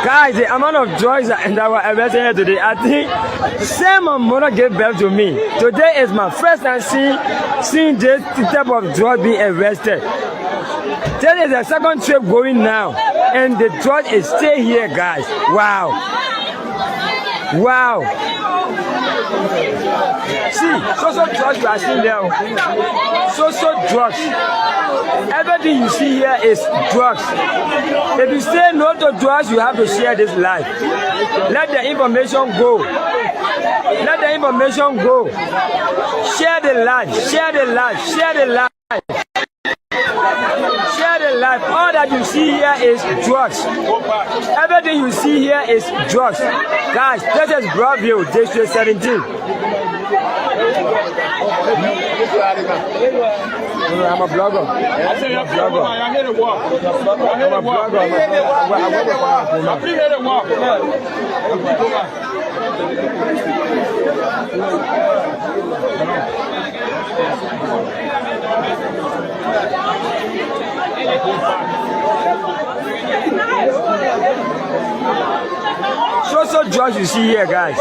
Guys, the amount of joys that were arrested here today, I think same my mother gave birth to me. Today is my first time seeing this type of drug being arrested. This is the second trip going now, and the drug is still here, guys. Wow. Wow. See, so drugs you are seeing there. So drugs. Everything you see here is drugs. If you say no to drugs, you have to share this life. Let the information go. Let the information go. Share the life. Share the life. Share the life. Share the life. All that you see here is drugs. Everything you see here is drugs. Guys, this is Broadview, District 17. I'm a blogger. I'm a blogger. I'm here to walk. I'm a blogger. I'm here to walk. So drugs you see here, guys.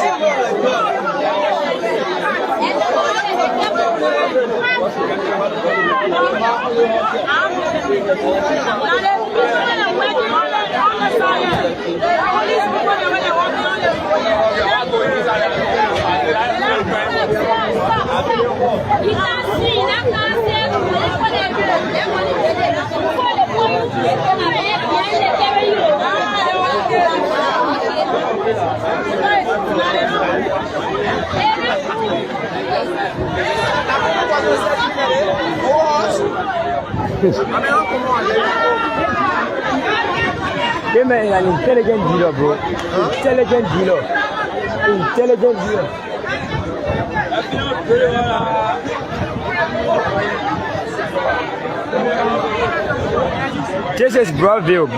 This man is an intelligent dealer, bro. Intelligent dealer. Intelligent dealer. This is Broadville.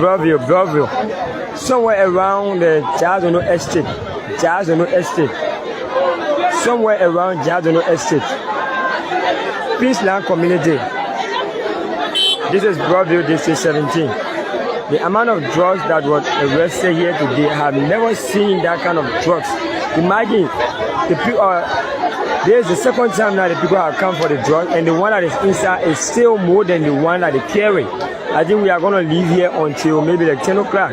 Somewhere around the Jazono Estate. Somewhere around Jazono Estate. Peaceland Community. This is Broadville District 17. The amount of drugs that was arrested here today, I have never seen that kind of drugs. Imagine, the people this is the second time now the people have come for the drug, and the one that is inside is still more than the one that they carry. I think we are going to leave here until maybe like 10 o'clock.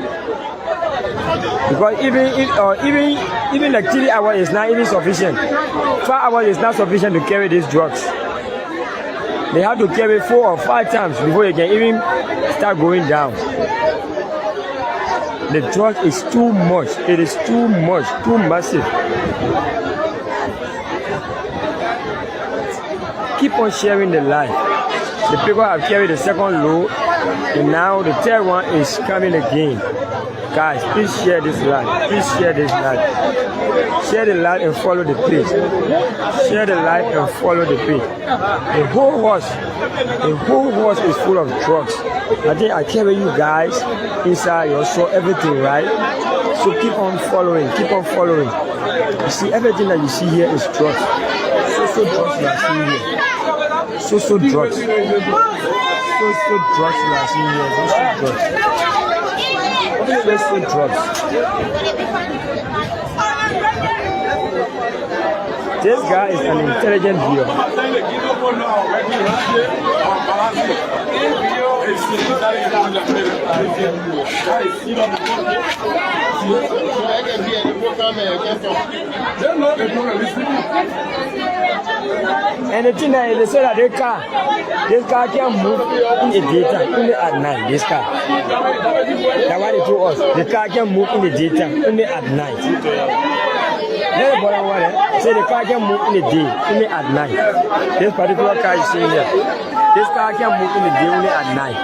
Because even like 3 hours is not even sufficient. 5 hours is not sufficient to carry these drugs. They have to carry 4 or 5 times before they can even start going down. The drug is too much. It is too much, too massive. Keep on sharing the life. The people have carried the second load, and now the third one is coming again. Guys, please share this life. Please share this life. Share the life and follow the page. Share the life and follow the page. The whole horse is full of drugs. I think I carry you guys inside your soul, everything, right? So keep on following, keep on following. You see, everything that you see here is drugs. So drugs you are seeing here. So drugs. So drugs you are seeing here. So drugs. This guy is an intelligent viewer. And the thing that they say that this car can move in the daytime, only at night. This car. That's why they told us. The car can move in the daytime, only at night. Say the car can move in the day, only at night. This particular car is saying here. This car can move in the day, only at night.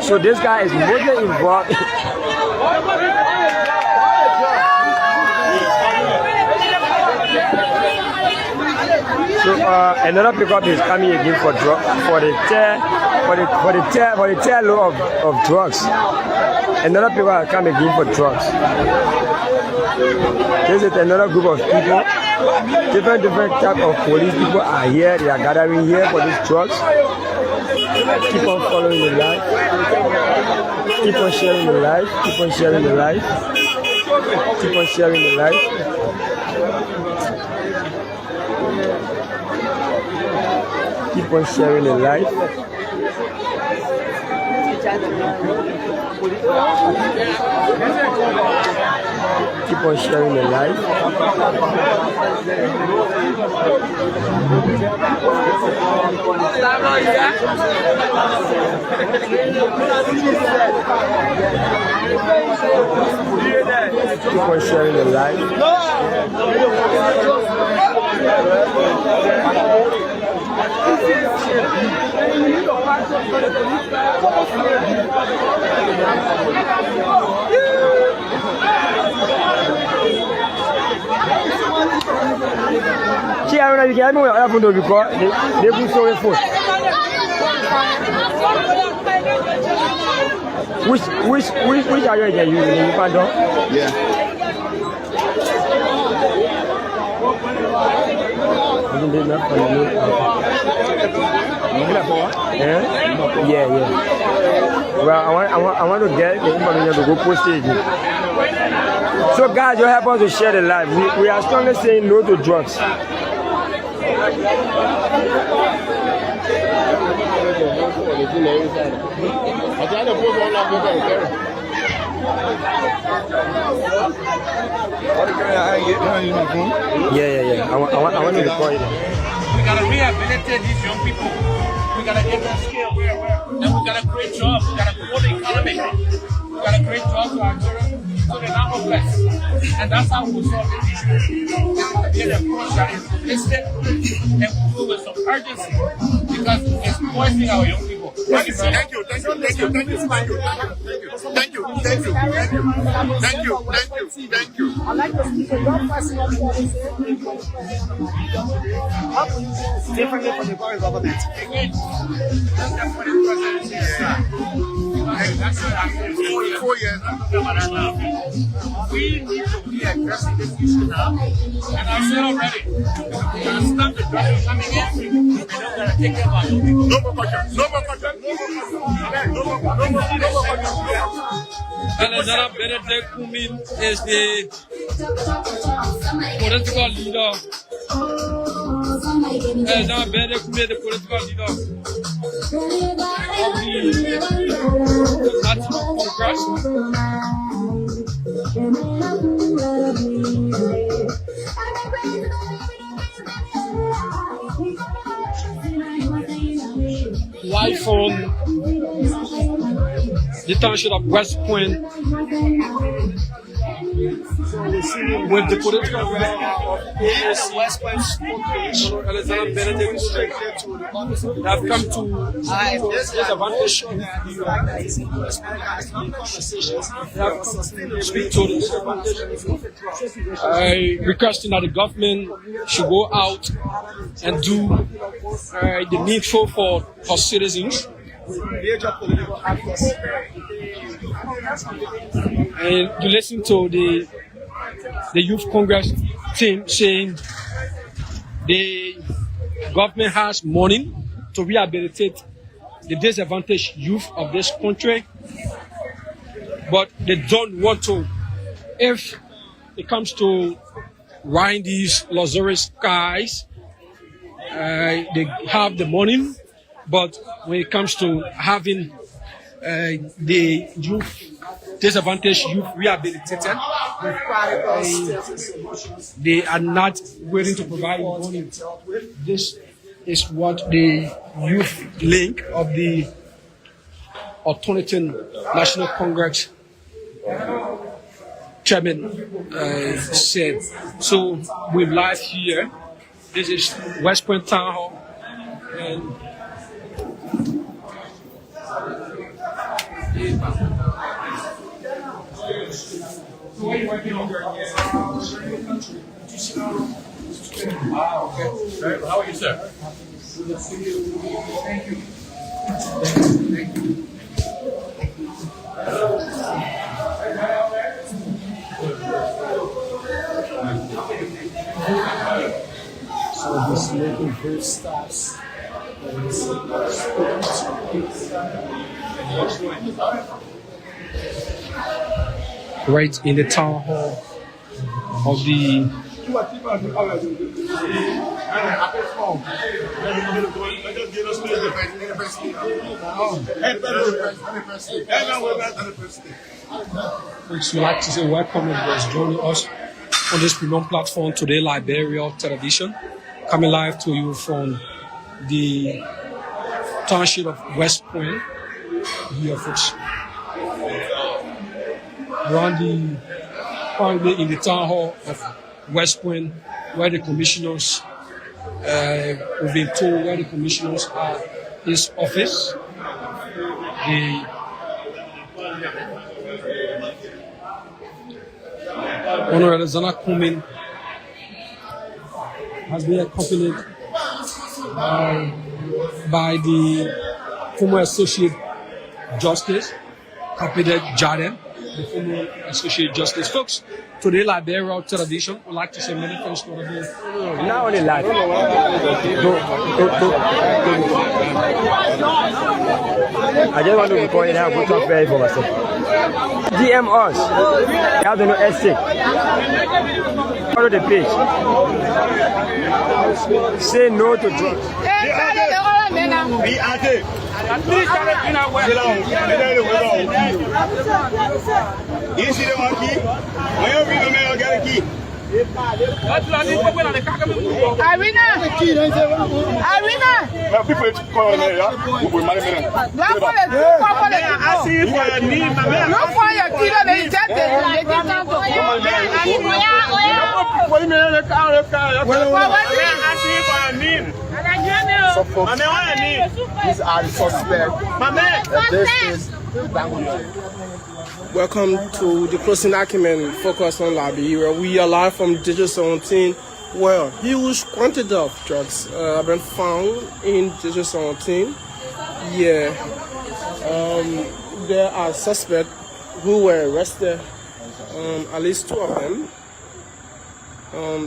So this guy is mostly involved. So another pickup is coming again for the third load of drugs. Another pickup is coming again for drugs. This is another group of people. Different type of police people are here. They are gathering here for these drugs. Keep on following the life. Keep on sharing the life. Keep on sharing the life. Keep on sharing the life. Keep on sharing the life. Keep on sharing the life. Keep on sharing the life. See, I don't know if you can help me with your phone because they put so many phone. Which are you using? You can do? Yeah. Yeah. Well, I want to get the information to go post it. So guys, you help us to share the life. We are strongly saying no to drugs. Yeah. I want to record it. We gotta rehabilitate these young people. We gotta get them skilled. Then we gotta create jobs. We gotta grow the economy. We gotta create jobs for our children so they're not hopeless. And that's how we'll solve this issue. Get an approach that is holistic and we'll do with some urgency because it's poisoning our young people. I like to speak to one person differently from the current government. We need to be addressing this issue now. And I said already, we're going to stop the drugs coming in, and we're going to take care of our people. No more questions. Aljazeera Benedict Kumin is the political leader. Aljazeera Benedict Kumin is the political leader of the Natl Congress. Live from the township of West Point with the political West Point Aljazeera Benedict have come to disadvantage speak to the requesting that the government should go out and do the needful for citizens. And you listen to the youth congress team saying the government has money to rehabilitate the disadvantaged youth of this country, but they don't want to. If it comes to riding these luxurious cars, they have the money, but when it comes to having the youth, disadvantaged youth rehabilitated, they are not willing to provide money. This is what the youth link of the Alternative National Congress chairman said. So we're live here. This is West Point Town Hall, and Okay. How are you, sir? Thank you. So this local bird stops. right in the town hall of the folks, we'd like to say welcome everybody joining us on this premium platform today, Liberia Television, coming live to you from the township of West Point here, folks. Currently in the town hall of West Point, where the commissioners, we've been told where the commissioners are, his office. The Honorable Alexander Kumin has been accompanied by the former Associate Justice, Captain Jordan, the former Associate Justice. Folks, today, Liberia Television would like to say many thanks to the Not only live. I just want to record it and put up very for myself. DM us. You have to know essay. Follow the page. Say no to drugs. Suffolk. These are the suspects. This is Bangalore. Welcome to the closing argument focused on Liberia. We are live from District 17, where huge quantity of drugs have been found in District 17. Yeah, there are suspects who were arrested, at least 2 of them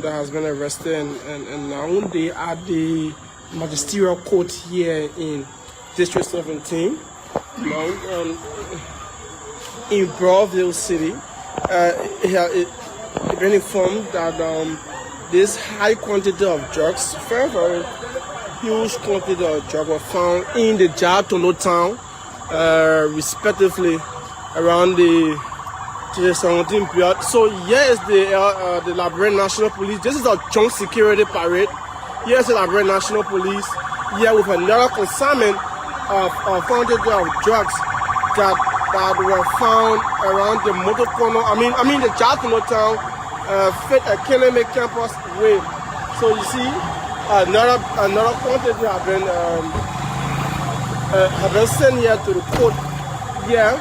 that has been arrested, and now they are at the magisterial court here in District 17. Now, in Broadville City, it been informed that this high quantity of drugs, very huge quantity of drugs, were found in the Jatono town, respectively around the 17 period. So here is the Liberian National Police. This is a joint security parade. Here is the Liberian National Police. Here with another consignment of quantity of drugs that were found around the motor corner. I mean the Jatono town, Fit Academy campus way. So you see, another quantity have been sent here to the court. Here,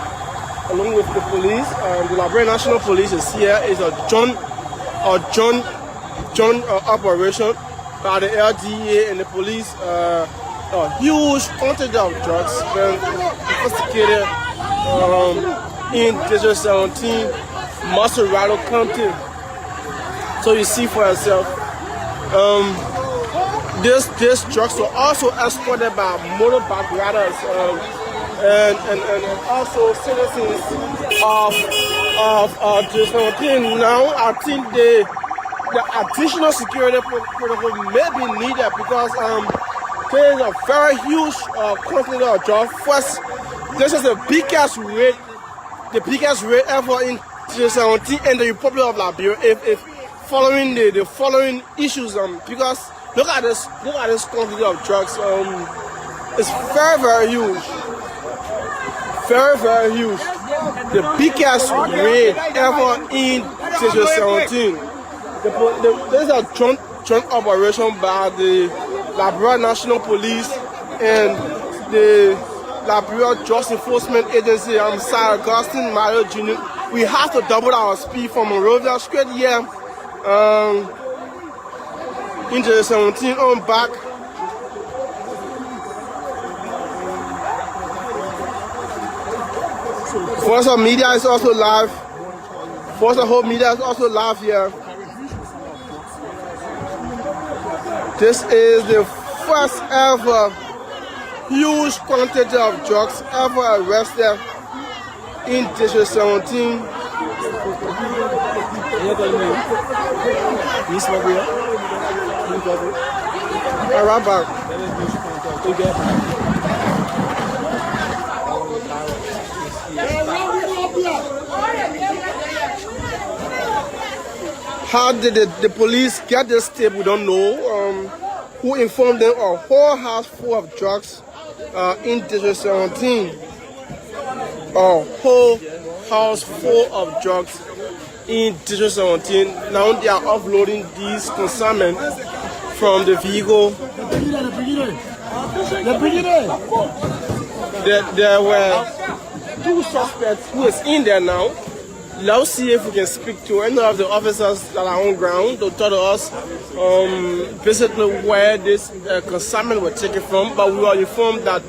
along with the police, the Liberian National Police is here. It's a joint operation by the LDA and the police. A huge quantity of drugs been investigated in District 17, Maserado County. So you see for yourself, these drugs were also escorted by motorbike riders and also citizens of District 17. Now I think the additional security protocol may be needed because there is a very huge quantity of drugs. First, this is the biggest rate ever in 2017 in the Republic of Liberia. If following the following issues, because look at this quantity of drugs. It's very huge, very huge. The biggest rate ever in 2017. There's a joint operation by the Liberia National Police and the Liberia Drug Enforcement Agency. I'm Sarah Augustine Mario Jr. We have to double our speed from Monrovia straight here into 17 on back. Force of Media is also live. Force of Hope Media is also live here. This is the first ever huge quantity of drugs ever arrested in District 17. How did the police get this tip? We don't know. Who informed them? A whole house full of drugs in District 17. A whole house full of drugs in District 17. Now they are offloading these consignment from the vehicle. There were 2 suspects who is in there now. Let's see if we can speak to any of the officers that are on ground to tell us basically where this consignment were taken from. But we are informed that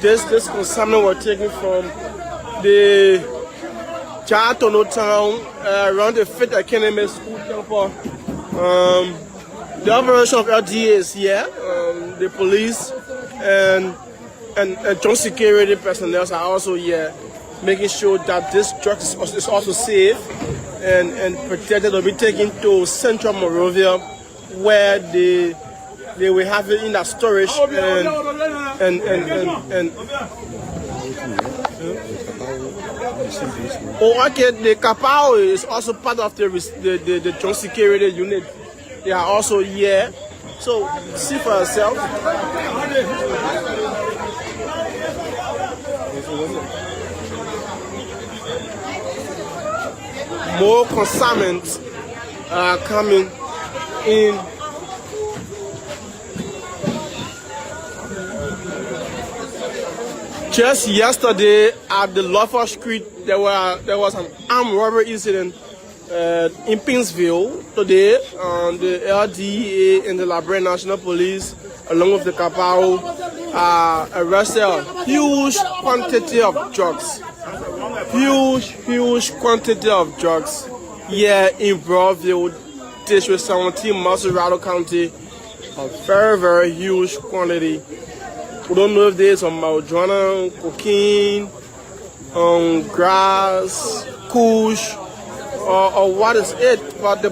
this consignment were taken from the Jatono town around the Fit Academy school campus. The operation of LDA is here. The police and joint security personnel are also here, making sure that this drug is also safe and protected. Will be taken to Central Monrovia, where they will have it in that storage the Kapao is also part of the joint security unit. They are also here, so see for yourself. More consignments are coming in Just yesterday at the Lawful Street, there was an armed robbery incident in Pinsville. Today, the LDA and the LIBERIA National Police, along with the Capao, arrested a huge quantity of drugs. Huge quantity of drugs here in Broadville, District 17, Massarado County. A very huge quantity. We don't know if there's some marijuana, cocaine, grass, kush, or what is it. But the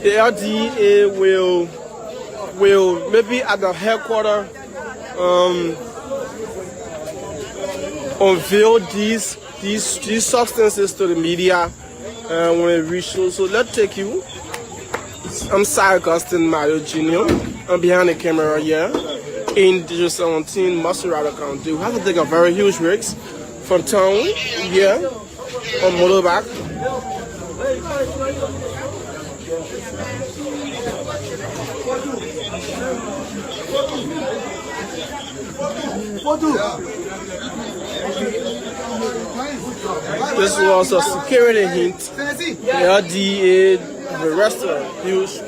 LDA will maybe at the headquarters unveil these substances to the media when it reaches. So let's take you. I'm Cy Augustine Mario Jr. I'm behind the camera here in District 17, Massarado County. We have to take a very huge risk from town here on motorbike. This was a security hint. The LDA, the restaurant, huge.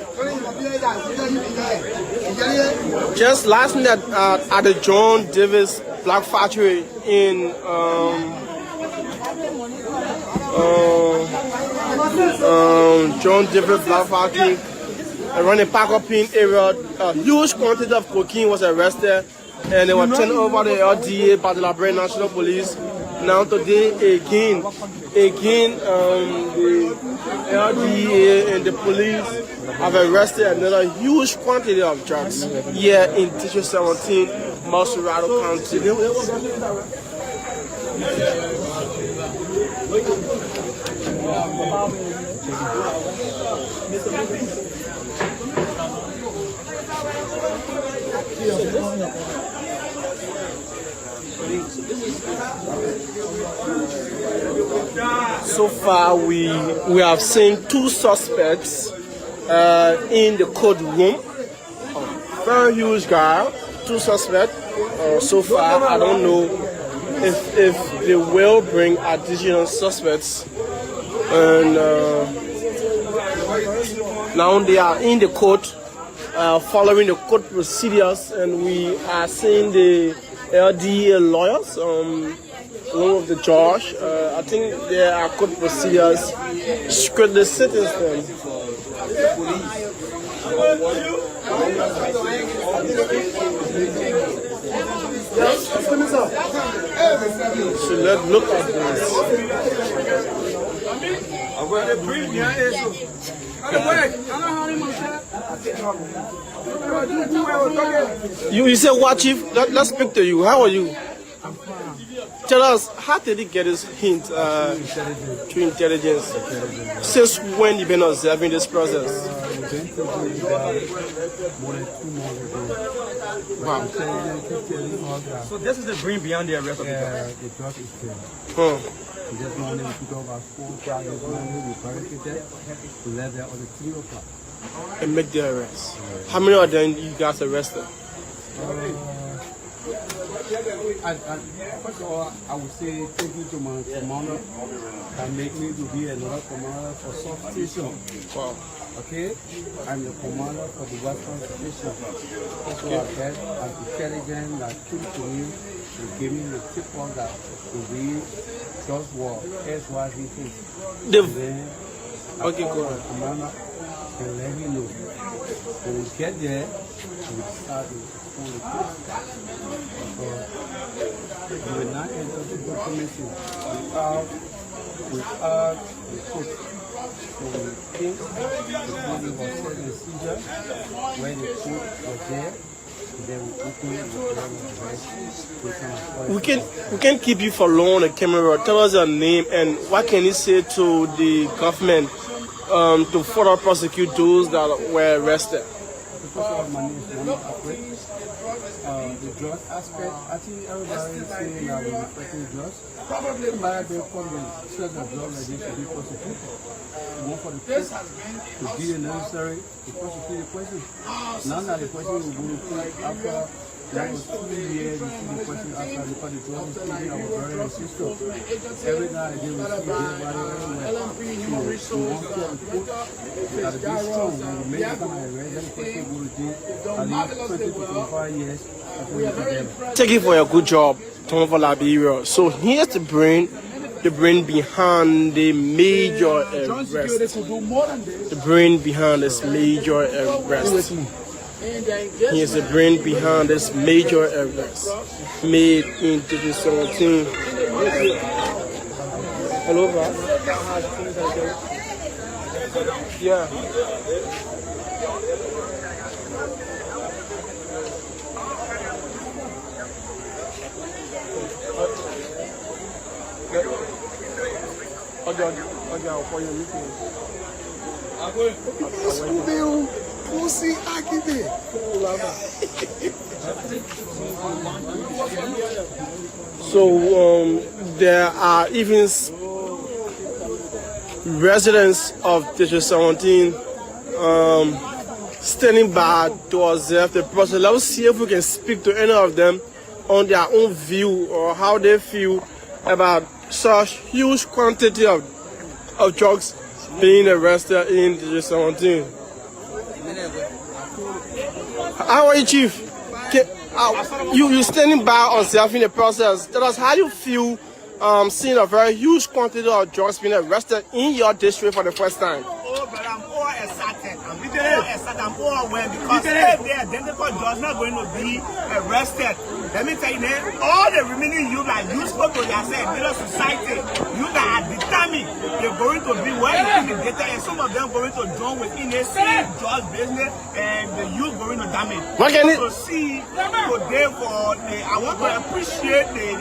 Just last night at the John Davis Black Factory in John Davis Black Factory around the Parker Pin area, a huge quantity of cocaine was arrested, and they were turned over to the LDA by the LIBERIA National Police. Now today again, the LDA and the police have arrested another huge quantity of drugs here in District 17, Massarado County. So far, we have seen 2 suspects in the courtroom. Very huge guy, 2 suspects. So far, I don't know if they will bring additional suspects. And now they are in the court, following the court procedures, and we are seeing the LDA lawyers, along with the judge. I think there are court procedures. Strictly sentence them. So let's look at this. You said what, Chief? Let's speak to you. How are you? Tell us, how did he get his hint through intelligence? Since when you've been observing this process? Wow. So this is the brain beyond the arrest of the drug is there. This morning we took about 4 o'clock this morning, we barricaded to let there on the 3 o'clock. And make the arrest. How many of them you guys arrested? First of all, I would say thank you to my commander that make me to be another commander for South Station. Wow. Okay? I'm the commander for the Western Station. That's what I get as intelligence that came to me and gave me the tip on that to be just what SYZ things. Then okay, cool. The commander can let me know. When we get there, we start to pull the case. You will not enter the documentation without the court. So we think the body was set in seizure when the court was there. Then we open the we can keep you for long on the camera. Tell us your name and what can you say to the government to further prosecute those that were arrested. First of all, my name is Natl. The drug aspect, I think everybody is saying that we're fighting drugs. Probably by the problem, such a drug like this to be prosecuted. We want for the police to do the necessary to prosecute the person. Now that the person will go to court after that was 2 years, you see the person because the drug is killing our brothers and sisters. Every now and then we see everybody everywhere. So we want to put, we got to be strong. When we make them arrest them, person go to jail, at least 20 to 25 years. Thank you for your good job, Tom for Liberia. So here's the brain behind the major arrest. The brain behind this major arrest. Here's the brain behind this major arrest made in 2017. Hello, bro. Yeah. So there are even residents of District 17 standing by to observe the process. Let's see if we can speak to any of them on their own view or how they feel about such huge quantity of drugs being arrested in District 17. How are you, Chief? You standing by observing the process. Tell us how you feel seeing a very huge quantity of drugs being arrested in your district for the first time. Oh, but I'm all excited. I'm literally excited. I'm all aware because if the identical drugs not going to be arrested, let me tell you, man, all the remaining youth that you spoke to yourself, middle society, you that are determined, they're going to be well intimidated, and some of them going to join within the same drugs business, and the youth going to damage. What can it see today for I want to appreciate the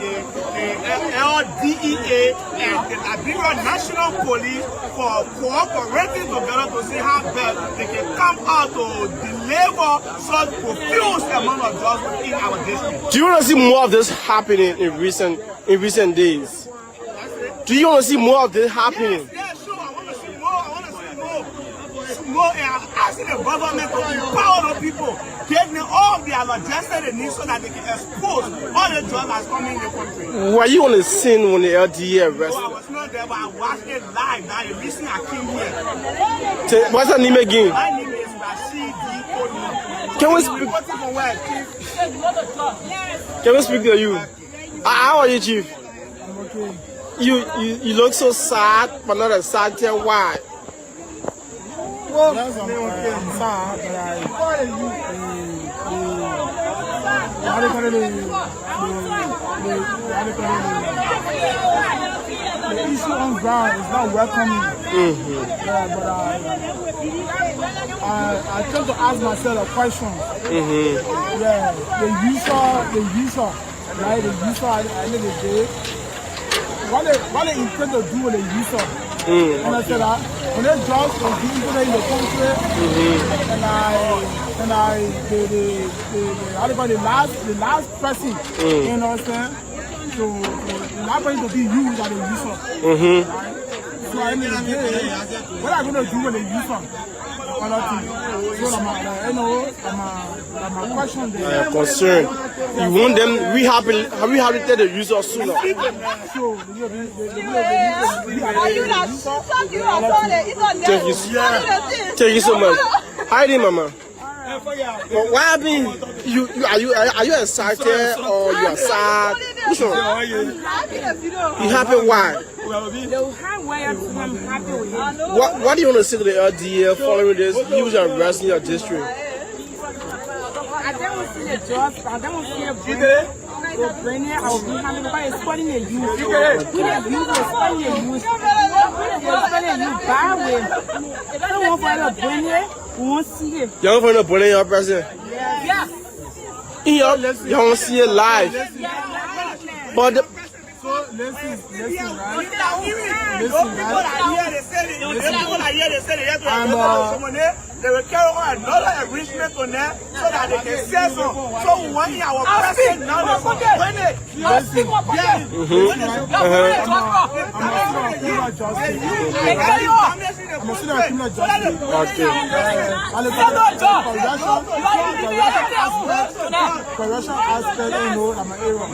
LDEA and the Liberia National Police for cooperating together to see how best they can come out to deliver such profuse amount of drugs within our district. Do you want to see more of this happening in recent days? Do you want to see more of this happening? Yes, sure. I want to see more. I want to see more. And I'm asking the government to empower the people, give them all the adjusted they need so that they can expose all the drugs that's coming in the country. Were you on the scene when the LDA arrested? No, I was not there, but I watched it live. Now you listen, I came here. What's your name again? My name is Rashid D. Can we speak? Can we speak to you? How are you, Chief? I'm okay. You look so sad, but not as sad. Tell why? Well, yes, I'm sad, but the issue on ground is not welcoming. Yeah, but I tend to ask myself a question. Yeah, the user, right? The user at the end of the day, what they intend to do with the user. And I said that when they drugs was being put in the country, the last person, you understand? So not going to be used as a user. Right? So I mean, what are going to do with the user? So my question there. I am concerned. You want them rehabilitate the user sooner. Thank you so much. How are you, Mama? Well, why are you excited or you are sad? Which one? You happy? Why? What do you want to say to the LDA following this huge arrest in your district? I don't see the jobs, I don't see a brain here. I will be having by spotting a youth. We have youth spotting a youth. Spotting a youth bad way. If I don't want for a brain here, we won't see it. You don't want to brain your president? Yes. You don't see it live. But the Listen, right? They will carry on another enrichment on them so that they can sell some. So when our president now they win it. I'm a senior criminal justice. Okay. Correction aspect, you know, I'm an area.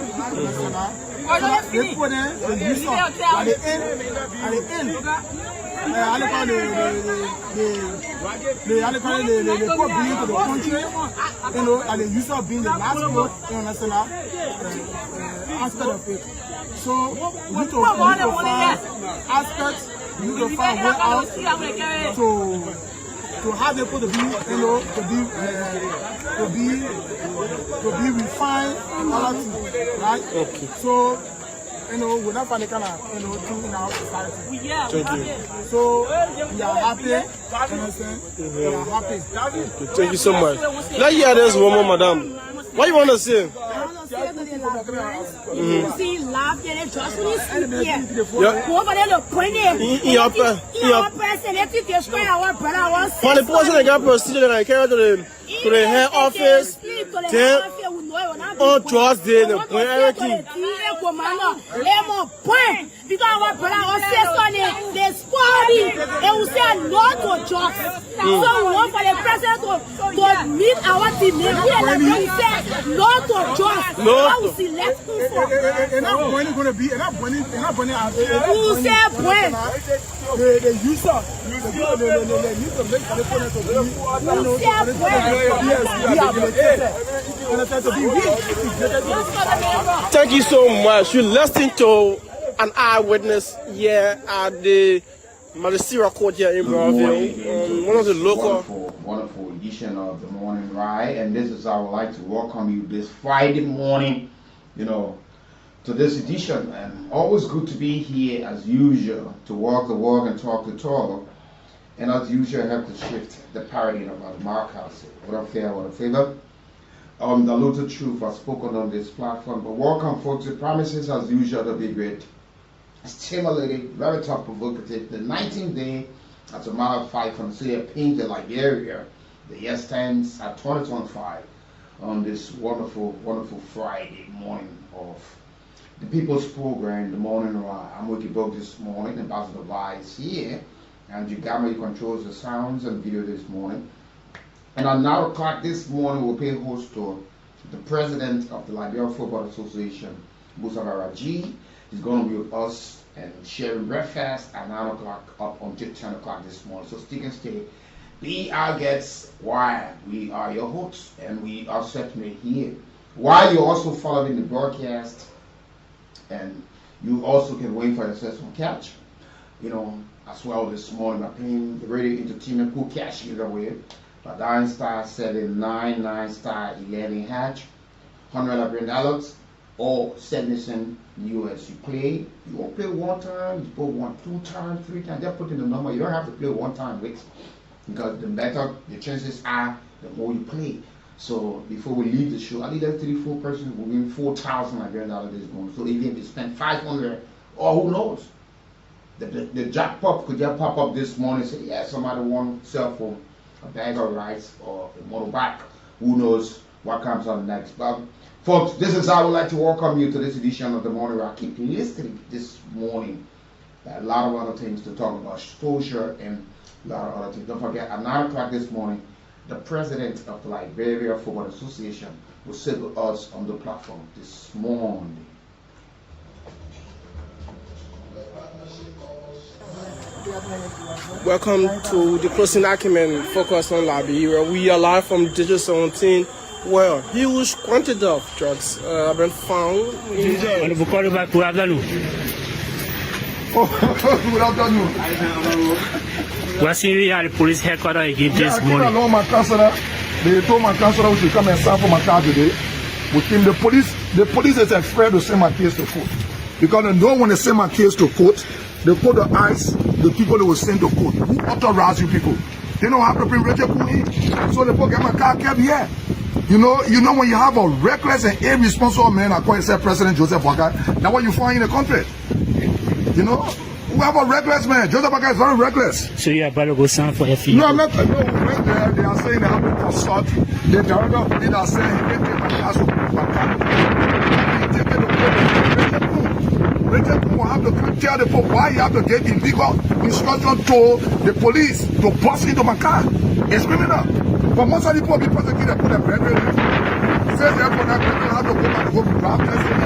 They put in the use of at the end. The poor being to the country, you know, and the use of being the last vote, you understand aspect of it. So we need to find aspects, we need to find way out to have people to be, you know, to be refined and all that, right? Okay. So, you know, we're not finding kind of, you know, thing in our society. Thank you. So we are happy, you understand? We are happy. Okay, thank you so much. Let's hear this one more, madam. What you want to say? See, laugh, and just when you see here. Yeah. Over there, look, point it. In your person, if you destroy our brother, our sister. For the person that got procedure, they carry to the head office, then on Thursday, they point everything. Because our brother, our sister, they sporty, and we say no to drugs. So we want for the president to meet our team. We say no to drugs. No. And that money going to be, and that money out there. Who say when? The user, they need to make the opponent to Thank you so much. You listened to an eyewitness here at the aljazeera court here in Brownsville. One of the local. Wonderful edition of the morning ride, and this is how I would like to welcome you this Friday morning, you know, to this edition. And always good to be here as usual to walk the walk and talk the talk, and as usual have to shift the paradigm about democracy. What a fair, what a favor. The little truth was spoken on this platform. But welcome, folks. It promises as usual to be great, stimulating, very top provocative. The 19th day, as a matter of fact, from paint the Liberia, the year stands at 2025 on this wonderful, wonderful Friday morning of the People's Program, the Morning Ride. I'm Weekie Book this morning, Ambassador Vice here, and Jigama controls the sounds and video this morning. And at 9 o'clock this morning, we'll pay host to the president of the Liberia Football Association, Musa Raji. He's going to be with us and sharing breakfast at 9 o'clock up until 10 o'clock this morning. So stick and stay. Be our guests. Why? We are your hosts, and we are certainly here. While you're also following the broadcast, and you also can wait for yourself some catch, you know, as well this morning by playing the radio entertainment cool cash either way. By dialing star 799 star 11 hatch, $100 or 70 cents US. You play, you won't play one time, you put 1, 2 times, 3 times, just put in the number. You don't have to play one time, Wicks, because the better the chances are, the more you play. So before we leave the show, I need that 3-4 persons will win $4,000 this morning. So even if you spend 500, or who knows, the jackpot could just pop up this morning and say, yeah, somebody won cell phone, a bag of rice, or a motorbike. Who knows what comes on next? But folks, this is how I would like to welcome you to this edition of the Morning Rock. Keep listening this morning. There are a lot of other things to talk about, social and a lot of other things. Don't forget, at 9 o'clock this morning, the president of the Liberia Football Association will sit with us on the platform this morning. Welcome to the closing argument focused on Liberia. We are live from District 17, where huge quantity of drugs have been found. We're seeing we had the police headquarters again this morning. They told my counselor we should come and sign for my car today. With him, the police is afraid to send my case to court. Because they don't want to send my case to court. They put the eyes, the people they will send to court. Who authorize you people? They don't have to bring Richard in. So they put get my car kept here. You know when you have a reckless and irresponsible man, I call yourself President Joseph Waka, that's what you find in the country. You know? We have a reckless man. Joseph Waka is very reckless. So you are about to go sign for FE? No, I'm not. No, they are saying they have to consult. The director of police are saying he can take my car to Richard will have to tell tell the Pope why you have to give illegal instruction to the police to bust into my car. It's criminal. But most of the people be prosecuted for their brethren. He says therefore that people have to go back to go to draft testing.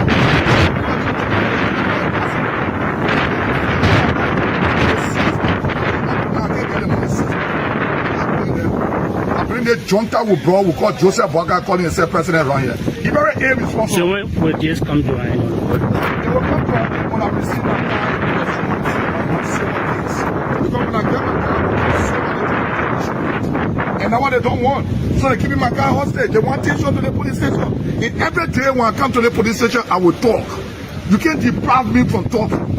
The junta will bro will call Joseph Boga calling himself president around here. He very irresponsible. So when will this come to an end? They will come to an end when I receive my car. Because when I get my car, and now what they don't want. So they keeping my car hostage. They want attention to the police station. And every day when I come to the police station, I will talk. You can't deprive me from talking.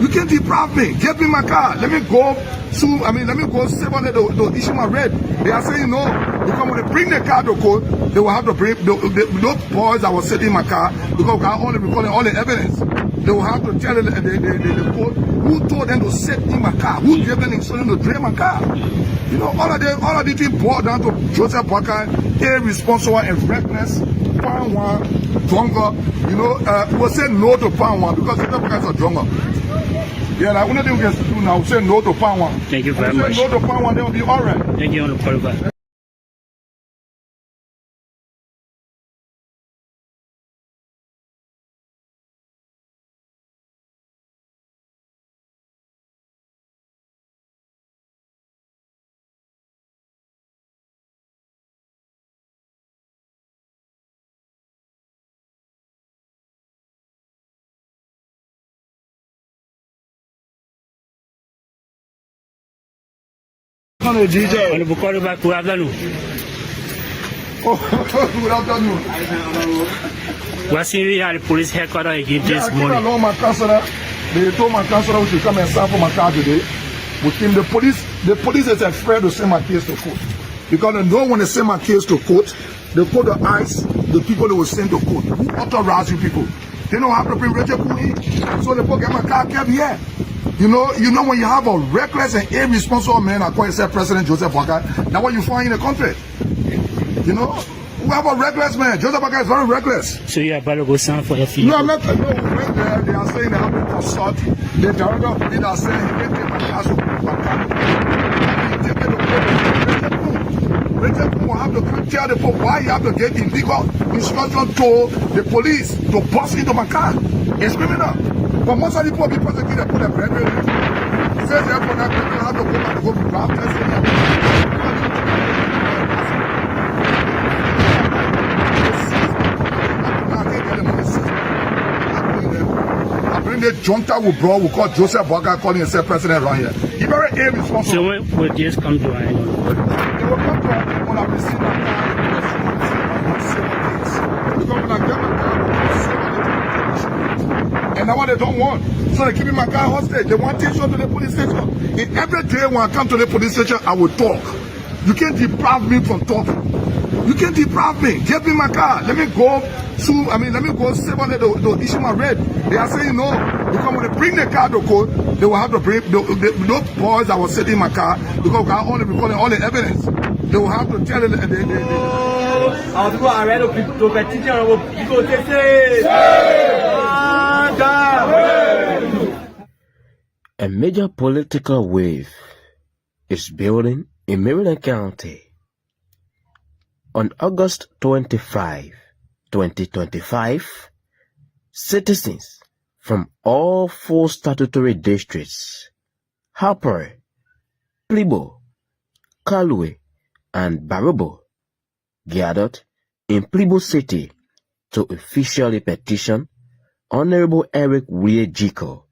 You can't deprive me. Give me my car. Let me go let me go save on the issue my red. They are saying no. Because when they bring the car to court, they will have to bring those boys that were sitting in my car, because I only recording all the evidence. They will have to tell the court who told them to sit in my car, who gave them instruction to drive my car. You know, all of the things boiled down to Joseph Boga, irresponsible and reckless, Pan one, drunker. You know, we will say no to Pan one because Joseph Boga is a drunker. Yeah, like one of them gets to do now, say no to Pan one. Thank you very much. Say no to Pan one, they will be all right. Thank you, Honorable Qualifier. Honorable Qualifier, good afternoon. Good afternoon. We are seeing here at the police headquarters again this morning. I along my counselor. They told my counselor we should come and sign for my car today. With him, the police is afraid to send my case to court. Because they know when they send my case to court, they put the eyes, the people they will send to court. Who authorize you people? They don't have to bring Richard in. So they put my car kept here. You know when you have a reckless and irresponsible man, I call himself President Joseph Boga, that's what you find in the country. You know, we have a reckless man. Joseph Boga is very reckless. So you are about to go sign for your feet? No, I'm not. No, they are saying they have to consult. The director of the are saying he can't take my car to my car. Richard will have to tell the Pope why you have to get illegal instruction to the police to bust into my car. It's criminal. But most of the people be prosecuted for their brethren. He says therefore that people have to go back to go to draft testing. I bring the junta will bro will call Joseph Boga calling himself president around here. He very irresponsible. So when will this come to an end? They will come to an end when I receive my car. Because when I get my car, and now what they don't want. So they keeping my car hostage. They want attention to the police station. And every day when I come to the police station, I will talk. You can't deprive me from talking. You can't deprive me. Give me my car. Let me go let me go save on the issue my red. They are saying no. Because when they bring the car to court, they will have to bring those boys that were sitting in my car, because I only recording all the evidence. They will have to tell A major political wave is building in Maryland County. On August 25, 2025, citizens from all 4 statutory districts, Harper, Plibo, Kalwe, and Barobo, gathered in Plibo City to officially petition Honorable Eric Weekie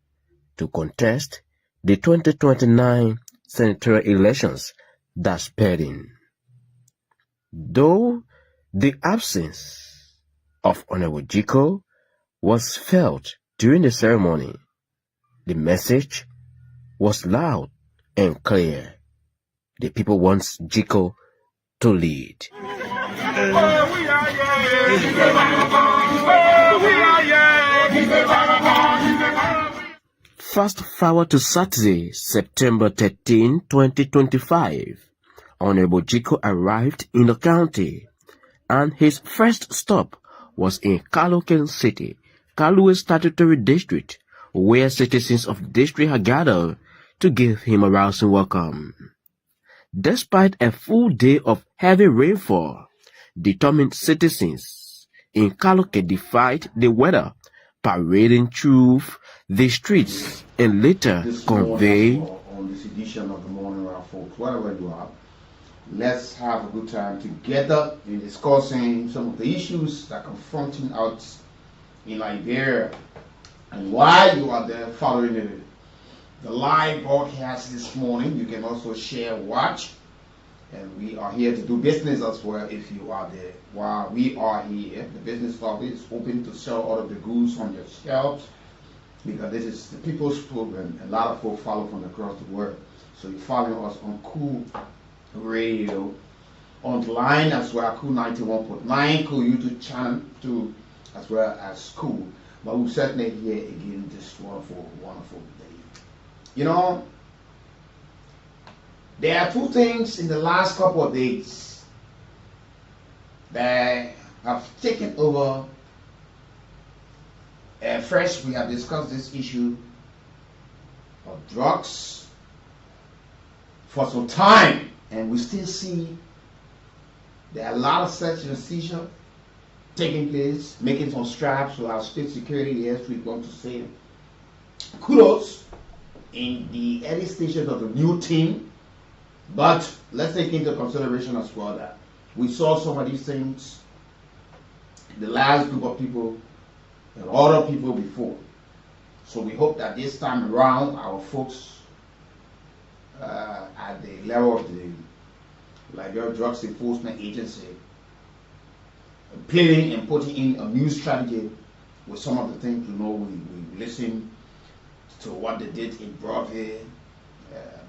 to contest the 2029 senatorial elections that's pending. Though the absence of Honorable Weekie was felt during the ceremony, the message was loud and clear. The people want Weekie to lead. Fast forward to Saturday, September 13, 2025. Honorable Weekie arrived in the county, and his first stop was in Kalwe City, Kalwe Statutory District, where citizens of the district had gathered to give him a rousing welcome. Despite a full day of heavy rainfall, determined citizens in Kaluke defied the weather, parading through the streets and later conveyed on this edition of the Morning Round, folks, wherever you are. Let's have a good time together in discussing some of the issues that are confronting us in Liberia. And while you are there following the live broadcast this morning, you can also share, watch, and we are here to do business as well if you are there. While we are here, the business office is open to sell all of the goods on your shelves, because this is the people's program, and a lot of folks follow from across the world. So you're following us on Cool Radio, online as well, Cool 91.9, Cool YouTube channel too, as well as Cool. But we're certainly here again this wonderful, wonderful day. You know, there are two things in the last couple of days that have taken over. First, we have discussed this issue of drugs for some time, and we still see there are a lot of search and seizure taking place, making some strides for our state security. Yes, we want to say kudos in the early stages of the new team, but let's take into consideration as well that we saw some of these things, the last group of people and other people before. So we hope that this time around our folks at the level of the Liberia Drugs Enforcement Agency planning and putting in a new strategy with some of the things. You know, we listen to what they did in Broadway,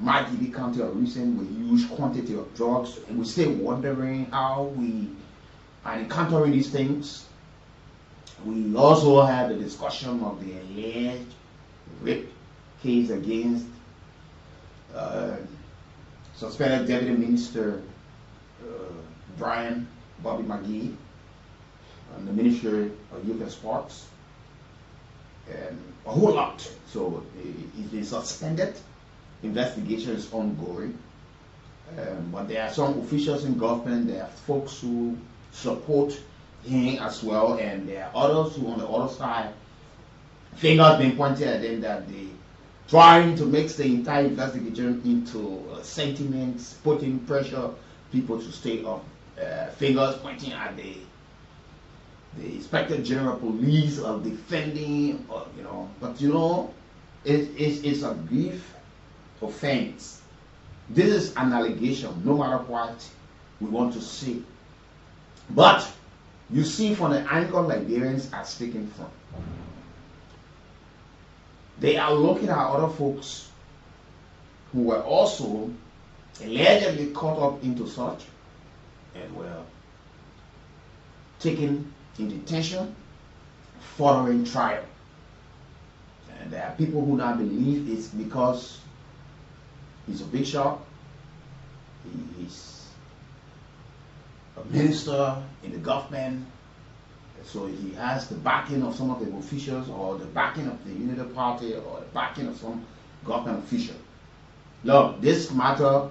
Margibi County of recent with huge quantity of drugs, and we're still wondering how we are encountering these things. We also had the discussion of the alleged rape case against suspended Deputy Minister Brian Bobby McGee and the Ministry of Youth and Sports, and a whole lot. So he's been suspended. Investigation is ongoing, but there are some officials in government, there are folks who support him as well, and there are others who on the other side, fingers being pointed at them that they trying to mix the entire investigation into sentiments, putting pressure people to stay up, fingers pointing at the Inspector General Police of defending, you know, but you know, it's a grief offense. This is an allegation, no matter what we want to see. But you see, from the angle Liberians are speaking from, they are looking at other folks who were also allegedly caught up into such and were taken in detention following trial. And there are people who now believe it's because he's a big shot, he's a minister in the government, so he has the backing of some of the officials, or the backing of the Unity Party, or the backing of some government official. Look, this matter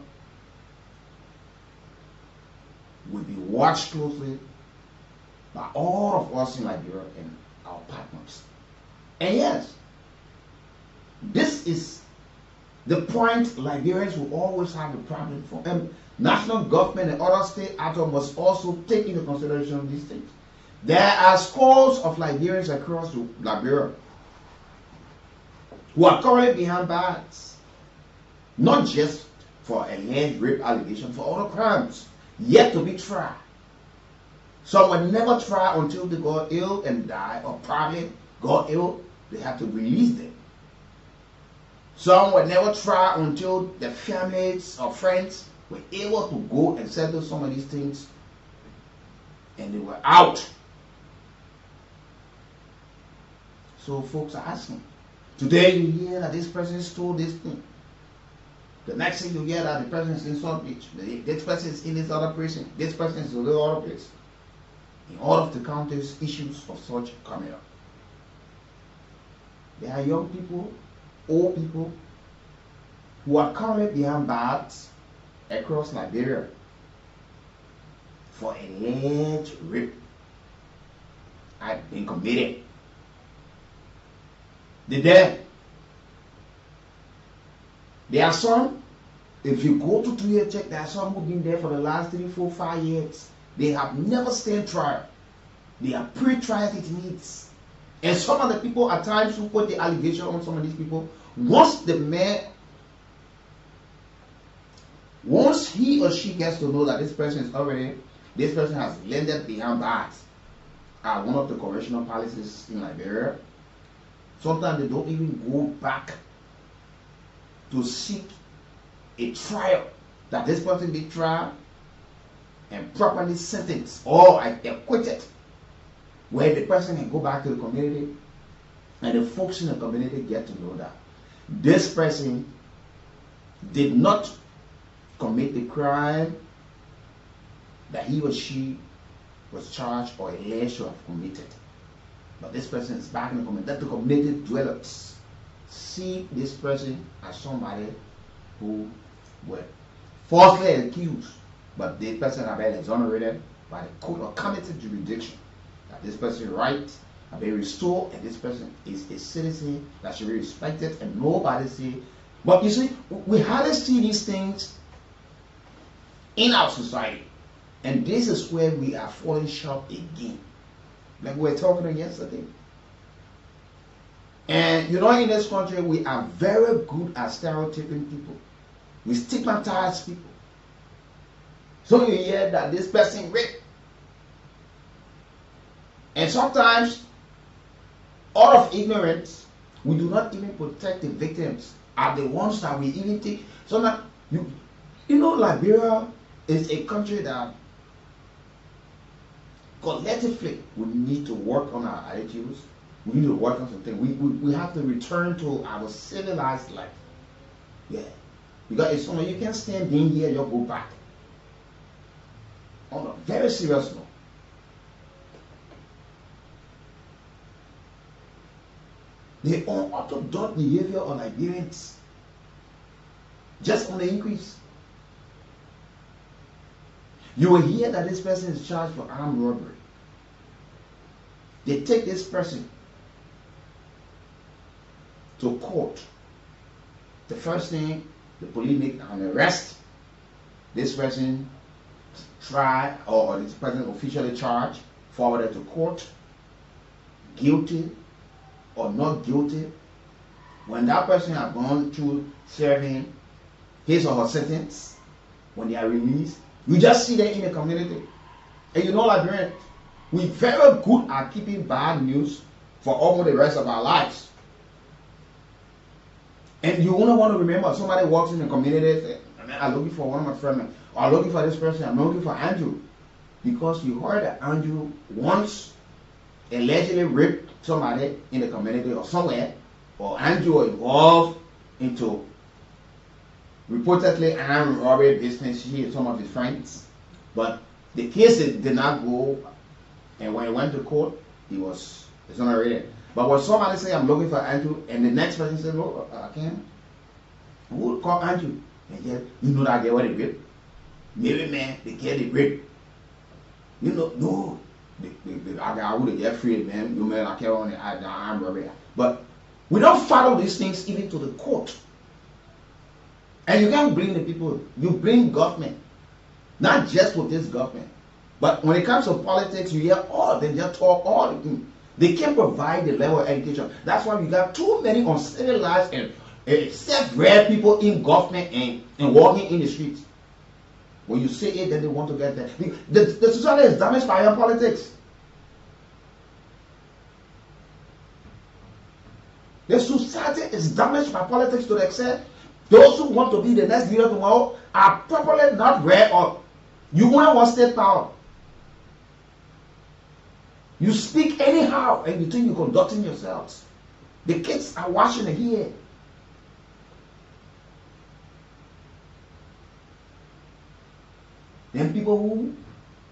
will be watched closely by all of us in Liberia and our partners. And yes, this is the point Liberians will always have a problem for. And national government and other state actors must also take into consideration these things. There are scores of Liberians across Liberia who are currently behind bars, not just for alleged rape allegations, for other crimes yet to be tried. Some were never tried until they got ill and died, or probably got ill, they had to release them. Some were never tried until their families or friends were able to go and settle some of these things, and they were out. So folks are asking. Today you hear that this person stole this thing. The next thing you hear that the person is in South Beach. This person is in this other prison. This person is in the other place. In all of the counties, issues of such coming up. There are young people, old people, who are currently behind bars across Liberia for alleged rape had been committed. There are some, if you go to 2-year check, there are some who've been there for the last 3, 4, 5 years. They have never stand trial. They are pre-trial it needs. And some of the people at times who put the allegation on some of these people, once he or she gets to know that this person has landed behind bars at one of the correctional palaces in Liberia, sometimes they don't even go back to seek a trial, that this person be tried and properly sentenced or acquitted, where the person can go back to the community and the folks in the community get to know that this person did not commit the crime that he or she was charged or alleged to have committed. But this person is back in the community. That the community dwellers see this person as somebody who were falsely accused, but this person have been exonerated by the court of committed jurisdiction. That this person's rights have been restored, and this person is a citizen that should be respected, and nobody see. But you see, we hardly see these things in our society, and this is where we are falling short again. Like we were talking yesterday. And you know, in this country, we are very good at stereotyping people. We stigmatize people. So you hear that this person raped. And sometimes, out of ignorance, we do not even protect the victims, are the ones that we even think. So now, you know, Liberia is a country that collectively we need to work on our attitudes. We need to work on something. We have to return to our civilized life. Yeah. Because if someone, you can't stand being here, you'll go back. On a very serious note. The unorthodox behavior of Liberians just on the increase. You will hear that this person is charged for armed robbery. They take this person to court. The first thing, the police make an arrest. This person tried, or this person officially charged, forwarded to court, guilty or not guilty. When that person has gone through serving his or her sentence, when they are released, you just see them in the community. And you know, Liberians, we're very good at keeping bad news for almost the rest of our lives. And you only want to remember somebody walks in the community and says, I'm looking for one of my friends, or I'm looking for this person, I'm looking for Andrew. Because you heard that Andrew once allegedly raped somebody in the community or somewhere, or Andrew involved into reportedly armed robbery business, he and some of his friends. But the case did not go, and when he went to court, he was exonerated. But when somebody say, I'm looking for Andrew, and the next person said, no, I can't. Who would call Andrew? And yet, you know that girl what they raped? Maybe, man, the girl they raped. You know, no. I would have get free, man. You man, I can't on the armed robbery. But we don't follow these things even to the court. And you can't bring the people, you bring government. Not just with this government. But when it comes to politics, you hear all, they just talk all the things. They can't provide the level of education. That's why we got too many uncivilized and self-read people in government and walking in the streets. When you say it, then they want to get there. The society is damaged by your politics. The society is damaged by politics to the extent those who want to be the next leader tomorrow are probably not read up. You only want state power. You speak anyhow and you think you're conducting yourselves. The kids are watching it here. Then people who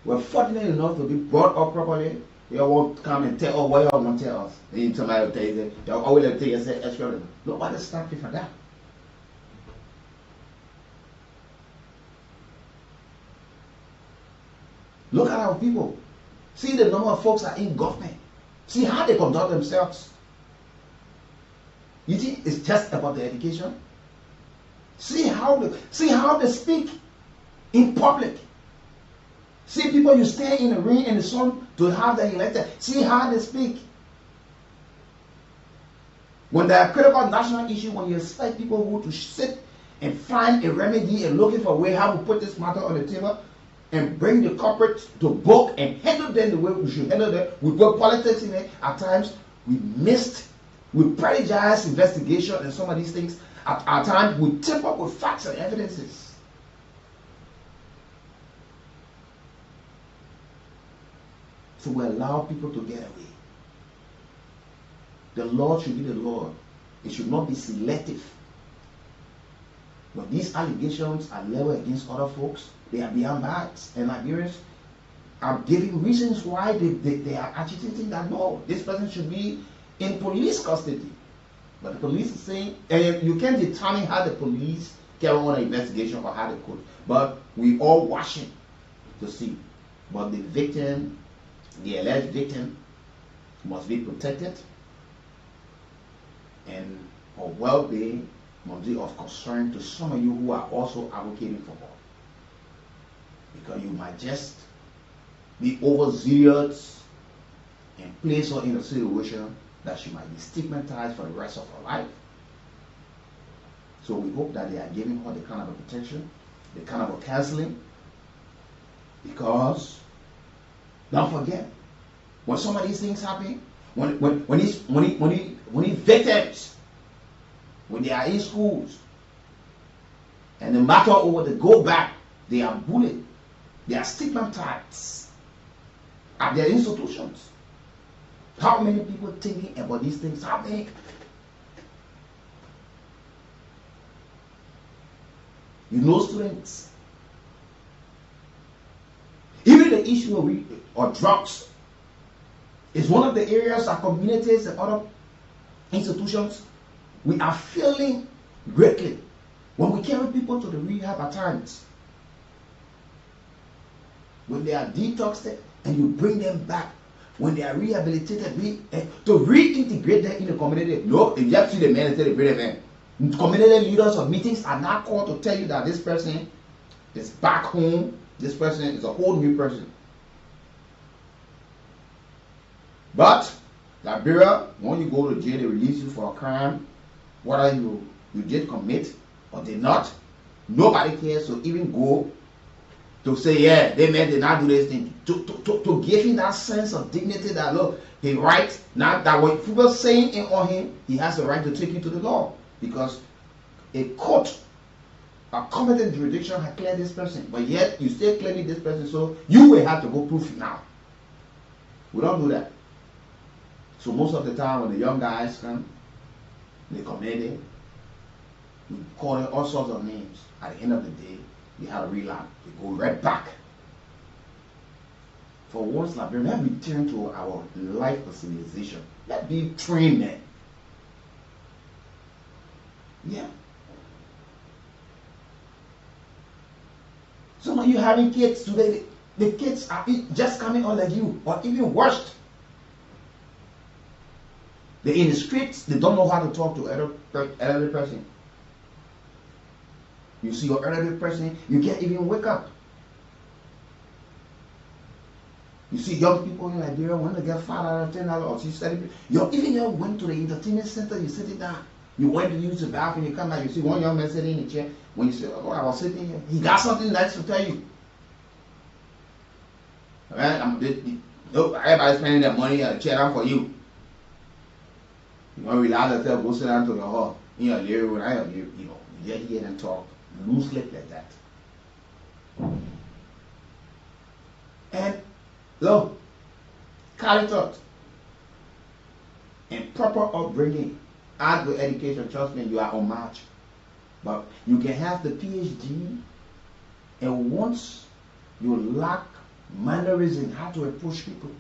were fortunate enough to be brought up properly, You won't come and tell, oh, what you want to tell us? And somebody will tell you that, you always tell you extra. Nobody stop you for that. Look at our people. See the number of folks that are in government. See how they conduct themselves. You think it's just about the education? See how they speak in public. See people you stay in the rain and the sun to have them elected. See how they speak. When there are critical national issues, when you expect people who to sit and find a remedy and looking for a way how to put this matter on the table and bring the culprits to book and handle them the way we should handle them. We put politics in it. At times we prejudice investigation and some of these things. At times we tip up with facts and evidences. So we allow people to get away. The Lord should be the Lord. It should not be selective. But these allegations are leveled against other folks. They are behind backs. And Liberians are giving reasons why they are agitating that no, this person should be in police custody. But the police is saying, and you can't determine how the police carry on an investigation or how they could. But we all watching to see. But the victim, the alleged victim, must be protected, and her well-being must be of concern to some of you who are also advocating for her. Because you might just be overzealous and place her in a situation that she might be stigmatized for the rest of her life. So we hope that they are giving her the kind of a protection, the kind of a counseling, because don't forget, when some of these things happen, when these victims, when they are in schools, and the matter over, they go back, they are bullied, they are stigmatized at their institutions. How many people thinking about these things? How many? You know, students. Even the issue of drugs is one of the areas that communities and other institutions we are failing greatly when we carry people to the rehab at times. When they are detoxed and you bring them back, when they are rehabilitated, to reintegrate them in the community. No, if you have to see the men and say the brave men. Community leaders of meetings are not called to tell you that this person is back home. This person is a whole new person. But Liberia, when you go to jail, they release you for a crime, whether you did commit or did not. Nobody cares to even go to say, yeah, they did not do this thing. To give him that sense of dignity that, look, he right now that when people saying it on him, he has the right to take you to the law. Because a court, a competent jurisdiction has cleared this person, but yet you still claiming this person, so you will have to go prove it now. We don't do that. So most of the time when the young guys come, they committed, we call them all sorts of names. At the end of the day, they have a relapse. They go right back. For once, let's return to our life of civilization. Let's be trained men. Yeah. Some of you having kids today, the kids are just coming on like you, or even worse. They're in the streets, they don't know how to talk to elderly person. You see your elderly person, you can't even wake up. You see young people in Liberia, when they get $5, $10, or $30, even you went to the entertainment center, you sit it down. You went to use the bathroom, you come back, you see one young man sitting in the chair. When you say, oh, I was sitting here, he got something nice to tell you. Alright, everybody's spending their money at a chair down for you. You want to relax yourself, go sit down to your hall. In your living room, I have you know, you just hear them talk loosely like that. And look, character and proper upbringing, add with education, trust me, you are unmatched. But you can have the PhD, and once you lack mannerism, how to approach people,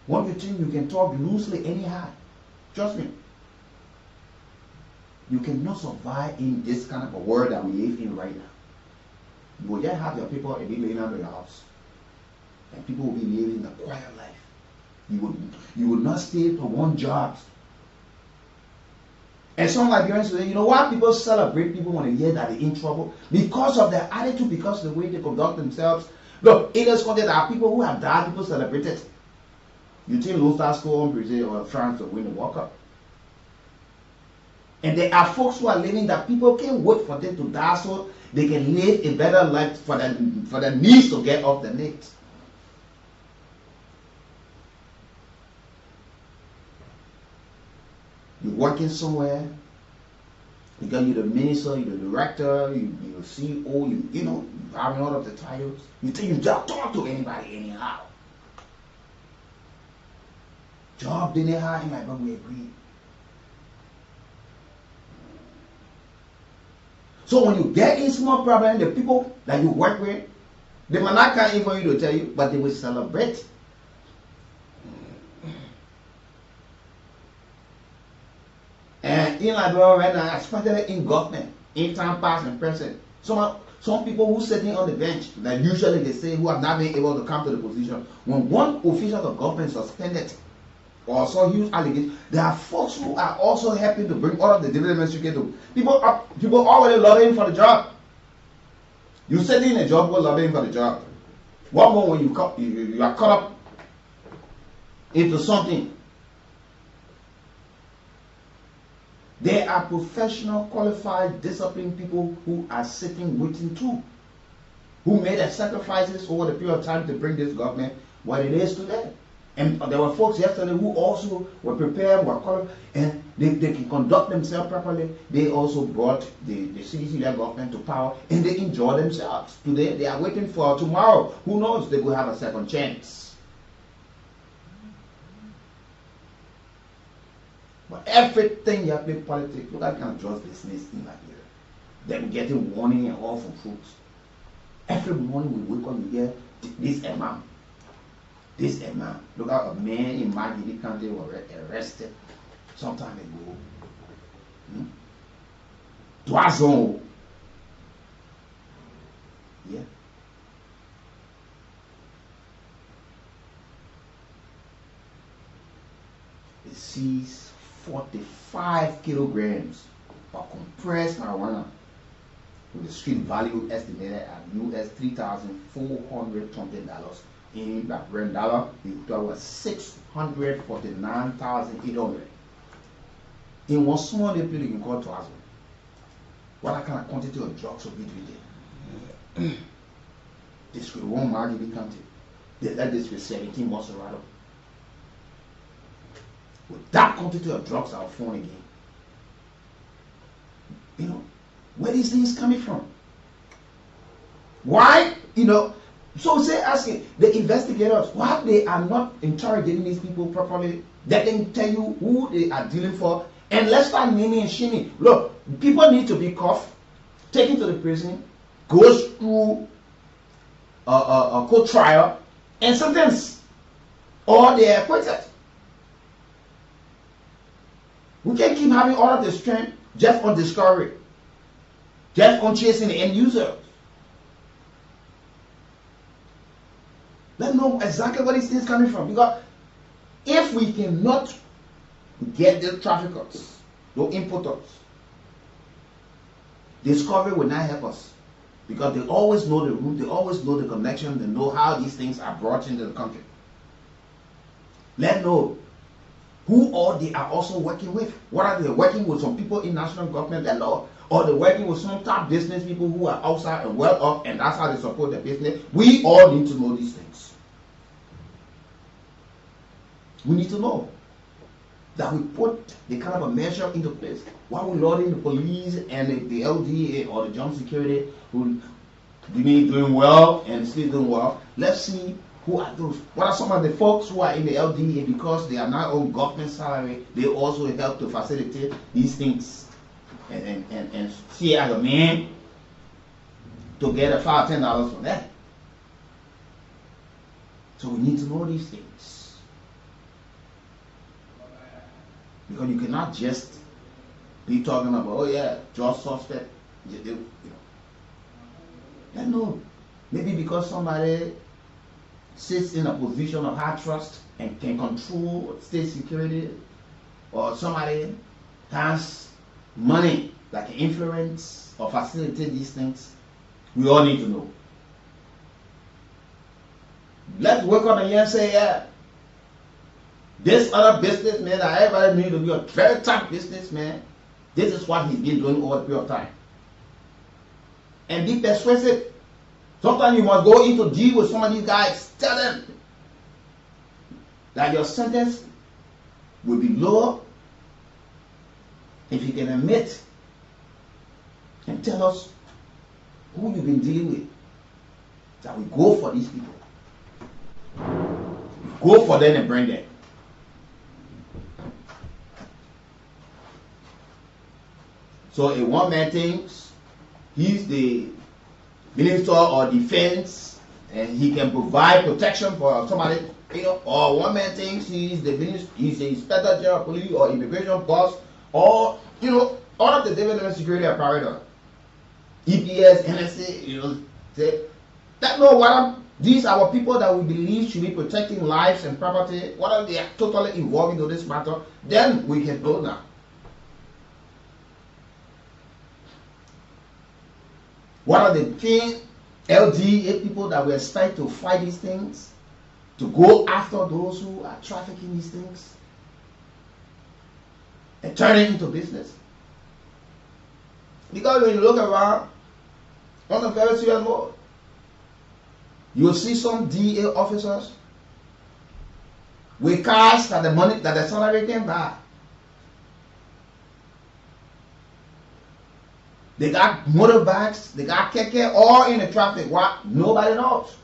When you think you can talk loosely anyhow, trust me, you cannot survive in this kind of a world that we live in right now. You will just have your people a bit laying out of your house, and people will be living a quiet life. You would not stay for one job. And some Liberians say, you know why people celebrate people when they hear that they're in trouble? Because of their attitude, because of the way they conduct themselves. Look, in this country, there are people who have died, people celebrate it. You think Luther school in Brazil or France to win the World Cup? And there are folks who are living that people can't wait for them to die so they can live a better life for their needs to get off the needs. You're working somewhere, because you're the minister, you're the director, you're the CEO, you know, having all of the titles. You think you just talk to anybody anyhow. Job didn't have him, but we agree. So when you get in small problem, the people that you work with, they might not come in for you to tell you, but they will celebrate. And in Liberia right now, especially in government, in time past and present, some people who sitting on the bench that usually they say who have not been able to come to the position, when one official of government suspended or saw huge allegations, there are folks who are also helping to bring all of the developments you get to. People already lobbying for the job. You sitting in a job, we're lobbying for the job. One more when you are caught up into something. There are professional, qualified, disciplined people who are sitting waiting too, who made their sacrifices over the period of time to bring this government what it is today. And there were folks yesterday who also were prepared, were qualified, and they can conduct themselves properly. They also brought the CDC government to power, and they enjoy themselves. Today, they are waiting for tomorrow. Who knows? They will have a second chance. But everything you have been politics, look at kind of just business in Liberia. Them getting warning and all from folks. Every morning we wake up, we hear this imam. This imam. Look at a man in Magidi County was arrested some time ago. Toison. Yeah. It sees 45 kilograms of compressed marijuana with the street value estimated at US $3,420. In Liberian dollar, the total was $649,800. In one small day, you can call Toison. What kind of quantity of drugs will be there? This will one Margini County. That this with 17 Monserrato. With that quantity of drugs are found again. You know, where these things coming from? Why, you know, so say asking the investigators why they are not interrogating these people properly, that they can tell you who they are dealing for, and let's start naming and shaming. Look, people need to be cuffed, taken to the prison, goes through a court trial, and sentenced, or they are acquitted. We can't keep having all of the strength just on discovery, just on chasing the end user. Let's know exactly where these things coming from. Because if we cannot get the traffickers, the importers, discovery will not help us. Because they always know the route, they always know the connection, they know how these things are brought into the country. Let's know who all they are also working with. What are they working with? Some people in national government, they know. Or they're working with some top business people who are outside and well off, and that's how they support their business. We all need to know these things. We need to know that we put the kind of a measure into place. While we're loading the police and the LDA or the jump security who be doing well and still doing well, let's see who are those. What are some of the folks who are in the LDA because they are not on government salary? They also help to facilitate these things and see as a man to get $5 or $10 from that. So we need to know these things. Because you cannot just be talking about, oh yeah, just suspect. No. Maybe because somebody sits in a position of high trust and can control state security, or somebody has money that can influence or facilitate these things, we all need to know. Let's work on it and say, yeah, this other businessman that everybody needs to be a very tough businessman, this is what he's been doing over a period of time. And be persuasive. Sometimes you must go into deal with some of these guys. Tell them that your sentence will be lower if you can admit and tell us who you've been dealing with. That we go for these people. Go for them and bring them. So a one man thinks he's the minister or defense and he can provide protection for somebody, or one man thinks he's the minister, he's the inspector general of police or immigration boss, or all of the different security apparatus, EPS, NSA, say that these are our people that we believe should be protecting lives and property. What if they are totally involved into this matter? Then we can go now. What are the key LDA people that we expect to fight these things? To go after those who are trafficking these things? And turn it into business? Because when you look around, on a very serious note, you will see some DA officers with cars that the salary can buy. They got motorbikes, they got keke, all in the traffic. What? Nobody knows.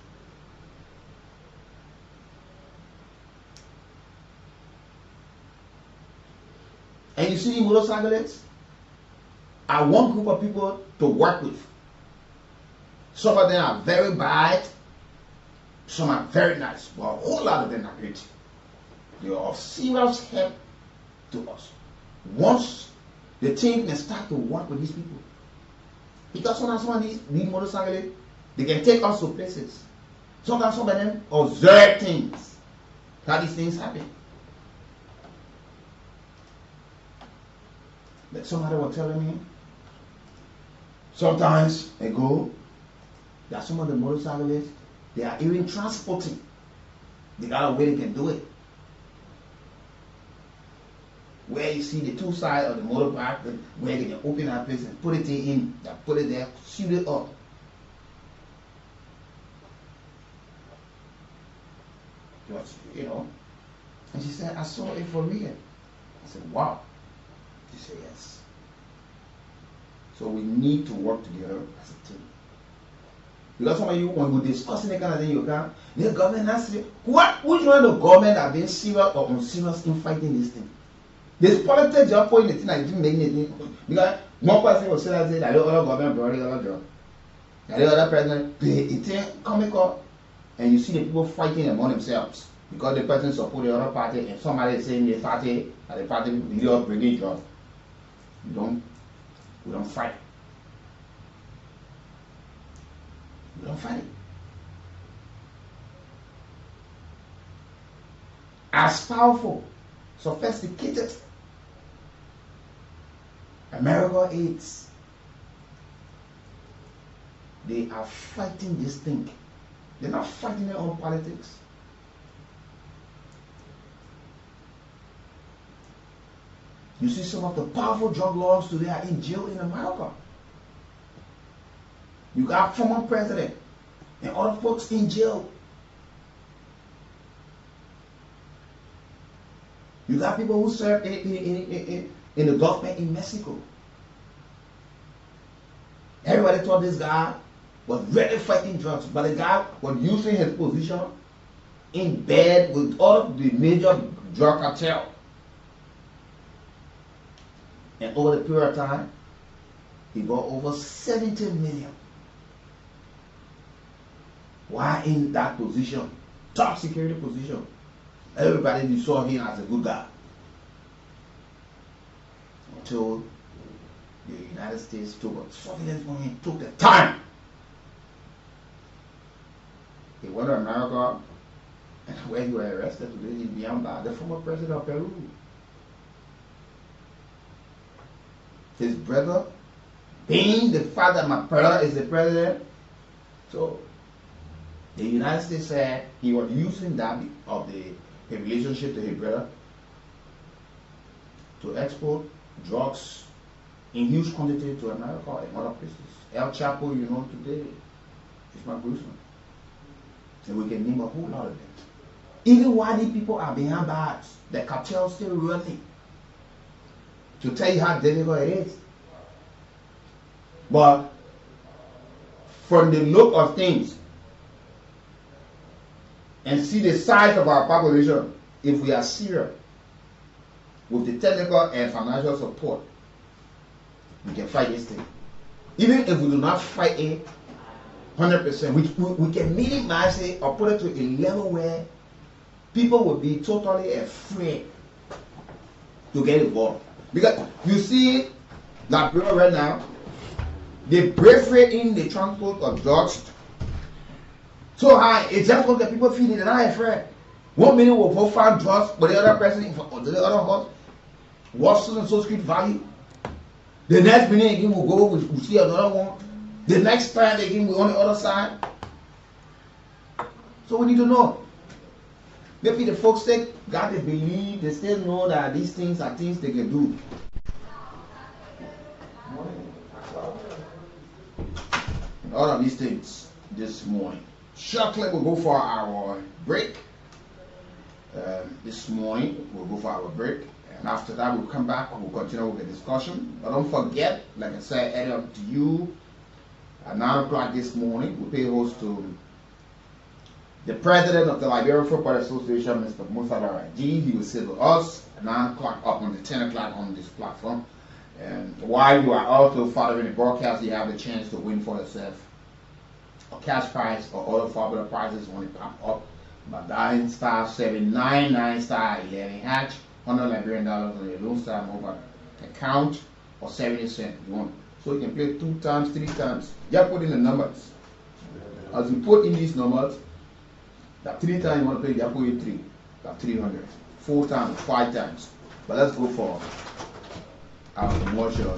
And you see motorcyclists are one group of people to work with. Some of them are very bad, some are very nice, but a whole lot of them are great. They are of serious help to us. Once the team can start to work with these people. Because sometimes some of these motorcyclists, they can take us to places. Sometimes some of them observe things, how these things happen. Like somebody was telling me, sometimes ago, that some of the motorcyclists, they are even transporting. They got a way they can do it. Where you see the two sides of the motorbike, where they can open that place and put it in, put it there, shoot it up. Just, And she said, I saw it for real. I said, wow. She said, yes. So we need to work together as a team. Because some of you, when we discuss the kind of thing, the government has to, which one of the government are being serious or unserious in fighting this thing? There's politics just putting the thing and didn't make anything. Because one person will say that the other government brought the other job. The other president, it's comical. And you see the people fighting among themselves. Because the person support the other party and somebody is saying the party and the party leader bringing job. We don't fight. We don't fight. As powerful, sophisticated America is, they are fighting this thing. They're not fighting their own politics. You see some of the powerful drug lords today are in jail in America. You got former president and other folks in jail. You got people who serve in the government in Mexico. Everybody thought this guy was really fighting drugs, but the guy was using his position in bed with all of the major drug cartel. And over the period of time, he got over 70 million. Why in that position? Top security position. Everybody saw him as a good guy. until the United States took surveillance on him, took the time. He went to America, and where he was arrested today, he's beyond that. The former president of Peru. His brother, being the fact that my brother is the president, so the United States said he was using that of the relationship to his brother to export drugs in huge quantity to America and other places. El Chapo, you know, today is my person. And we can name a whole lot of them. Even while these people are behind bars, the cartel still running. To tell you how difficult it is. But from the look of things and see the size of our population, if we are serious with the technical and financial support, we can fight this thing. Even if we do not fight it 100%, we can minimize it or put it to a level where people will be totally afraid to get involved. Because you see that right now, the bravery in the transport of drugs so high, it's just because the people feel they're not afraid. 1 minute will go find drugs, but the other person, or the other horse, what's so and so street value. The next minute again will go, we'll see another one. The next time again we're on the other side. So we need to know. Maybe the folks say God, they believe, they still know that these things are things they can do. All of these things this morning. Shortly we'll go for our break. This morning we'll go for our break. And after that we'll come back, we'll continue with the discussion. But don't forget, like I said earlier to you, at 9 o'clock this morning, we'll pay host to the president of the Liberian Football Association, Mr. Musa Raji. He will sit with us at 9 o'clock up on the 10 o'clock on this platform. And while you are also following the broadcast, you have the chance to win for yourself a cash prize or other popular prizes when it pop up by dialing *799 *11# $100 Liberian on your Lone Star mobile account or 70 cents if you want. So you can play 2 times, 3 times. Just put in the numbers. As you put in these numbers, that 3 times you want to play, you put in 3. That 300. 4 times, 5 times. But let's go for our commercial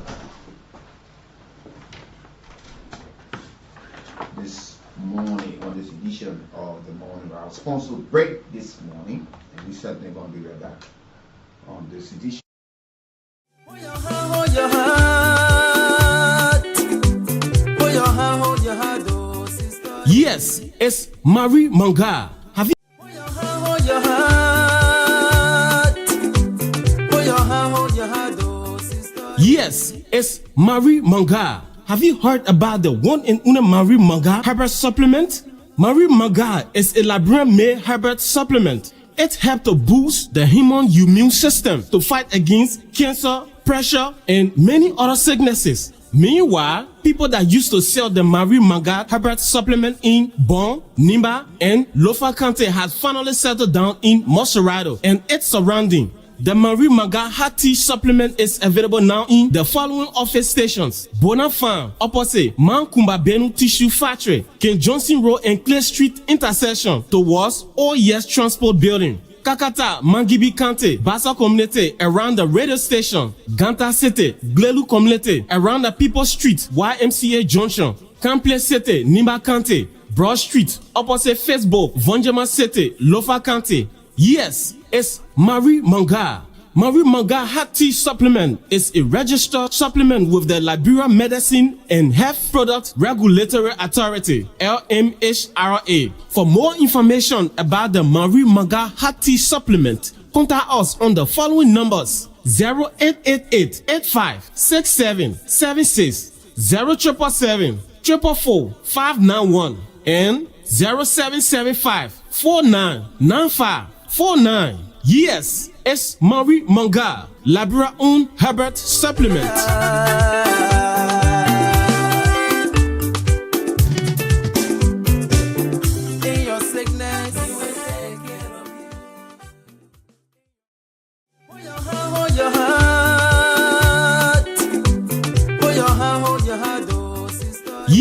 this morning on this edition of the morning. Our sponsor break this morning, and we certainly going to be right back on this edition. Yes, it's Marie Manga. Have you? Yes, it's Marie Manga. Have you heard about the one and only Marie Manga herbal supplement? Marie Manga is a Liberian-made herbal supplement. It helps to boost the human immune system to fight against cancer, pressure, and many other sicknesses. Meanwhile, people that used to sell the Marie Manga herbal supplement in Bon, Nimba, and Lofa County has finally settled down in Moserado and its surrounding. The Marie Manga Hot Tea supplement is available now in the following office stations: Bona Farm, opposite Mankumba Benu Tissue Factory, King Johnson Road and Clay Street intersection towards OES Transport Building. Kakata, Mangibi County, Bassa Community around the radio station. Ganta City, Glelu Community around the People Street, YMCA Junction. Cample City, Nimba County, Broad Street, opposite Facebook, Vonjama City, Lofa County. Yes, it's Marie Manga. Marie Manga Hot Tea Supplement is a registered supplement with the Liberia Medicine and Health Product Regulatory Authority, LMHRA. For more information about the Marie Manga Hot Tea Supplement, contact us on the following numbers: 0888-856776, 0777-444-591, and 0775-499549. Yes, it's Marie Manga, Liberia owned herbal supplement. In your sickness, he will take care of you. Hold your heart, hold your heart.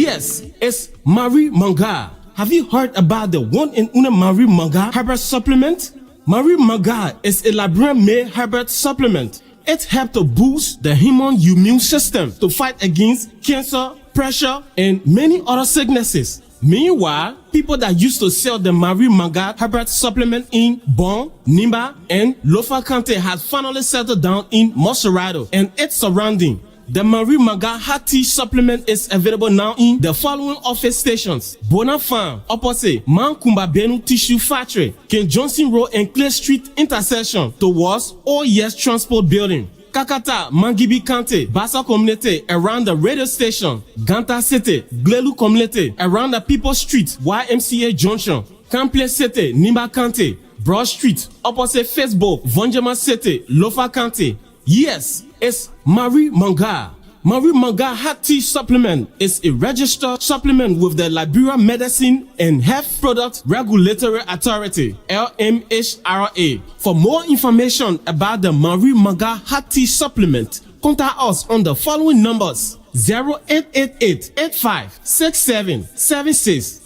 Yes, it's Marie Manga. Have you heard about the one and only Marie Manga herbal supplement? Marie Manga is a Liberian-made herbal supplement. It helps to boost the human immune system to fight against cancer, pressure, and many other sicknesses. Meanwhile, people that used to sell the Marie Manga herbal supplement in Bon, Nimba, and Lofa County has finally settled down in Moserado and its surrounding. The Marie Manga Hot Tea supplement is available now in the following office stations: Bona Farm, opposite Mankumba Benu Tissue Factory, King Johnson Road and Clay Street intersection towards OES Transport Building. Kakata, Mangibi County, Bassa Community around the radio station, Ganta City, Glelu Community around the People Street, YMCA Junction, Campley City, Nimba County, Broad Street, opposite Facebook, Vonjama City, Lofa County. Yes, it's Marie Manga. Marie Manga Hot Tea Supplement is a registered supplement with the Liberia Medicine and Health Product Regulatory Authority, LMHRA. For more information about the Marie Manga Hot Tea Supplement, contact us on the following numbers: 0888-856776,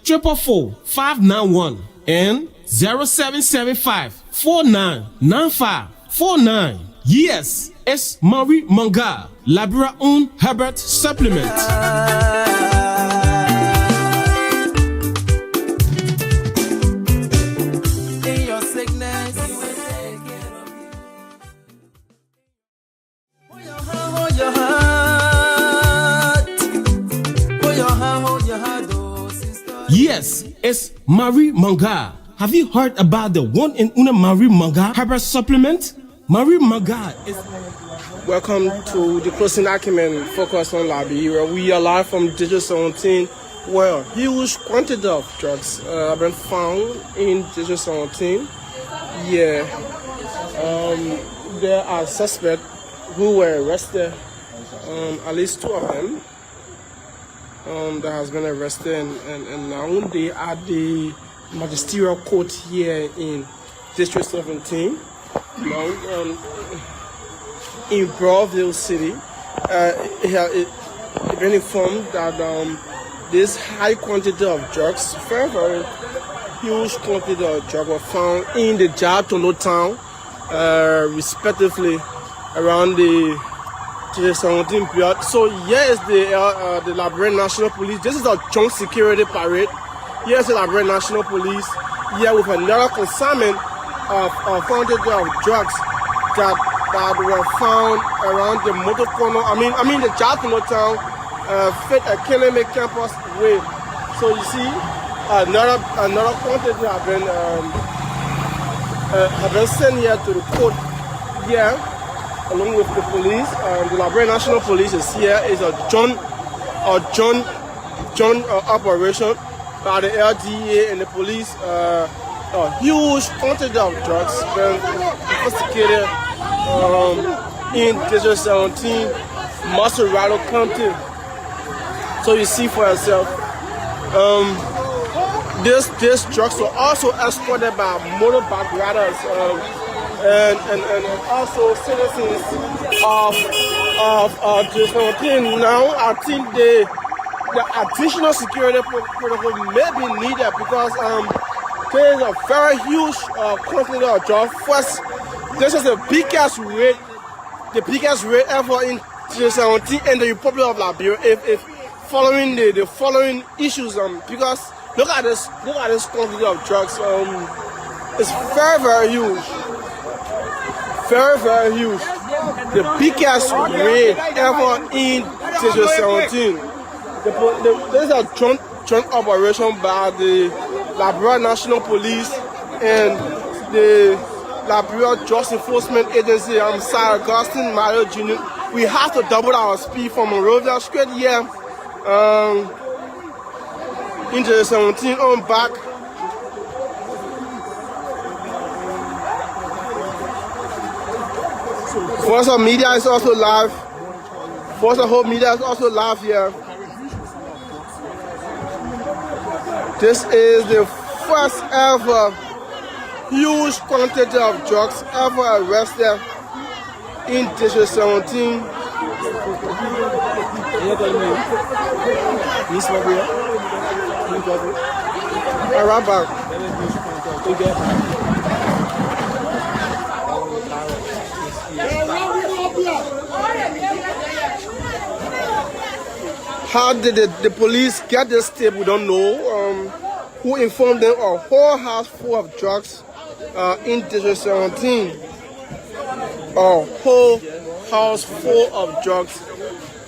0777-444-591, and 0775-499549. Yes, it's Marie Manga, Liberia own Herbert supplement. In your sickness, he will take care of you. Hold your heart. Hold your heart, oh sister. Yes, it's Marie Manga. Have you heard about the one and only Marie Manga Herbert supplement? Marie Manga is... Welcome to the closing argument focused on Liberia. We are live from District 17, where huge quantity of drugs have been found in District 17. Yeah, there are suspects who were arrested, at least 2 of them that has been arrested, and now they are the magisterial court here in District 17. Now, in Broadville City, it been informed that this high quantity of drugs, very huge quantity of drugs, were found in the Jatono town, respectively around the 17 period. So here is the Liberian National Police. This is a joint security parade. Here is the Liberian National Police here with another consignment of quantity of drugs that were found around the Motokono. I mean the Jatono town, fit a Keleme campus way. So you see, another quantity have been sent here to the court here, along with the police. The Liberian National Police is here. It's a joint operation by the LDA and the police. A huge quantity of drugs been investigated in District 17, Moserado County. So you see for yourself, these drugs were also escorted by motorbike riders and also citizens of District 17. Now I think the additional security protocol may be needed because there is a very huge quantity of drugs. First, this is the biggest rate ever in 2017 in the Republic of Liberia. If following the following issues, because look at this quantity of drugs. It's very huge, very huge. The biggest rate ever in 2017. This is a joint operation by the Liberia National Police and the Liberia Justice Enforcement Agency. I'm Sir Augustine Mario Jr. We have to double our speed from Monrovia straight here into the 17 on back. Force of Media is also live. Force of Hope Media is also live here. This is the first ever huge quantity of drugs ever arrested in District 17. Right back. How did the police get this tape? We don't know. Who informed them of a whole house full of drugs in District 17? A whole house full of drugs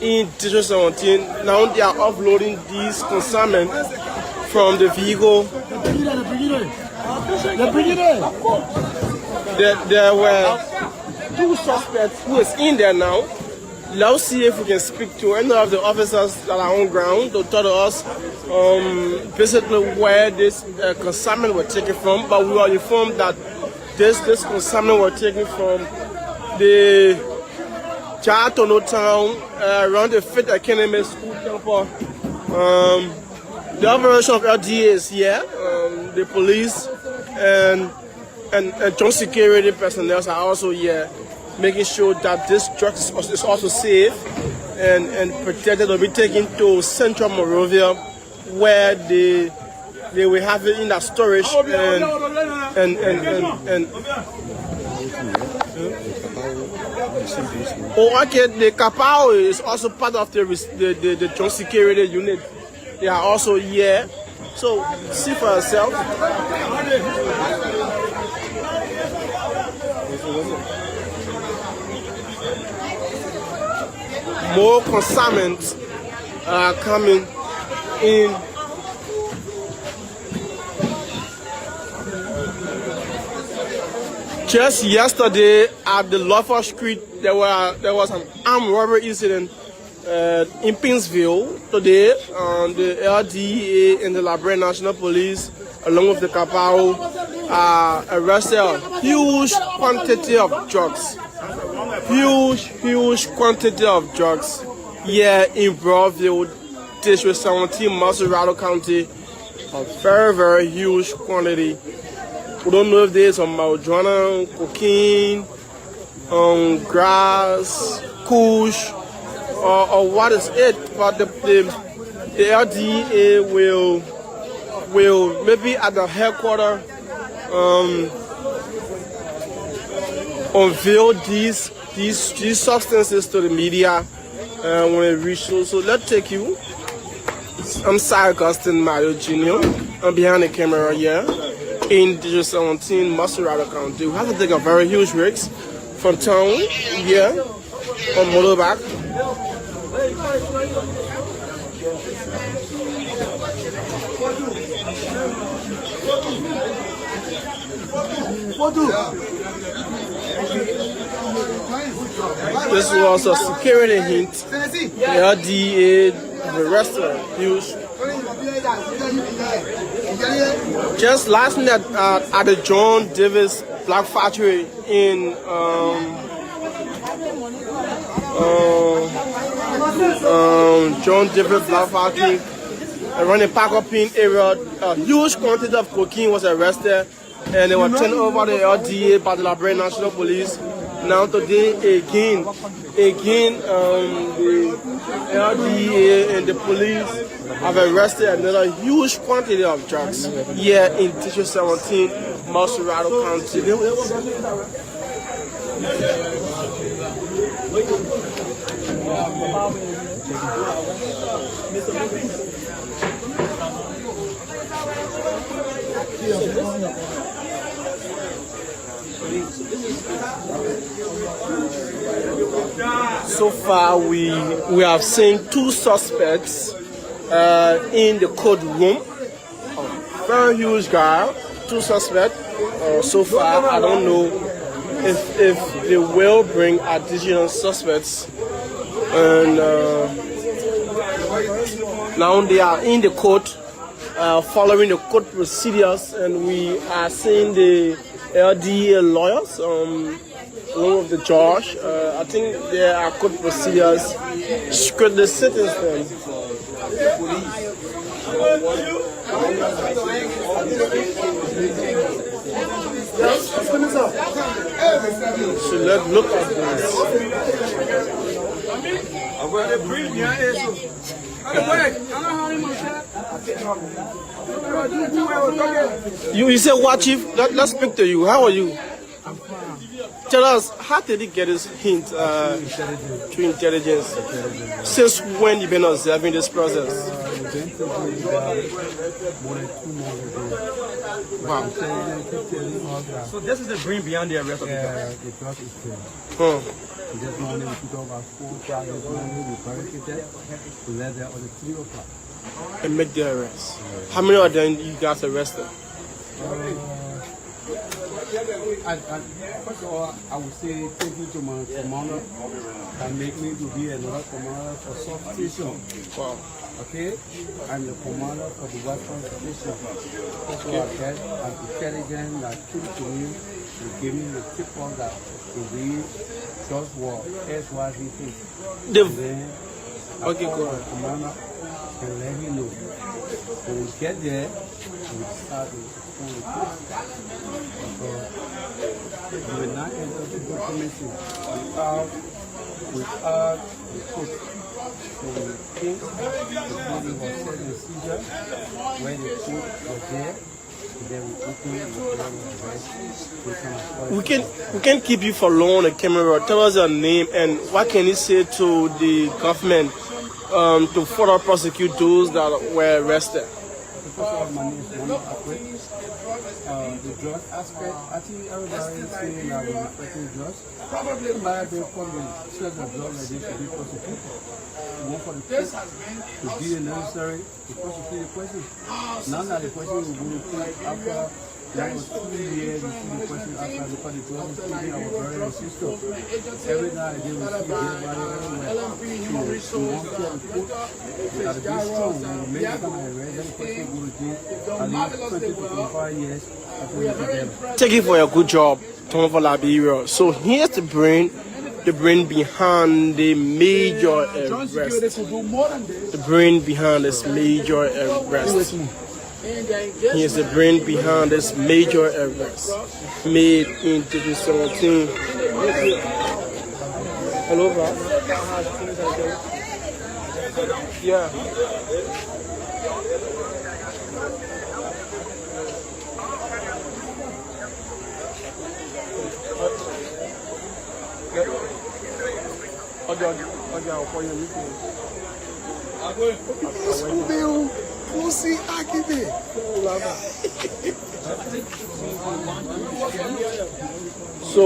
in District 17. Now they are offloading these consignment from the vehicle. There were 2 suspects who is in there now. Let's see if we can speak to any of the officers that are on ground to tell us basically where this consignment were taken from. But we are informed that this consignment were taken from the Jatono town around the 5th Academy School campus. The operation of LDA is here. The police and joint security personnel are also here, making sure that this drug is also safe and protected to be taken to Central Monrovia, where they will have it in that storage and the Kapao is also part of the joint security unit. They are also here, so see for yourself. More consignments are coming in. Just yesterday at the Lawford Street, there was an armed robbery incident in Pinsville. Today, the LDA and the LIBERIA National Police, along with the Kapao, arrested a huge quantity of drugs. Huge quantity of drugs here in Broadville, District 17, Maserado County. A very huge quantity. We don't know if there's some marijuana, cocaine, grass, kush, or what is it. But the LDA will maybe at the headquarters unveil these substances to the media when it reaches. So let's take you. I'm Sir Augustine Mario Jr. I'm behind the camera here in District 17, Maserado County. We have to take a very huge risk from town here on motorbike. This was a security hint. The LDA, the restaurant, huge. Just last night at the John Davis Black Factory in John Davis Black Factory around the Parker Pin area, a huge quantity of cocaine was arrested, and they were turned over to the LDA by the LIBERIA National Police. Now today again, the LDA and the police have arrested another huge quantity of drugs here in District 17, Maserado County. So far, we have seen 2 suspects in the courtroom. Very huge guy, 2 suspects. So far, I don't know if they will bring additional suspects. And now they are in the court, following the court procedures, and we are seeing the LDA lawyers, along with the judge. I think there are court procedures. Should the sentence them? So let's look at this. You said what, Chief? Let's speak to you. How are you? Tell us, how did he get his hint to intelligence? Since when you been observing this process? Wow. So this is the brain beyond the arrest of the drug is still. This morning we took over 4 o'clock this morning, we barricaded, we left there on the 3 o'clock. And make the arrest. How many of them you guys arrested? First of all, I would say thank you to my commander that make me to be another commander for South Station. Wow. Okay? I'm the commander for the Western Station. That's what I said. I'm intelligent that came to me to give me the tip on that to read just what SYZ is. Okay, go ahead. Commander can let me know. When we get there, we start with you will not enter the documentation without the court. So we came, the body was set in seizure, where the court was there, and then we opened the rest. We can keep you for long on the camera. Tell us your name and what can you say to the government to further prosecute those that were arrested. First of all, my name is Natl. The drug aspect, I think everybody is saying that we're respecting drugs. Probably might be from stress of drugs like this to be prosecuted. We want for the court to do the necessary to prosecute the person. Now that the person will go to after that was 2 years, we see the person after because the drug is taking our brother and sister. Every night they will see everybody everywhere. So we want to report that the be strong. When we make them arrest, then the person will do at least 20 to 25 years. Thank you for your good job, Tom for Liberia. So here's the brain behind the major arrest. The brain behind this major arrest. Here's the brain behind this major arrest made in 2017. Hello, bro. Yeah. So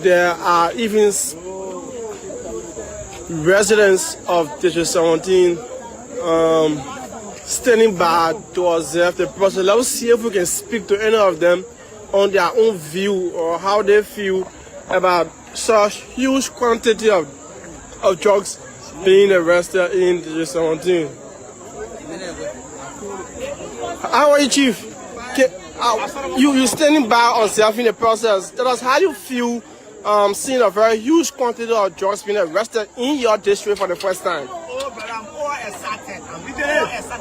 there are even residents of District 17 standing by to observe the process. Let's see if we can speak to any of them on their own view or how they feel about such huge quantity of drugs being arrested in District 17. How are you, Chief? You standing by observing the process. Tell us how you feel seeing a very huge quantity of drugs being arrested in your district for the first time. Oh, but I'm all excited.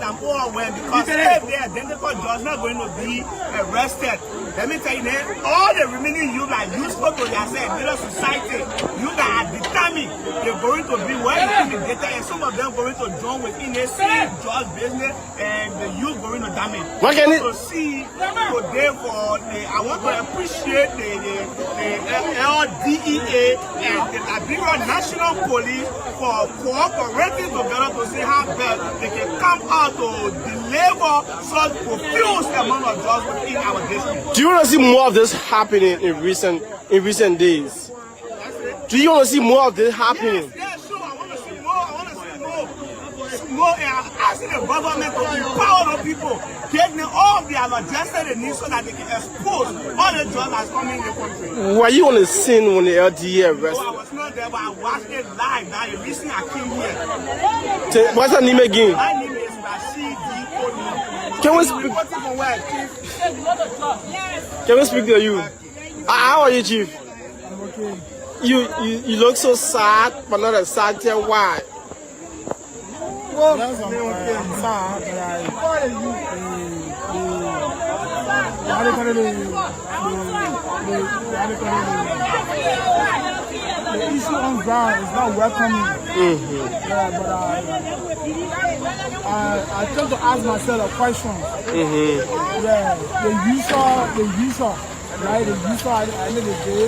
I'm overwhelmed because if the identical drugs not going to be arrested, let me tell you, all the remaining youth like you spoke to yourself, middle society, you that are determined they're going to be well intimidated, and some of them going to join within a same drug business, and the youth going to damage. What can to see today for I want to appreciate the LDEA and the Liberia National Police for cooperating together to see how best they can come out to deliver such profuse amount of drugs within our district. Do you want to see more of this happening in recent days? Do you want to see more of this happening? Yes, sure. I want to see more. I want to see more. And I'm asking the government to empower the people, get them all the adjusted they need so that they can expose all the drugs that's coming in the country. Were you on the scene when the LDA arrested? No, I was not there, but I watched it live. Now you listen, I came here. What's your name again? My name is Rashid D. Can we speak? Can we speak to you? How are you, Chief? I'm okay. You look so sad, but not as sad. Tell why? Well, I'm sad, but the issue on not welcoming. Yeah, but I tend to ask myself a question. Yeah, the user, right? The user at the end of the day,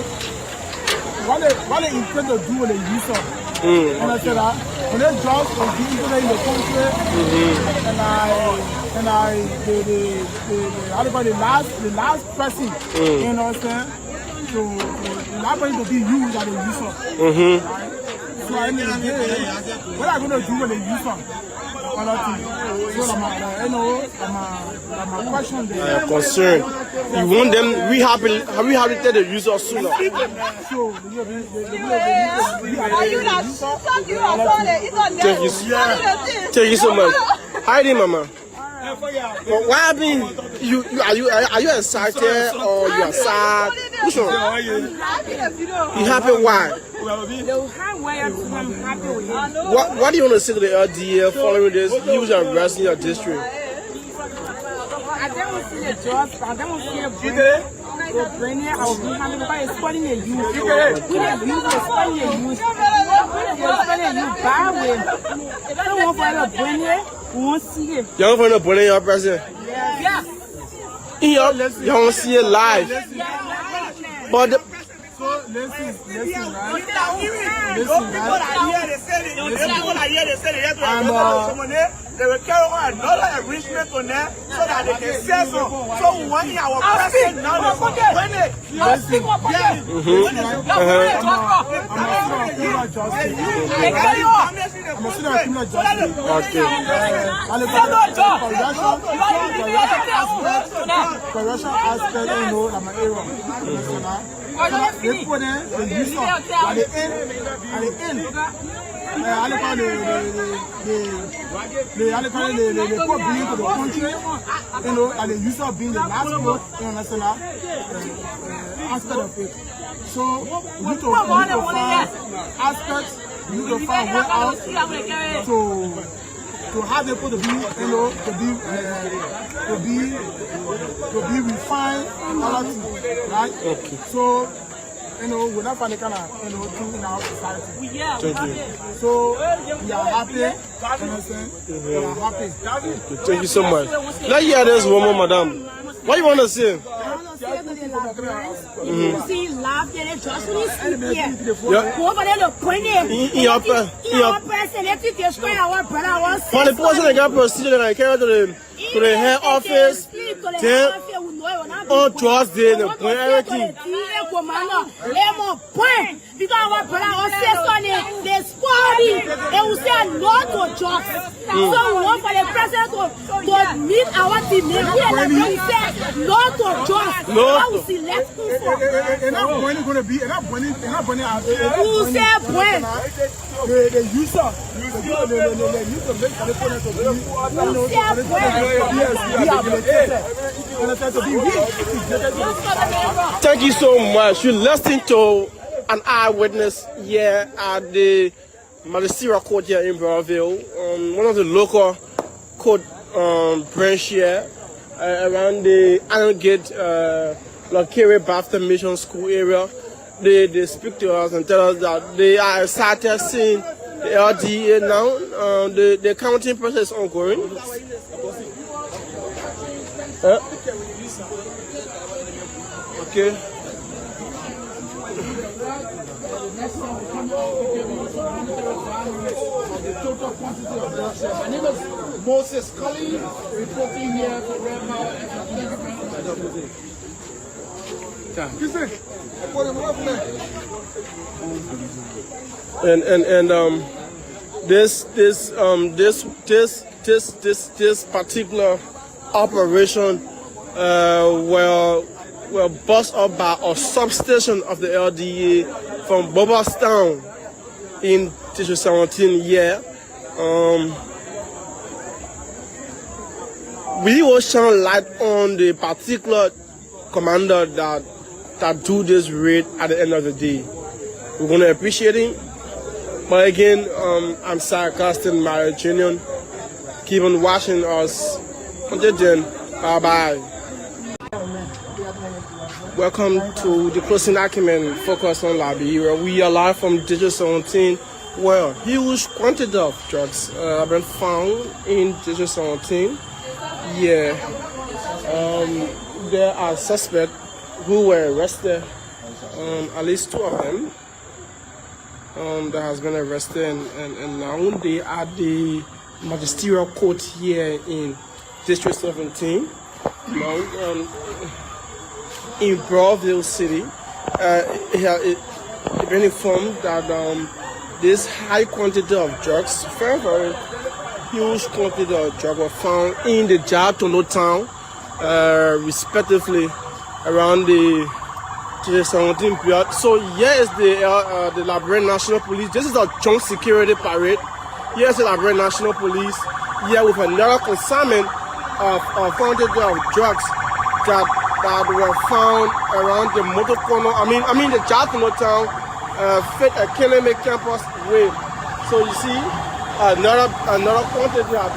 what they intend to do with the user. And I said that when they just was the internet in the country, the last person, you know what I'm saying? So not going to be used as a user. Right? So I mean, what I'm going to do with the user? So I'm question there. Concern. You want them rehabilitate the user sooner. Thank you so much. Hi there, Mama. Why have been are you excited or you are sad? Which one? You happy? Why? What do you want to say to the LDA following this huge arrest in your district? I don't see the jobs, I don't see a brain. The brain here, I will be having by spotting a youth. We have youth for spotting a youth. We're spotting a youth bad way. If I don't want for a brain here, we won't see it. You don't want to brain in your present? Yes. You don't see it live. But the, Listen, they will carry on another enrichment on them so that they can sell some. So one in our present now is when they put in the user at the end. The put being to the country, you know, and the user being the last word, you understand that aspect of it. So we need to find aspects, we need to find way out to have people to be, you know, to be refined and all that, right? Okay. So, you know, we're not finding kind of, you know, thing in our society. Thank you. So we are happy. You know what I'm saying? We are happy. Thank you so much. Let's hear this one more, madam. What you want to say? You see, laugh there, just when you sleep here. Yeah. Over there, the point in your person, let it destroy our brother. For the person that got procedure, I carry to the head office, then on Thursday, the point everything. Because our brother was saying they sporty, they will say no to jobs. So we want for the president to meet our team. We say no to jobs. No. We select who for. Enough money going to be enough money. Who say when? The user, the need to make the point to Thank you so much. You listening to an eyewitness here at the Aljazeera court here in Brownsville. One of the local court branch here around the Iron Gate Lakere Baptist Mission School area. They speak to us and tell us that they are excited seeing the LDA now. The counting process is ongoing. Okay. My name is Moses Cully, reporting here for Red This particular operation were bust up by a substation of the LDA from Bobastown in 2017 year. We will shine light on the particular commander that do this raid at the end of the day. We're going to appreciate him. But again, I'm sarcastic, Marriage Union. Keep on watching us. Until then, bye-bye. Welcome to the closing argument focused on Liberia. We are live from District 17, where huge quantity of drugs have been found in District 17. Yeah, there are suspects who were arrested, at least 2 of them that has been arrested, and now they are at the magisterial court here in District 17. Now, in Broadville City, it been informed that this high quantity of drugs, very huge quantity of drugs, were found in the Jatono town, respectively around the 17 period. So here is the Liberian National Police. This is a joint security parade. Here is the Liberian National Police. Here with another consignment of quantity of drugs that were found around the motor corner. I mean the Jatono town, Fit Academy campus way. So you see, another quantity have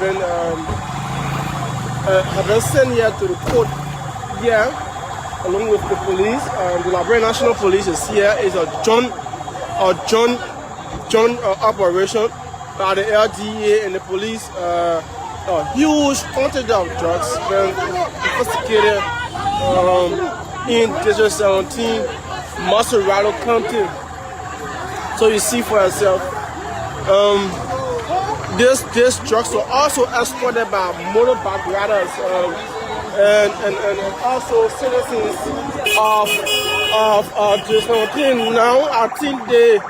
been sent here to the court. Here, along with the police, the Liberian National Police is here. It's a joint operation by the LDA and the police. A huge quantity of drugs been investigated in District 17, Maserado County. So you see for yourself, these drugs were also escorted by motorbike riders and also citizens of District 17. Now I think the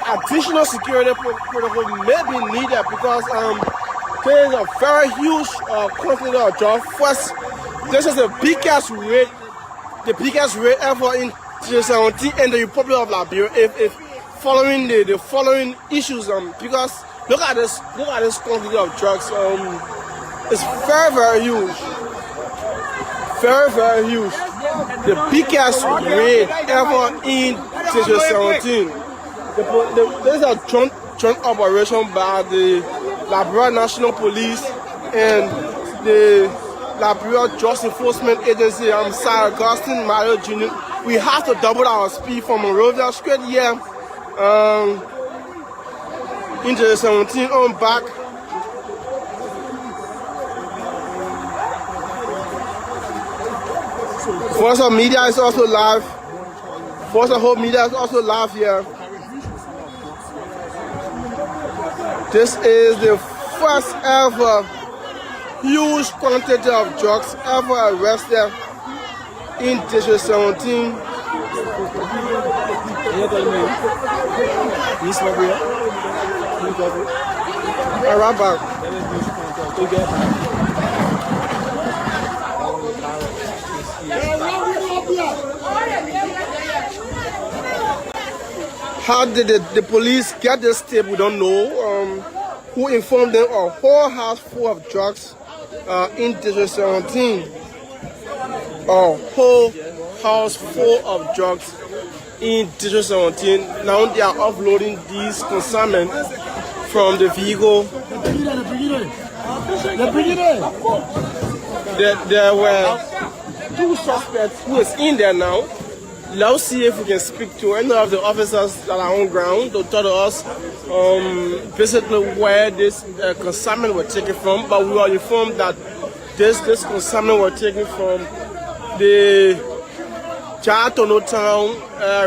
additional security protocol may be needed because there is a very huge quantity of drugs. First, this is the biggest rate ever in 2017 in the Republic of Liberia. If following the following issues, because look at this quantity of drugs. It's very huge, very huge. The biggest rate ever in 2017. There's a joint operation by the Liberia National Police and the Liberia Drug Enforcement Agency. I'm Sarah Augustine Mario Jr. We have to double our speed from Monrovia straight here into 17 on back. Force of Media is also live. Force of Hope Media is also live here. This is the first ever huge quantity of drugs ever arrested in District 17. How did the police get this tip? We don't know. Who informed them? A whole house full of drugs in District 17. A whole house full of drugs in District 17. Now they are offloading these consignment from the vehicle. There were 2 suspects who is in there now. Let's see if we can speak to any of the officers that are on ground to tell us basically where this consignment were taken from. But we are informed that this consignment were taken from the Jatono town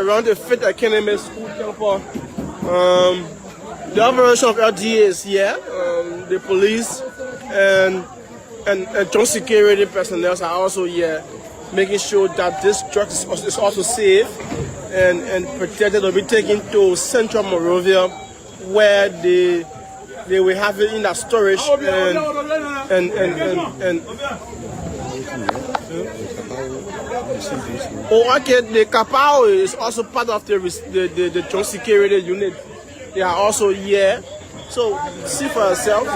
around the Fit Academy school campus. The operation of LDA is here. The police and joint security personnel are also here, making sure that this drug is also safe and protected. Will be taken to Central Monrovia, where they will have it in that storage the Kapao is also part of the joint security unit. They are also here, so see for yourself.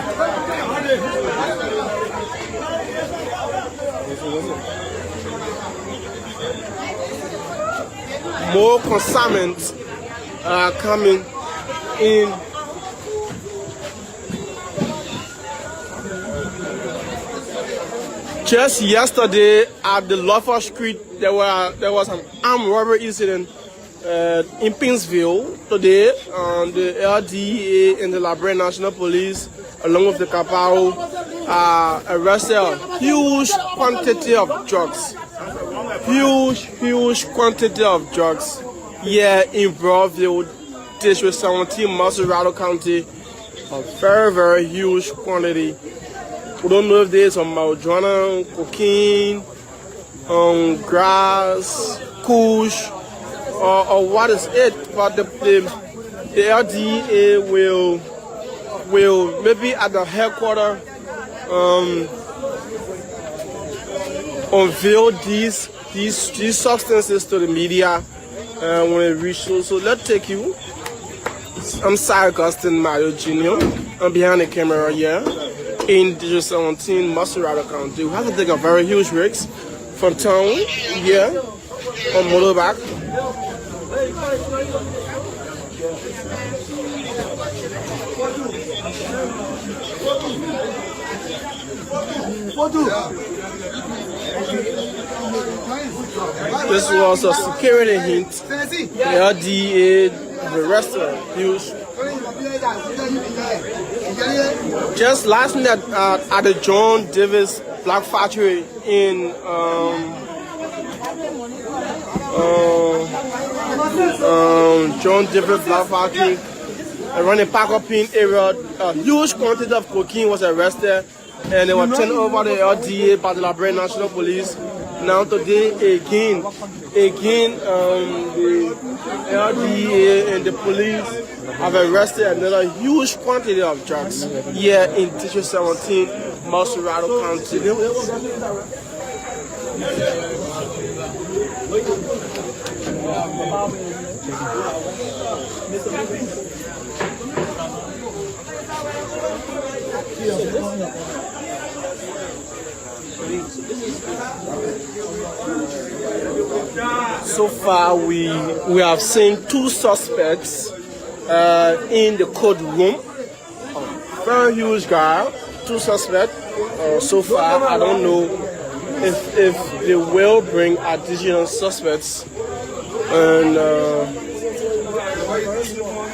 More consignments are coming in. Just yesterday at the Lawful Street, there was an armed robbery incident in Pinsville. Today, the LDA and the Liberian National Police, along with the Capao, arrested a huge quantity of drugs. Huge quantity of drugs here in Broadville, District 17, Massarado County. A very huge quantity. We don't know if there's some marijuana, cocaine, grass, kush, or what is it. But the LDA will maybe at the headquarters unveil these substances to the media when it reaches. So let's take you. I'm Sir Augustine Mario Jr. I'm behind the camera here in District 17, Massarado County. We have to take a very huge risk from town here on motorbike. This was a security hint. The LDA, the restaurant, huge. Just last night at the John Davis Black Factory in John Davis Black Factory around the Parker Pin area, a huge quantity of cocaine was arrested, and they were turned over to the LDA by the Liberian National Police. Now today again, the LDA and the police have arrested another huge quantity of drugs here in District 17, Massarado County. So far, we have seen 2 suspects in the courtroom. Very huge guy, 2 suspects. So far, I don't know if they will bring additional suspects. And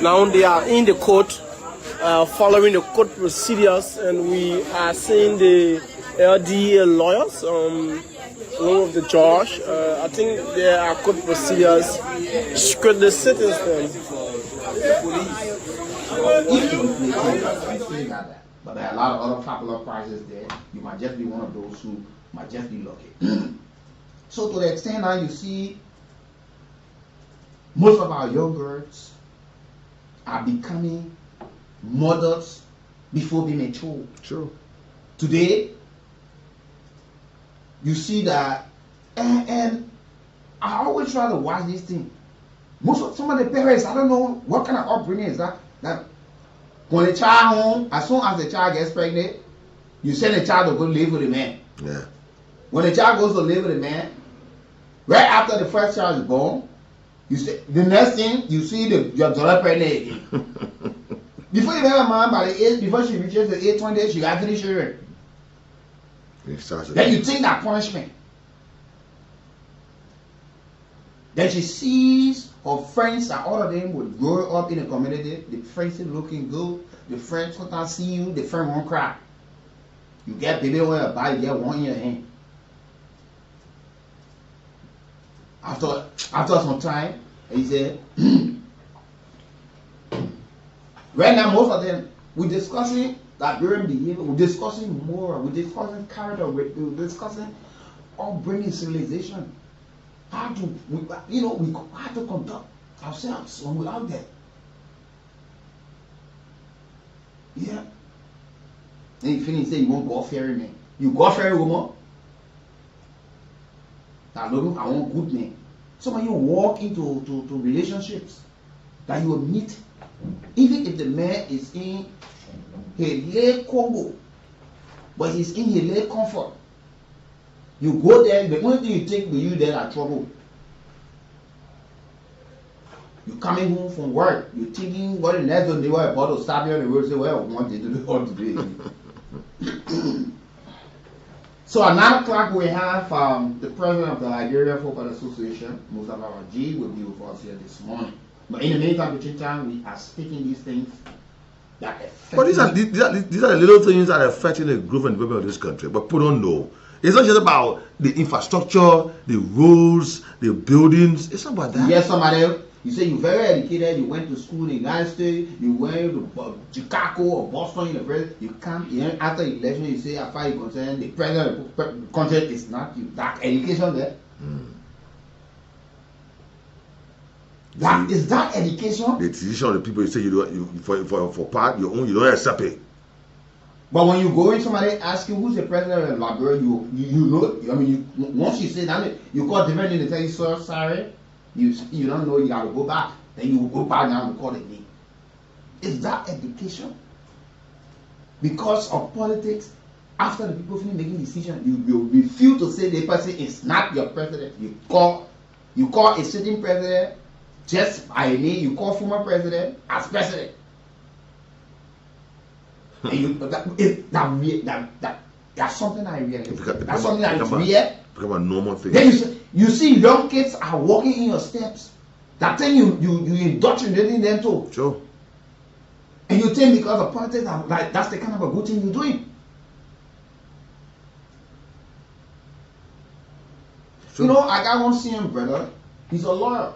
now they are in the court, following the court procedures, and we are seeing the LDA lawyers, along with the judge. I think there are court procedures. Should the citizens? But there are a lot of other popular prizes there. You might just be one of those who might just be lucky. So to the extent now you see most of our young girls are becoming mothers before being mature. True. Today, you see that, and I always try to watch this thing. Some of the parents, I don't know what kind of upbringing is that when a child home, as soon as the child gets pregnant, you send the child to go live with a man. Yeah. When the child goes to live with a man, right after the first child is born, you say the next thing you see your daughter pregnant again. Before you have a man by the age, before she reaches the age 20, she got 3 children. Then you take that punishment. Then she sees her friends and all of them would grow up in the community. The friends are looking good. The friends sometimes see you, the friend won't cry. You get baby on your body, you get one in your hand. After some time, he said, right now most of them, we're discussing Liberian behavior, we're discussing moral, we're discussing character, we're discussing upbringing civilization. How to, how to conduct ourselves when we're out there. Yeah. Then you finish say you won't go ferry man. You go ferry woman. I want good men. Some of you walk into relationships that you will meet, even if the man is in his Congo, but he's in his comfort. You go there, the only thing you take with you there are trouble. You're coming home from work, you're thinking what the next one they were about to stop you on the road, say, well, I want to do all today. So at 9 o'clock we have the president of the Liberia Football Association, Mustafa Raji, will be with us here this morning. But in the meantime, between time, we are speaking these things that affect. But these are the little things that are affecting the growth and development of this country. But people don't know. It's not just about the infrastructure, the roads, the buildings. It's not about that. Yes, somebody. You say you're very educated, you went to school in the United States, you went to Chicago or Boston University, you come, after election, you say, as far as you're concerned, the president of the country is not you. That education there. That is that education. The tradition of the people, you say for part your own, you don't accept it. But when you go in, somebody ask you who's the president of Liberia, you know. I mean, once you say that, you call different thing. They tell you, sir, sorry. You don't know, you got to go back. Then you will go back now and call again. Is that education? Because of politics, after the people finish making decisions, you refuse to say the person is not your president. You call a sitting president just by name. You call former president as president. And that's something I realize. That's something that is weird. Become a normal thing. Then you see young kids are walking in your steps. That thing you indoctrinating them to. Sure. And you think because of politics, like that's the kind of a good thing you're doing. Sure. You know, I got one CM brother. He's a lawyer,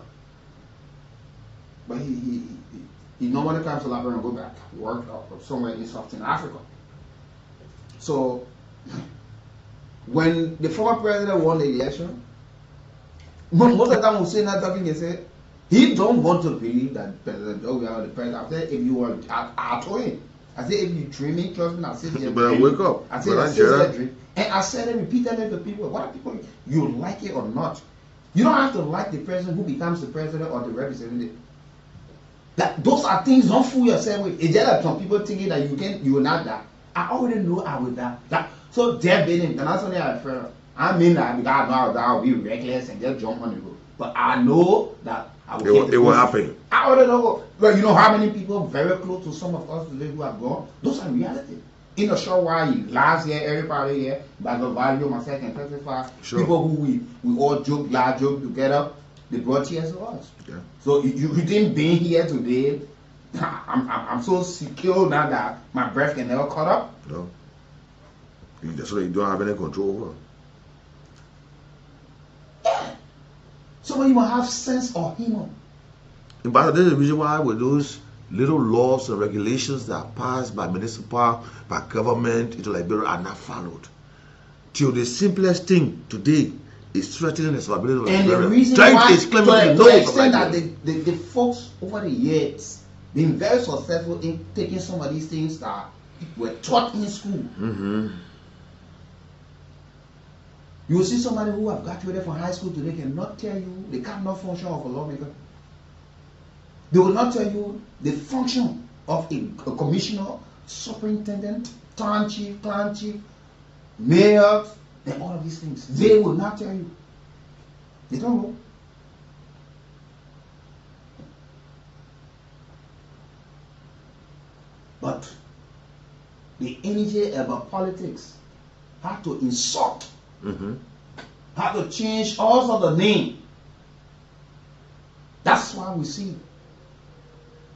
but he normally comes to Liberia and go back work somewhere in Southern Africa. So when the former president won the election, most of the time we say that talking, they say he don't want to believe that President Joe will the president. I said, if you were, I told him, I said, if you dreaming, trust me, I said, you better wake up. I said, I said, dream. And I said it repeatedly to people, what are people, you like it or not? You don't have to like the president who becomes the president or the representative. That those are things, don't fool yourself with. It's just like some people thinking that you will not die. I already know I will die. So they're being, and that's only I refer. I mean that because I know that I'll be reckless and just jump on the road. But I know that I will. It will happen. I already know. But you know how many people very close to some of us today who have gone? Those are reality. In a short while, last year, everybody here, by the value myself can testify. Sure. People who we all joke together, they brought tears to us. Yeah. So you didn't be here today. I'm so secure now that my breath can never cut up. No. That's why you don't have any control over. Yeah. So when you have sense of humor. But there's a reason why with those little laws and regulations that are passed by municipal, by government into Liberia are not followed. Till the simplest thing today is threatening the survivability of Liberia. And the reason why, to the extent that the folks over the years been very successful in taking some of these things that were taught in school. You will see somebody who have graduated from high school today cannot tell you the cardinal function of a lawmaker. They will not tell you the function of a commissioner, superintendent, town chief, clan chief, mayor, and all of these things. They will not tell you. They don't know. But the energy about politics had to insult, had to change all sorts of names. That's why we see.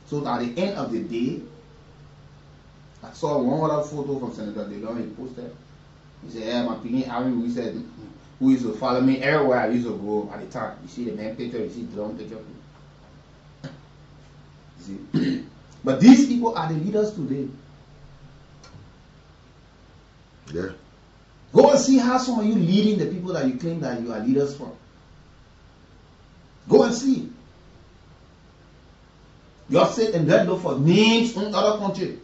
So at the end of the day, I saw one other photo from Senator DeLong. He posted. He said, "Yeah, my opinion, Aaron, we said, who used to follow me everywhere I used to go at the time. You see the man picture, you see the DeLong picture. You see? But these people are the leaders today. Yeah. Go and see how some of you leading the people that you claim that you are leaders for. Go and see. You sit and then look for names in other countries.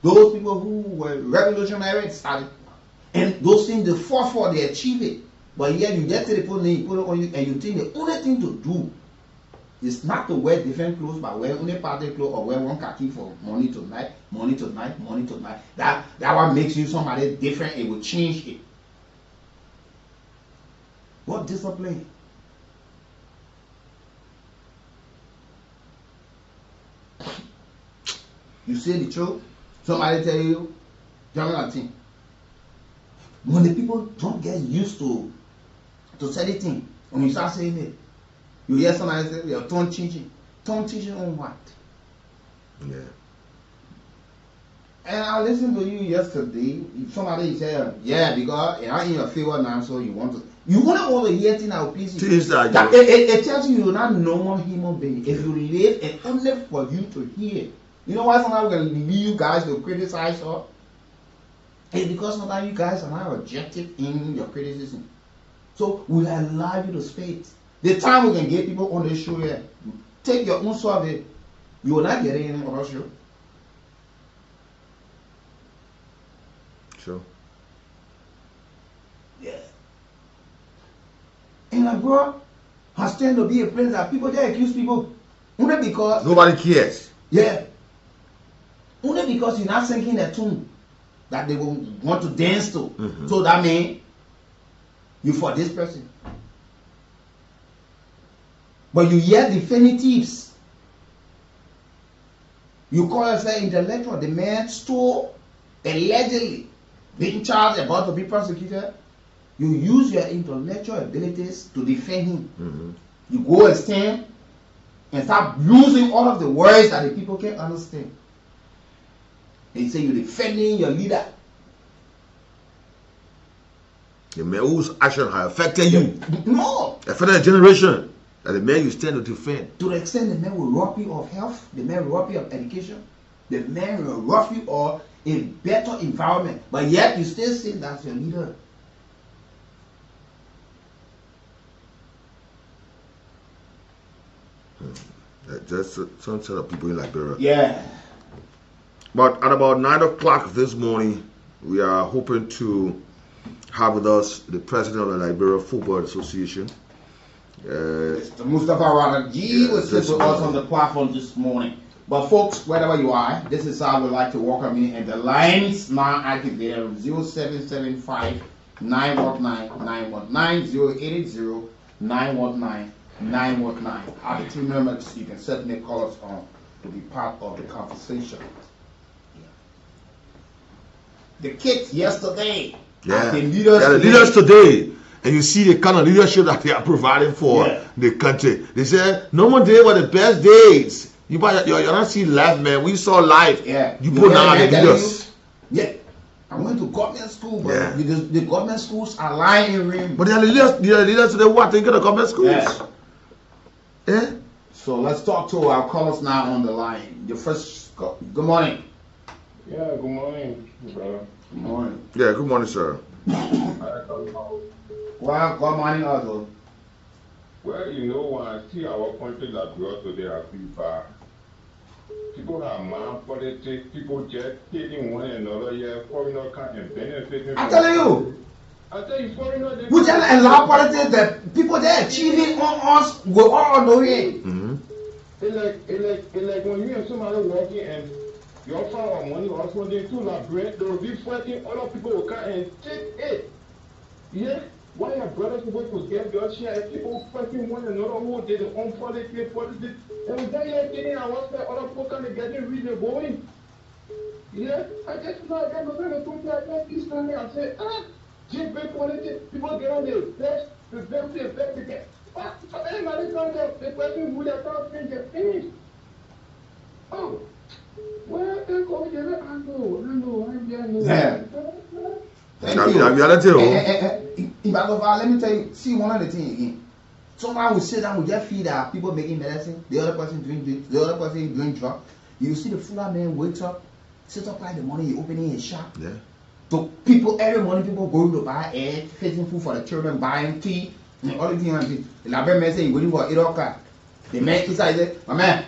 Those people who were revolutionary started. And those things they fought for, they achieve it. But yet you get to the point, you put it on you, and you think the only thing to do is not to wear different clothes, but wear only party clothes or wear one khaki for money tonight, money tonight, money tonight. That what makes you somebody different. It will change it. What discipline? You say the truth, somebody tell you, Jonathan, When the people don't get used to certain things, when you start saying it, you hear somebody say, "Your tongue teaching on what?" Yeah. And I listened to you yesterday. Somebody said, "Yeah, because I'm in your favor now, so you want to want to hear things that will please you." It tells you you're not a normal human being. If you live and only for you to hear. You know why sometimes we're going to leave you guys to criticize her? It's because sometimes you guys are not objective in your criticism. So we allow you to speak. The time we can get people on the show here, take your own survey. You will not get anything on our show. Sure. Yeah. And LIBERIA has tended to be a place that people they accuse people only because nobody cares. Yeah. Only because you're not singing a tune that they will want to dance to. Mm-hmm. So that means you for this person. But you hear definitives. You call yourself intellectual. The man stole, allegedly being charged about to be prosecuted. You use your intellectual abilities to defend him. Mm-hmm. You go and stand and start using all of the words that the people can understand. They say you're defending your leader. The man whose action has affected you. No. Affected a generation. That the man you stand to defend. To the extent the man will rob you of health, the man will rob you of education, the man will rob you of a better environment. But yet you still say that's your leader. Just some set of people in Liberia. Yeah. But at about 9 o'clock this morning, we are hoping to have with us the president of the Liberia Football Association. Mr. Mustafa Radaji was with us on the platform this morning. But folks, wherever you are, this is how we like to welcome you. And the lines now activated 0775 919 919 0880 919 919. Our team members, you can certainly call us on to be part of the conversation. The kids yesterday. Yeah, the leaders, the leaders today. And you see the kind of leadership that they are providing for the country. They say, no more day were the best days. You're not seeing life, man. We saw life. Yeah. You put down the leaders. Yeah. I went to government school, but the government schools are lying in ring. But they are leaders today. What? They get the government schools. Yeah. So let's talk to our callers now on the line. The first call. Good morning. Yeah, good morning, brother. Good morning. Yeah, good morning, sir. Well, good morning, also. Well, you know, when I see our country that brought today, I feel bad. People have mind politics, people just killing one another, foreigner can't benefit. I'm telling you. I tell you, foreigner, they we just allow politics that people they're achieving on us, we're all on the way. Mm-hmm. It's like when you and somebody working and you offer our money or something to like bread, they will be fighting, other people will come and take it. Yeah? Why are brothers supposed to get their share if people fighting one another who did their own politics, and we don't like getting our side, other people kind of getting really going. Yeah? I just know that I'm going to talk like this family and say, just big politics, people get on the best again. But anybody comes up, the person who they thought they're finished. Oh. Well, I know. Yeah. Thank you. Let me tell you, see one other thing again. Someone will sit down with just feed our people making medicine, the other person doing the other person doing drugs. You see the fuller man wakes up, sits up like the morning, he opening his shop. Yeah. So people every morning people going to buy eggs, fixing food for the children, buying tea, and all the things. The Liberian man say he's waiting for 8 o'clock. The man inside say, my man,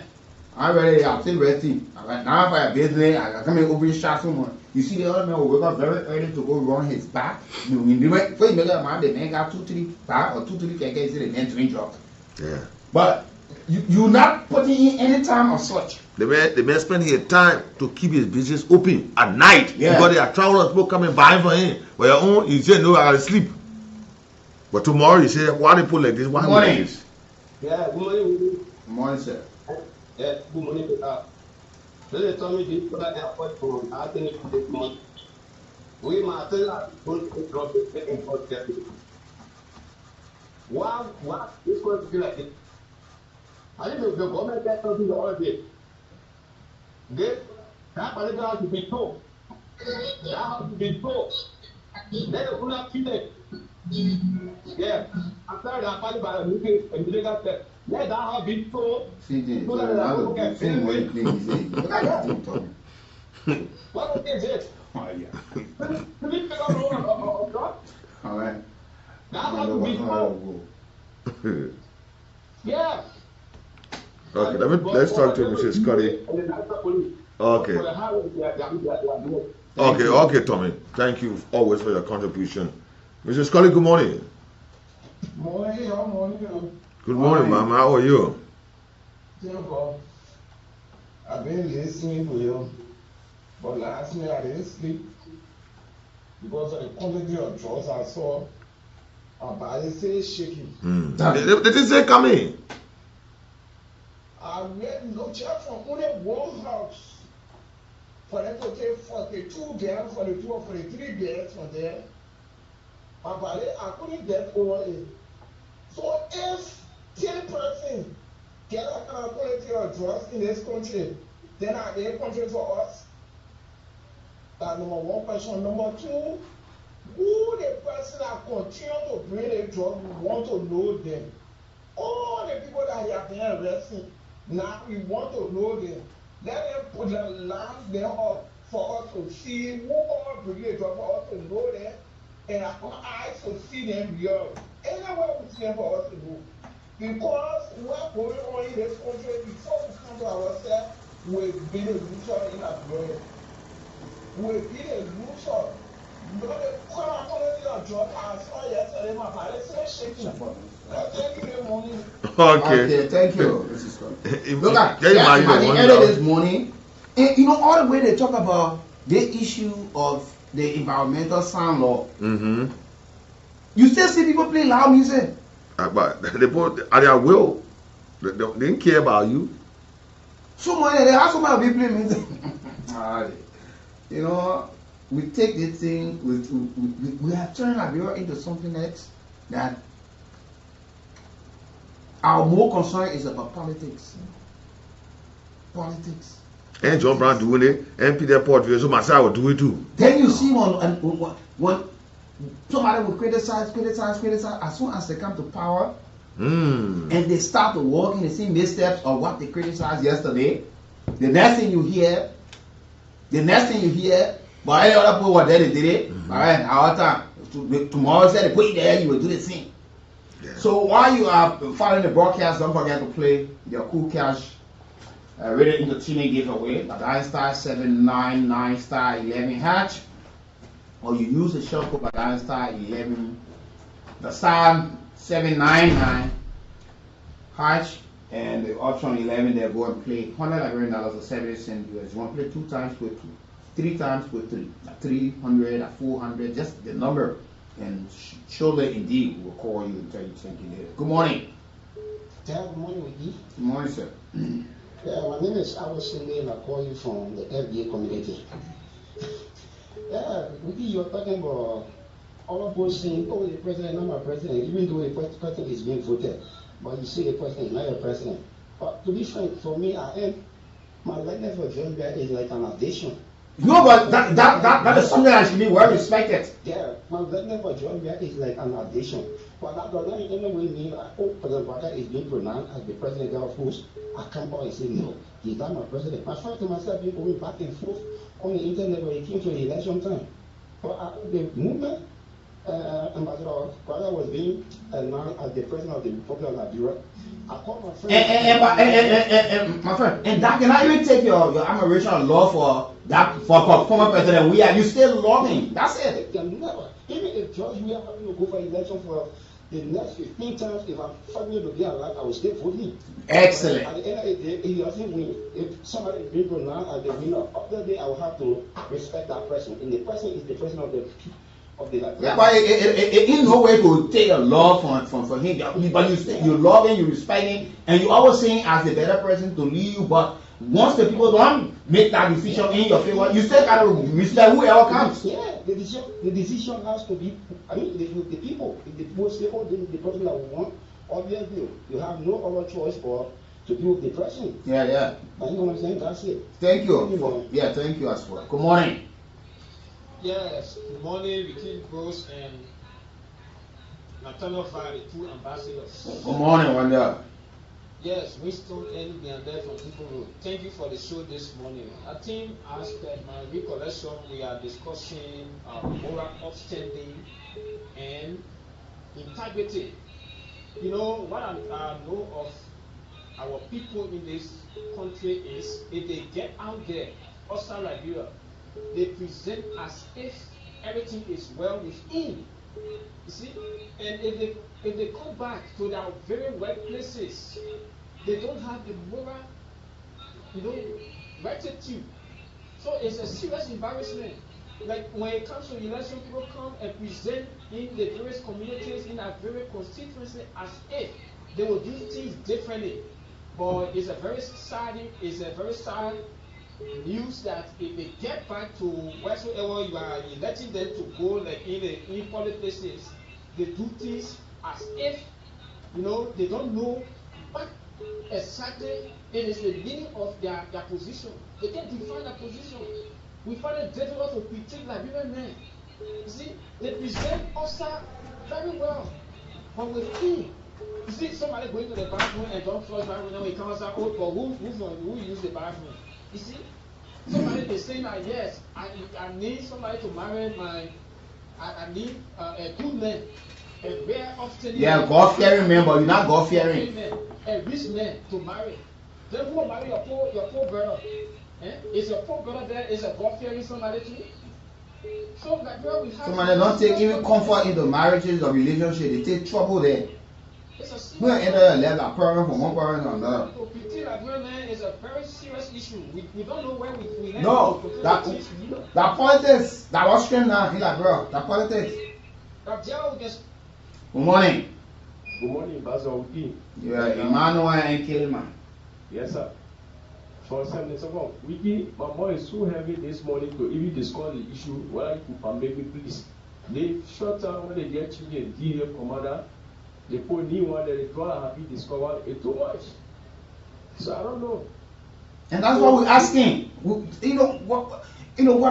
I'm ready, I'm still resting. Now for a business, I come and open shop someone. You see the other man will wake up very early to go run his back. When the man got 2-3 back or 2-3 keke, the man doing drugs. Yeah. But you're not putting in any time or such. The man spend his time to keep his business open at night. Yeah. Because there are travelers people coming buying for him. But your own, you say no, I gotta sleep. But tomorrow you say, why they put like this? Why good morning. Yeah, good morning. Good morning, sir. Yeah, good morning. They tell me this airport from Athens this month. We must tell what is going to be like it? I think the government has something all day. That has to be told. That has to be told. Then the owner kill it. Yeah. After that, party by the meeting and the legal let that have been told. What is it? Oh, yeah. All right. That has to be told. Yeah. Okay, let's talk to Mr. Scotty. Okay. Okay, Tommy. Thank you always for your contribution. Mr. Scotty, good morning. Morning. Good morning, ma'am. How are you? I've been listening to you, but last night I didn't sleep because of the quantity of drugs I saw. My body says shaking. They didn't say come in. I read no check from only one house for them to take 42 beds, 42 or 43 beds from there. My body, I couldn't get over it. So if 10 persons get a kind of quality of drugs in this country, then are they a country for us? That's number one question. Number two, who the person that continue to bring the drug, we want to know them. All the people that have been arrested, now we want to know them. Let them put the line them up for us to see who all bring the drug, for us to know them, and our eyes to see them real. Anywhere we see them for us to know. Because what's going on in this country, before we come to ourselves, we've been a loser in our blood. We've been a loser. But the quality of drug I saw yesterday, my body said shaking. Thank you, morning. Okay, thank you. Look at the end of this morning, you know, all the way they talk about the issue of the environmental sound law. You still see people play loud music. But they put at their will. They didn't care about you. So much they have so many people playing music. You know, we take this thing, we have turned Liberia into something else that our more concern is about politics. Politics. And John Brown doing it, and Peter Portfield, so myself will do it too. Then you see when somebody will criticize, as soon as they come to power, and they start to walk in the same missteps of what they criticized yesterday, the next thing you hear, but any other people were there, they did it. All right, our time. Tomorrow said they put it there, you will do the same. Yeah. So while you are following the broadcast, don't forget to play your Cool Cash Radio Entertainment giveaway at *star 799 *11 hatch, or you use the short code at *star 11 the star 799 hatch, and the option 11 there. Go and play $100 Liberian or 70 cents US. You want to play 2 times with 2, 3 times with 3, 300 or 400, just the number. And surely indeed will call you and tell you something later. Good morning. Good morning, Weekie. Good morning, sir. My name is Awosinde, and I call you from the FBA community. Weekie, you're talking about all of us saying, oh, the president, not my president, even though the president is being voted. But you see the president, not your president. But to be frank, for me, my likeness for John Bear is like an addition. No, but that is something that should be well respected. Yeah, my likeness for John Bear is like an addition. But that does not in any way mean that, oh, President Walker is being pronounced as the president of who's I come out and say, no, he's not my president. My friend to myself been going back and forth on the internet when it came to the election time. But the movement, Ambassador Walker was being announced as the president of the Republic of Liberia. I called my friend. My friend, and that cannot even take your admiration and love for that for former president. You still loving. That's it. Never. Even if George we are having to go for election for the next 15 times, if I'm family to be alive, I will still vote him. Excellent. At the end of the day, if he doesn't win, if somebody is being pronounced as the winner of the day, I will have to respect that person. And the person is the president of the people. Yeah, but in no way to take a love from him. But you love him, you respect him, and you always saying as the better person to lead you. But Once the people don't make that decision in your favor, you still gotta mislead whoever comes. Yeah, the decision has to be. I mean, the people, if the people say, "Oh, this is the person that we want," obviously you have no other choice but to be with the person. Yeah. You know what I'm saying? That's it. Thank you. Yeah, thank you as well. Good morning. Yes, good morning, Weekie Bros and Nathaniel, the two ambassadors. Good morning, Wanda. Yes, Winston and there from People Road. Thank you for the show this morning. I think, as per my recollection, we are discussing moral upstanding and integrity. You know, what I know of our people in this country is if they get out there, outside Liberia, they present as if everything is well within. You see, and if they come back to their very workplaces, they don't have the moral, rectitude. So it's a serious embarrassment. Like when it comes to election, people come and present in the various communities, in our various constituencies, as if they will do things differently. But it's a very sad news that if they get back to wheresoever you are letting them to go, like in public places, they do things as if they don't know what exactly it is the meaning of their position. They can't define their position. We find it difficult to critique Liberian men. You see, they present us very well, but within. You see somebody going to the bathroom and don't flush bathroom, and when he comes out, but who use the bathroom? You see, somebody they saying that yes, I need somebody to marry I need a good man, a rare often. Yeah, God-fearing man, but you're not God-fearing. A rich man to marry. Then who will marry your poor brother? Is your poor brother there? Is a God-fearing somebody too? So like we have. Somebody don't take even comfort in the marriages or relationship. They take trouble there. We enter a level parent from one parent to another. Is a very serious issue. We don't know where we No, that politics, that was strength now, that politics. Good morning. Good morning, Pastor Weekie. Yeah, Emmanuel and Kilman. Yes, sir. For 7 minutes ago, Weekie, my mom is so heavy this morning to even discuss the issue. Whether you could permit me, please. They shut down when they get to the DA commander. They put new one that they try have been discovered. It's too much. So I don't know. And that's what we're asking. What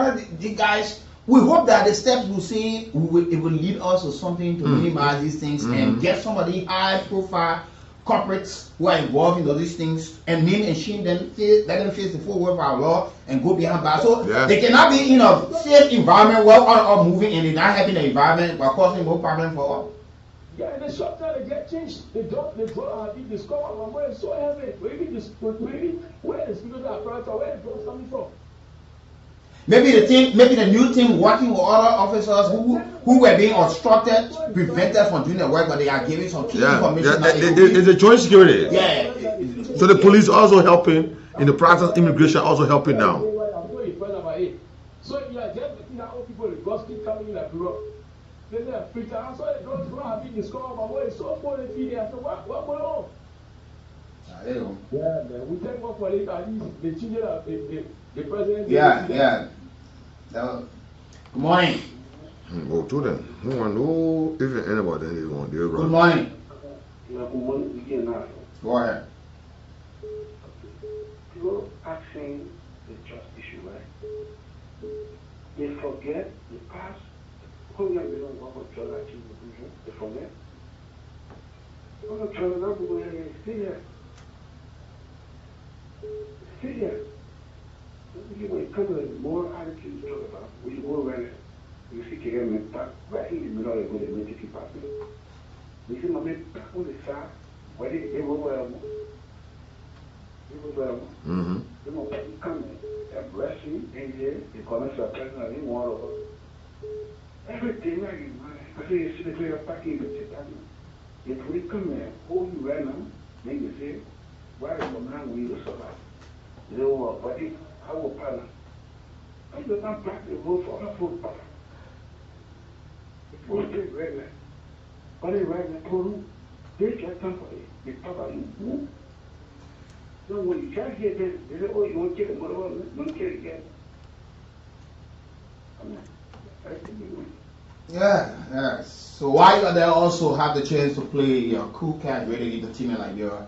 are the guys? We hope that the steps we'll see it will lead us to something to minimize these things and get somebody high profile corporates who are involved in all these things and name and shame them, let them face the full world of our law and go behind bars. So they cannot be in a safe environment where all moving and they're not helping the environment but causing more problem for us. Yeah, in the short time they get changed. They don't have been discovered. My boy is so heavy. Where is because of apparatus? Where is drugs coming from? Maybe the new team working with other officers who were being obstructed, prevented from doing their work, but they are giving some key information. It's a joint security. Yeah. So the police also helping in the process, immigration also helping now. So you are just looking at all people, the gospel coming like rock. Then they are preaching. I'm sorry, don't have been discovered. My boy is so full of feeding. I said, what going on? Yeah, man. We thank God for it. At least the children of the president. Yeah. Good morning. Go to them. No one know even anybody they want. Good morning. Good morning. Go ahead. People asking the trust issue, right? They forget the past. Who you don't work with John actually they forget. Oh, John, not go here. Stay here. Stay here. When it comes to more attitude to talk about, we go where you see Kerem back right in the middle of the military party. We see my man back on the side, where they were well. They were well. They were coming and blessing, and they come to a president in one of us. Everything like you want. I say you see the clear packing with it. If we come here, hold you right now, then you say, why is the man we will survive? They will body. I will partner. I do not back the roof for a food power. It was still right now. But they right now, they get somebody, they cover you. So when you try to get this, they say, oh, you won't kill him, whatever, don't kill it again. Yeah. So while you're there, also have the chance to play your cool cat radio entertainment like your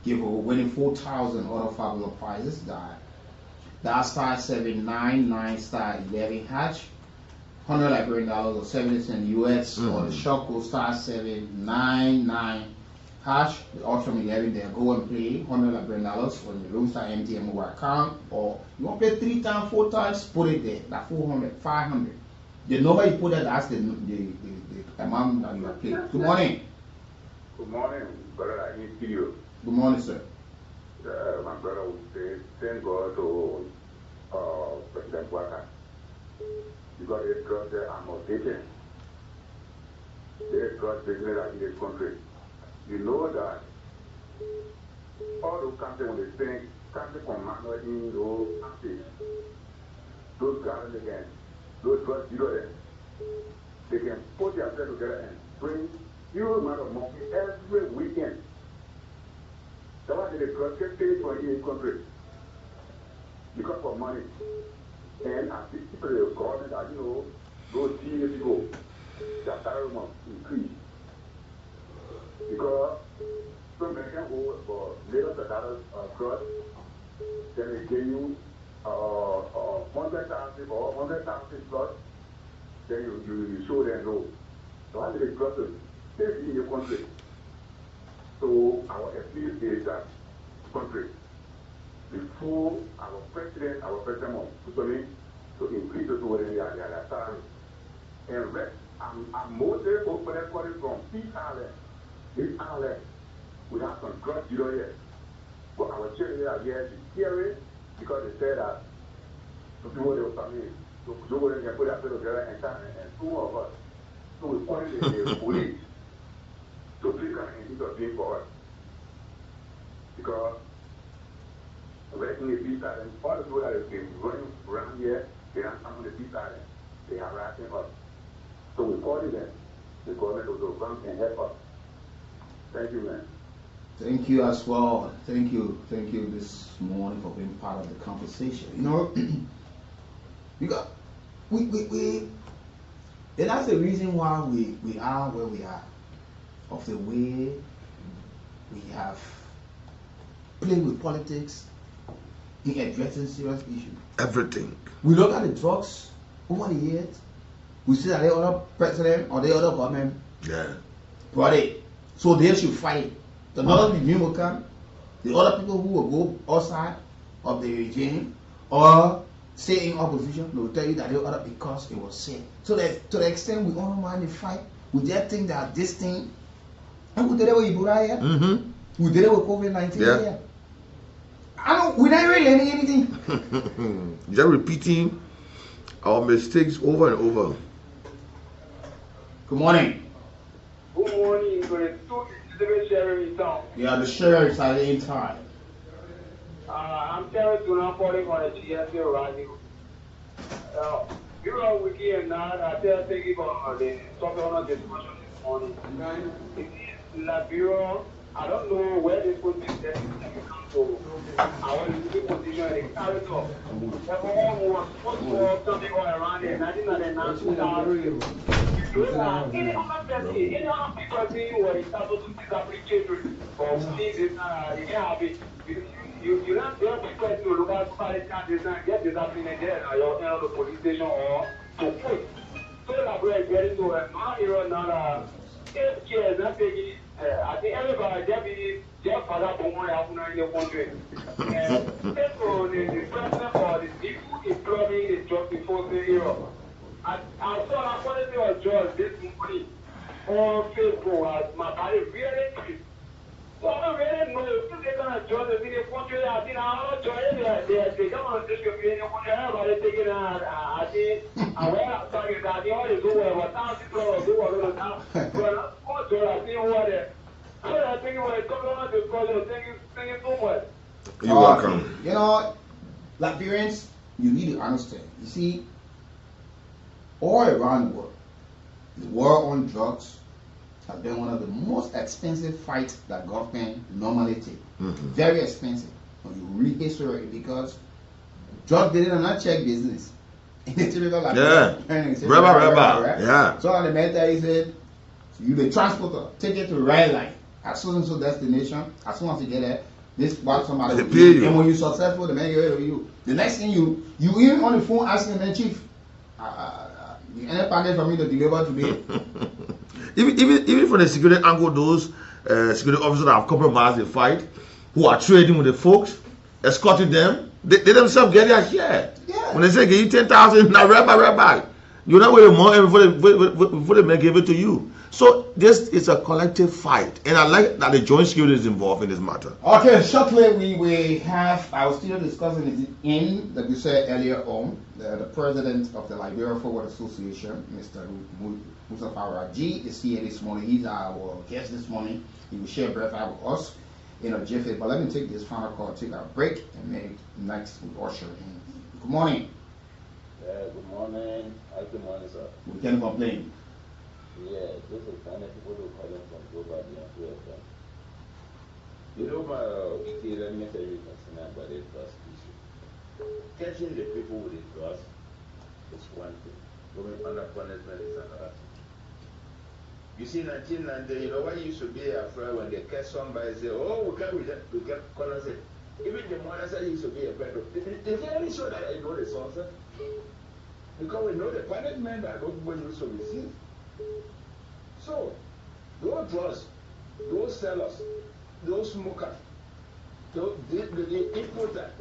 giveaway, winning 4,000 other fabulous prizes. That star 799 star 11 hatch, $100 Liberian or 70 cents US, or the shop code star 799 hash, the option 11 there. Go and play $100 Liberian on the room star MTN mobile account, or you want to play 3 times, 4 times, put it there. That 400, 500. The number you put there, that's the amount that you are playing. Good morning. Good morning, brother. I need you. Good morning, sir. My brother would say, thank God to President Waka. Because they trust the amortization. They trust business in this country. You know that all those countries, when they think country commander in those countries, those guys again, those drug dealers, they can put themselves together and bring huge amount of money every weekend. That's why they trust things for in this country. Because of money. And as people in the government that, you know, those senior people, their salary must increase. Because some American go for little $1,000 cross, then they give you 100,000 or 100,000 plus, then you show them no. So how do they trust us? They're in your country. So our appeal is that country, before our president Mussolini, to increase the their salary. And rest, I'm mostly open from Peace Island. This island, we have some drug dealers here. But our children are here to hear it because they say that the people they were coming, so they can put themselves together and two of us. So we call the police to please come and intervene for us. Because working the Peace Island, all the people that have been running around here, they are some of the Peace Island. They are harassing us. So we call them. The government will come and help us. Thank you, man. Thank you as well. Thank you this morning for being part of the conversation. You know, because we and that's the reason why we are where we are, of the way we have played with politics in addressing serious issues. Everything. We look at the drugs over the years. We see that the other president or the other government brought it. So they should fight. The other new will come. The other people who will go outside of the regime or stay in opposition, they will tell you that they other because it was said. So that to the extent we all mind the fight, we just think that this thing, and we did it with Ebola, we did it with COVID-19 here. We're not really learning anything. Just repeating our mistakes over and over. Good morning. Good morning. The sheriff in town. Yeah, the sheriff are in time. I'm Terry Tuna calling on the GSA radio. You know, Weekie and Natl, I tell you about the topic on the discussion this morning. It is LIBERIA. I don't know where they put this come to. Our position in character. Everyone was supposed to have something going around there. Nothing that they not to any other people saying what is supposed to disappreciate or things is you can't have it. You don't have people to look at somebody's and get disappointed there at the police station or to put. So that we're getting to a non-hero, not 8 years, not taking. I think everybody just for that moment in the country. And therefore, the president or the people employing the job before the hero. I saw that quality of judge this morning on Facebook as my body really increased. So I really know if they're going to judge the video country, I think I'll join they don't want to distribute in the country. Everybody taking I think, and where I'm talking about, they always go over 1,000 dollars, do a little now. But also, I think over there. So I think when it comes on to discussion, thank you so much. You're welcome. You know, Liberians, you need to understand. You see, all around the war on drugs has been one of the most expensive fights that government normally take. Very expensive. when you read history, because drug dealing are not check business. In the typical like Rubber. Yeah. So on the matter, he said, you the transporter, take it to red line. As soon as you destination, as soon as you get there, this what somebody will do. And when you're successful, the man get rid of you. The next thing you even on the phone asking the chief, any package for me to deliver today? even from the security angle, those security officers that have compromised the fight, who are trading with the folks, escorting them, they themselves get their share. Yeah. When they say give you 10,000, now right, you're not waiting more before they give it to you. So this is a collective fight, and I like that the joint security is involved in this matter. Okay, shortly we have, I was still discussing it in, like you said earlier on, the president of the Liberia Forward Association, Mr. Mustafa Raji, is here this morning. He's our guest this morning. He will share breath out with us in a jiffy. But let me take this final call, take a break, and maybe next we'll usher in. Good morning. Good morning. Good morning, sir. We can't complain. Yeah, this is kind of people who call them from Global and FM. You know, my Weekie, let me tell you something about the trust issue. Catching the people with the trust is one thing. Going under punishment is another thing. You see, 1990, you know what used to be afraid when they catch somebody say, oh, we can call us it. Even the mother said used to be afraid of. They very sure that I know the source. Because we know the punishment that those people used to receive. So, those drugs, those sellers, those smokers, the importers,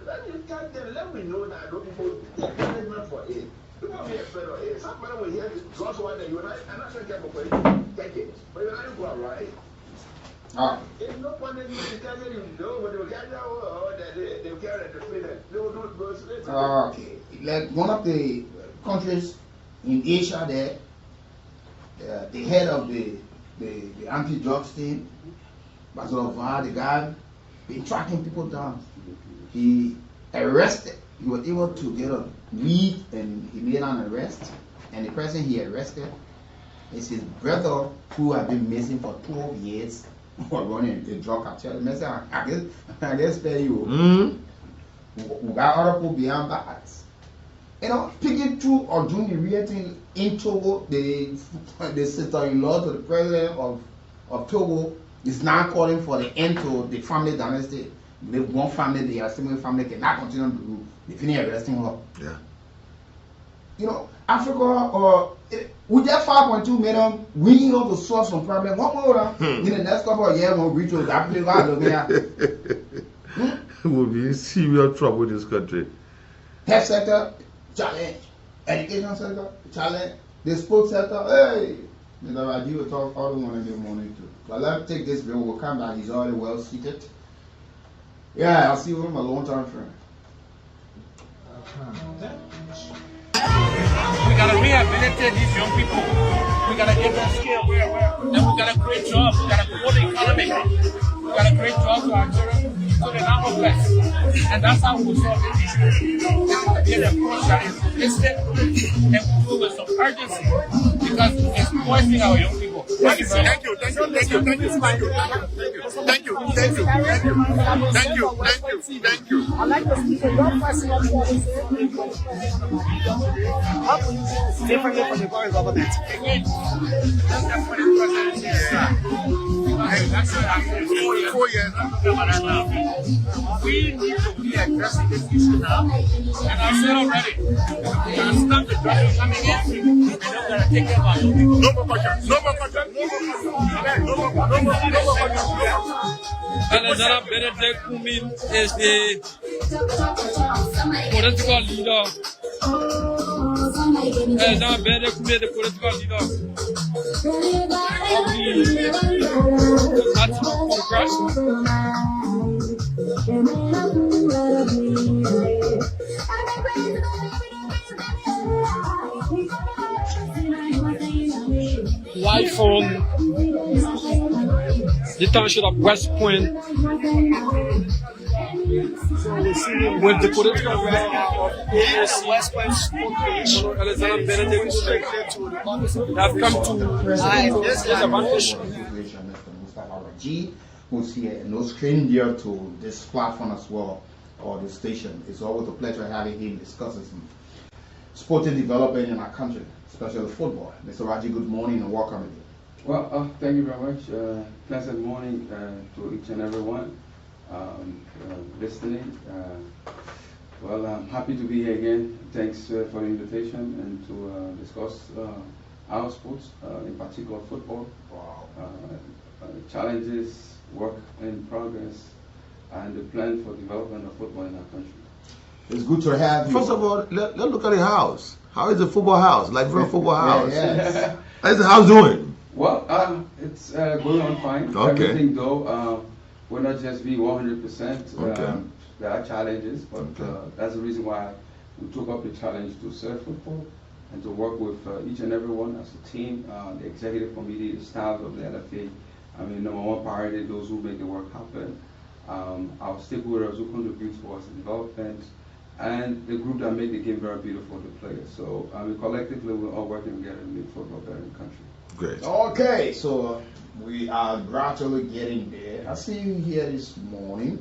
let me tell them, let me know that those people get punishment for it. Don't be afraid of it. Somebody will hear the drugs one day, you're not sure for it, take it. But you're not going to right. If no punishment, you can't you know, but they can't they carry the freedom. They will do it go straight. Okay. Like one of the countries in Asia there, the head of the anti-drugs team, the guy, been tracking people down. He arrested, he was able to get a lead and he made an arrest. And the person he arrested is his brother who had been missing for 12 years for running the drug cartel. I guess spare you. We got other people behind bars. You know, picking through or doing the real thing in Togo, the sister-in-law to the president of Togo is now calling for the end to the family dynasty. The one family, the Assimilated family cannot continue to rule. They finish arresting her. Yeah. You know, Africa or with that 5.2 million, we know to solve some problem. One more in the next couple of years, we'll reach to that. We'll be in serious trouble in this country. Health sector, challenge. Education sector, challenge. The sports sector, hey. Mr. Raji will talk all the morning in the morning too. But let's take this bill. We'll come back. He's already well seated. Yeah, I'll see you with my long-term friend. We gotta rehabilitate these young people. We gotta get them skilled. Then we gotta create jobs. We gotta grow the economy. We gotta create jobs for our children so they're not hopeless. And that's how we'll solve this issue. Get an approach that is holistic and we'll do with some urgency because it's poisoning our young people. Thank you. I like to speak a young person differently from the current government. That's what I'm saying. 4 years. We need to be addressing this issue now. And I said already, we gotta stop the drugs coming in. And we're gonna take care of our young people. No more questions. Alexander Benedict Kumin is the political leader. Alexander Benedict Kumin is the political leader of the National Congress. Live from the township of West Point with the political leader of West Point, Alexander Benedict, have come to this advantage. who's here, and no stranger to this platform as well, or this station. It's always a pleasure having him discussing some sporting development in our country, especially football. Mr. Raji, good morning and welcome again. Well, thank you very much. Pleasant morning to each and everyone listening. Well, I'm happy to be here again. Thanks for the invitation and to discuss our sports, in particular football. Wow. Challenges, work in progress, and the plan for development of football in our country. It's good to have you. First of all, let's look at the house. How is the football house? Like for a football house? Yes. How's the house doing? Well, it's going on fine. Okay. Everything though, will not just be 100%. Okay. There are challenges, but that's the reason why we took up the challenge to serve football and to work with each and every one as a team, the executive committee, the staff of the LFA. I mean, number one priority, those who make the work happen, our stakeholders who contribute towards the development, and the group that make the game very beautiful to play. So collectively, we're all working together to make football better in the country. Great. Okay, so we are gradually getting there. I see you here this morning.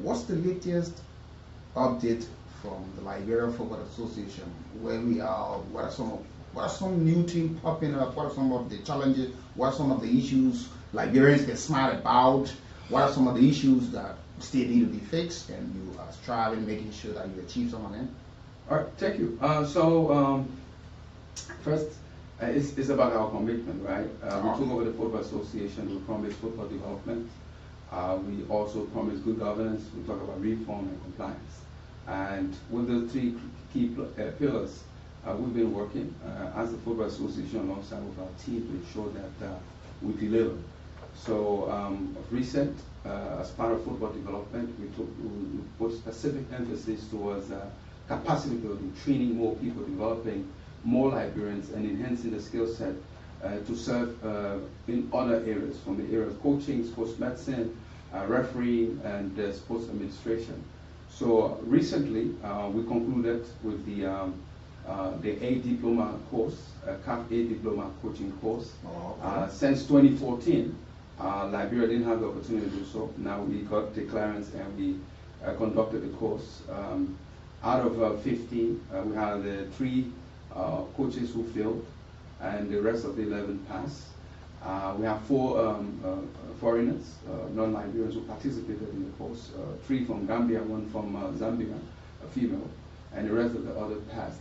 What's the latest update from the Liberian Football Association? Where we are? What are some new things popping up? What are some of the challenges? What are some of the issues Liberians get smart about? What are some of the issues that still need to be fixed, and you are striving, making sure that you achieve some of them? All right, thank you. First, it's about our commitment, right? We took over the Football Association. We promised football development. We also promised good governance. We talk about reform and compliance. And with the three key pillars, we've been working as the Football Association alongside with our team to ensure that we deliver. So of recent, as part of football development, we put specific emphasis towards capacity building, training more people, developing more Liberians, and enhancing the skill set to serve in other areas, from the area of coaching, sports medicine, refereeing, and sports administration. So recently, we concluded with the A diploma course, CAF A diploma coaching course. Since 2014, Liberia didn't have the opportunity to do so. Now we got the clearance and we conducted the course. Out of 15, we had 3 coaches who failed, and the rest of the 11 passed. We have 4 foreigners, non-Liberians, who participated in the course. 3 from Gambia, 1 from Zambia, a female, and the rest of the other passed.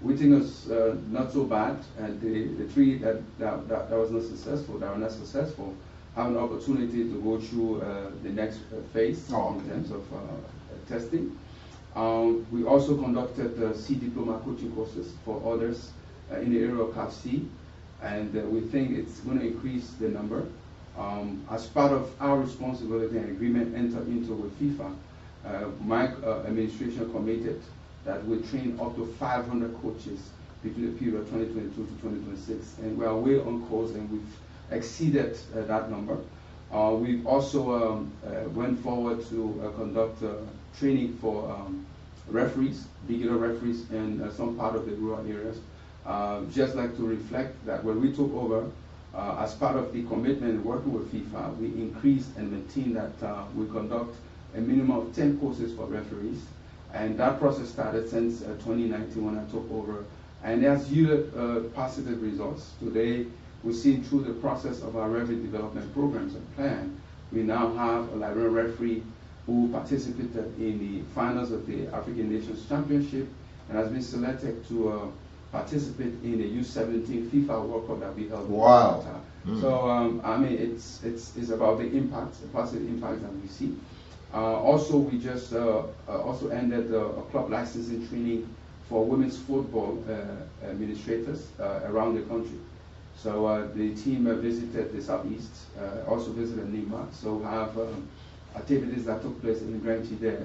We think it's not so bad, and the 3 that was not successful, that were not successful, have an opportunity to go through the next phase in terms of testing. We also conducted C diploma coaching courses for others in the area of CAF C, and we think it's going to increase the number. As part of our responsibility and agreement entered into with FIFA, my administration committed that we train up to 500 coaches between the period of 2022 to 2026, and we are way on course, and we've exceeded that number. We've also went forward to conduct training for referees, beginner referees in some part of the rural areas. Just like to reflect that when we took over, as part of the commitment working with FIFA, we increased and maintained that we conduct a minimum of 10 courses for referees. And that process started since 2019 when I took over, and it has yielded positive results. Today, we've seen through the process of our referee development programs and plan, we now have a Liberian referee who participated in the finals of the African Nations Championship and has been selected to participate in the U17 FIFA World Cup that we held. Wow. So I mean, it's about the impact, the positive impact that we see. Also, we just also ended a club licensing training for women's football administrators around the country. So the team visited the Southeast, also visited Nima. So we have activities that took place in Grand Chide,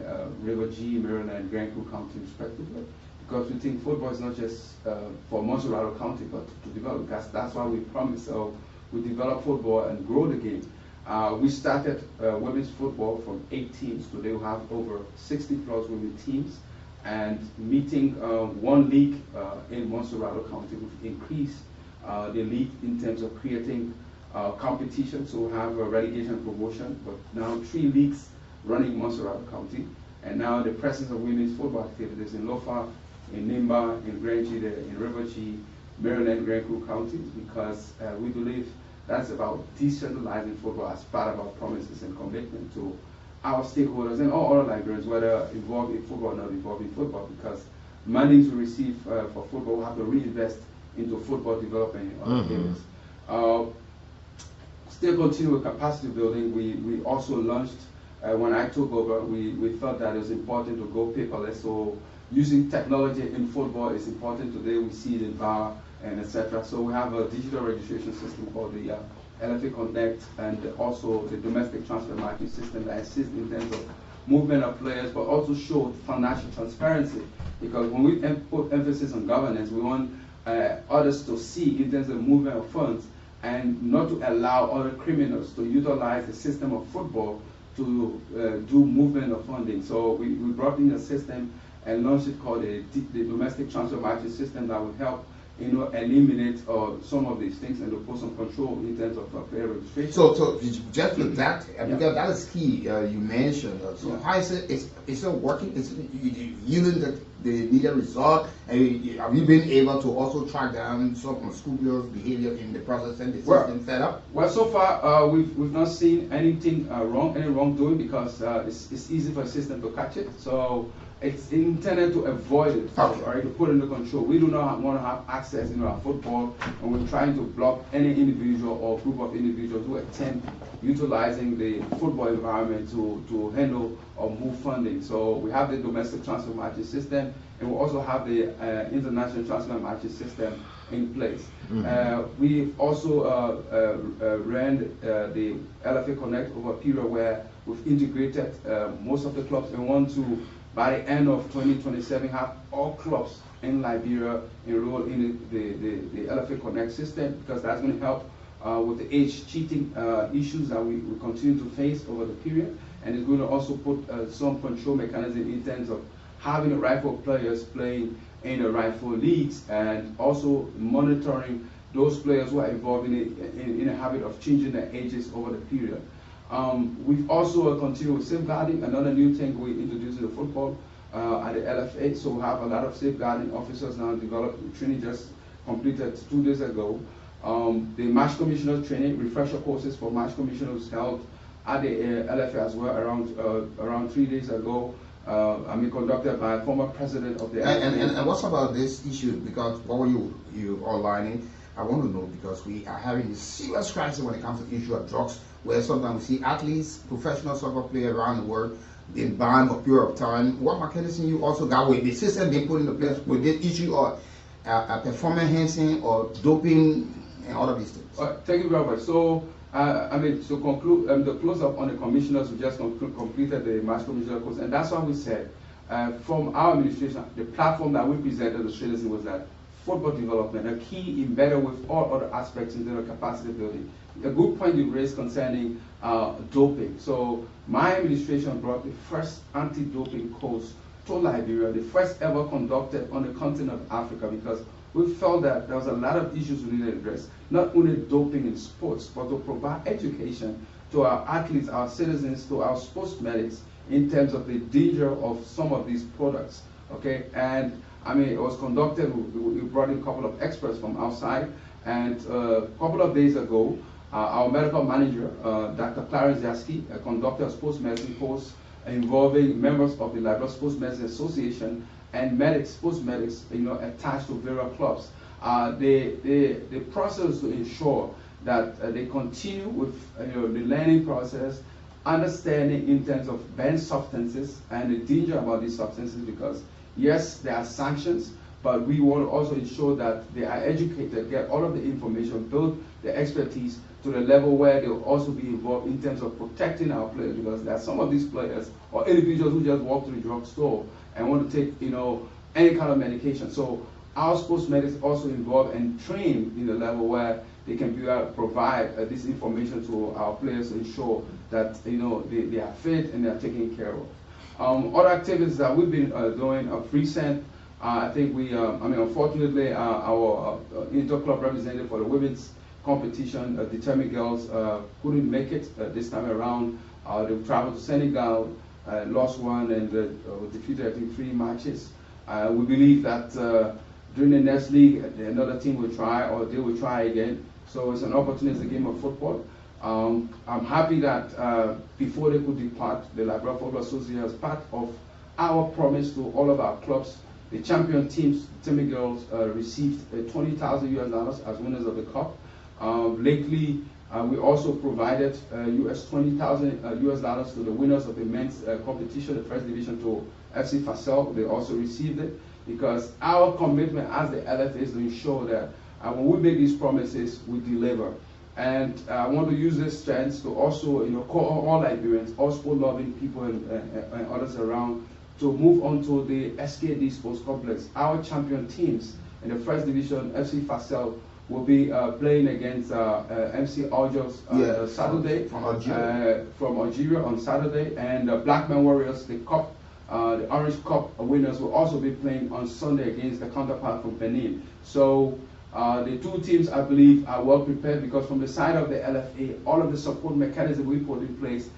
River G, Maryland, and Grand Cook County respectively. Because we think football is not just for Montserrat County, but to develop. That's why we promised. So we develop football and grow the game. We started women's football from 8 teams. Today we have over 60 plus women teams, and meeting one league in Montserrat County, which increased the league in terms of creating competition, so we have a relegation promotion, but now 3 leagues running Montserrat County, and now the presence of women's football activities in Lofa, in Nimba, in Grand Chile, in River Chi, Maryland, Grand Crew counties, because we believe that's about decentralizing football as part of our promises and commitment to our stakeholders and all other Liberians, whether involved in football or not involved in football, because monies we receive for football we have to reinvest into football development in other areas. Still continue with capacity building. We also launched, when I took over, we felt that it was important to go paperless. So using technology in football is important today. We see it in VAR and etc. So we have a digital registration system called the LFA Connect, and also the domestic transfer market system that assists in terms of movement of players, but also show financial transparency. Because when we put emphasis on governance, we want others to see in terms of movement of funds, and not to allow other criminals to utilize the system of football to do movement of funding. So we brought in a system and launched it called the domestic transfer market system that will help eliminate some of these things and to put some control in terms of player registration. So just with that, because that is key, you mentioned. So how is it? Is it working? Is it yielding the needed result? And have you been able to also track down some unscrupulous behavior in the process and the system set up? Well, so far we've not seen anything any wrongdoing, because it's easy for the system to catch it. So it's intended to avoid it, right? To put under control. We do not want to have access into our football, and we're trying to block any individual or group of individuals who attempt utilizing the football environment to handle or move funding. So we have the domestic transfer market system, and we also have the international transfer market system in place. We also ran the LFA Connect over a period where we've integrated most of the clubs and want to, by the end of 2027, have all clubs in Liberia enroll in the LFA Connect system, because that's going to help with the age cheating issues that we continue to face over the period, and it's going to also put some control mechanism in terms of having the rightful players playing in the rightful leagues, and also monitoring those players who are involved in a habit of changing their ages over the period. We've also continued with safeguarding, another new thing we introduced in the football at the LFA. So we have a lot of safeguarding officers now developed. Training just completed 2 days ago. The match commissioners training, refresher courses for match commissioners held at the LFA as well around 3 days ago. Conducted by a former president of the LFA. And what's about this issue? Because while you outlining, I want to know, because we are having a serious crisis when it comes to the issue of drugs, where sometimes we see athletes, professional soccer players around the world being banned for a period of time. What mechanism you also got with the system being put into place with this issue of performance enhancing or doping and all of these things? Thank you very much. So, to conclude, the close up on the commissioners, we just completed the match commissioner course, and that's what we said. From our administration, the platform that we presented to Australians was that football development, a key embedded with all other aspects in the capacity building. A good point you raised concerning doping. So my administration brought the first anti-doping course to Liberia, the first ever conducted on the continent of Africa, because we felt that there was a lot of issues we needed to address. Not only doping in sports, but to provide education to our athletes, our citizens, to our sports medics in terms of the danger of some of these products. Okay, and it was conducted. We brought in a couple of experts from outside, and a couple of days ago, our medical manager, Dr. Clarence Yaski, conducted a sports medicine course involving members of the Liberia Sports Medicine Association and medics, sports medics, attached to various clubs. The process to ensure that they continue with the learning process, understanding in terms of banned substances and the danger about these substances, because yes, there are sanctions, but we want to also ensure that they are educated, get all of the information, build the expertise to the level where they'll also be involved in terms of protecting our players, because there are some of these players or individuals who just walk to the drugstore and want to take, any kind of medication. So our sports medics also involved and trained in the level where they can provide this information to our players to ensure that they are fit and they are taken care of. Other activities that we've been doing of recent, I think we, unfortunately, our inter-club representative for the women's competition. The Determined Girls couldn't make it this time around. They traveled to Senegal, lost one, and defeated, I think, 3 matches. We believe that during the next league, another team will try, or they will try again. So it's an opportunity game of football. I'm happy that before they could depart, the Liberia Football Association, as part of our promise to all of our clubs, the champion teams, Timmy Girls, received $20,000 as winners of the cup. Lately, we also provided $20,000 to the winners of the men's competition, the first division, to FC Fasel. They also received it, because our commitment as the LFA is to ensure that when we make these promises, we deliver. And I want to use this chance to also, call all Liberians, all sport-loving people and others around, to move on to the SKD Sports Complex. Our champion teams in the first division, FC Fasel, will be playing against MC Algiers Saturday from Algeria on Saturday, and Blackman Warriors, the cup, the Orange Cup winners, will also be playing on Sunday against the counterpart from Benin. So the 2 teams, I believe, are well prepared, because from the side of the LFA, all of the support mechanism we put in place,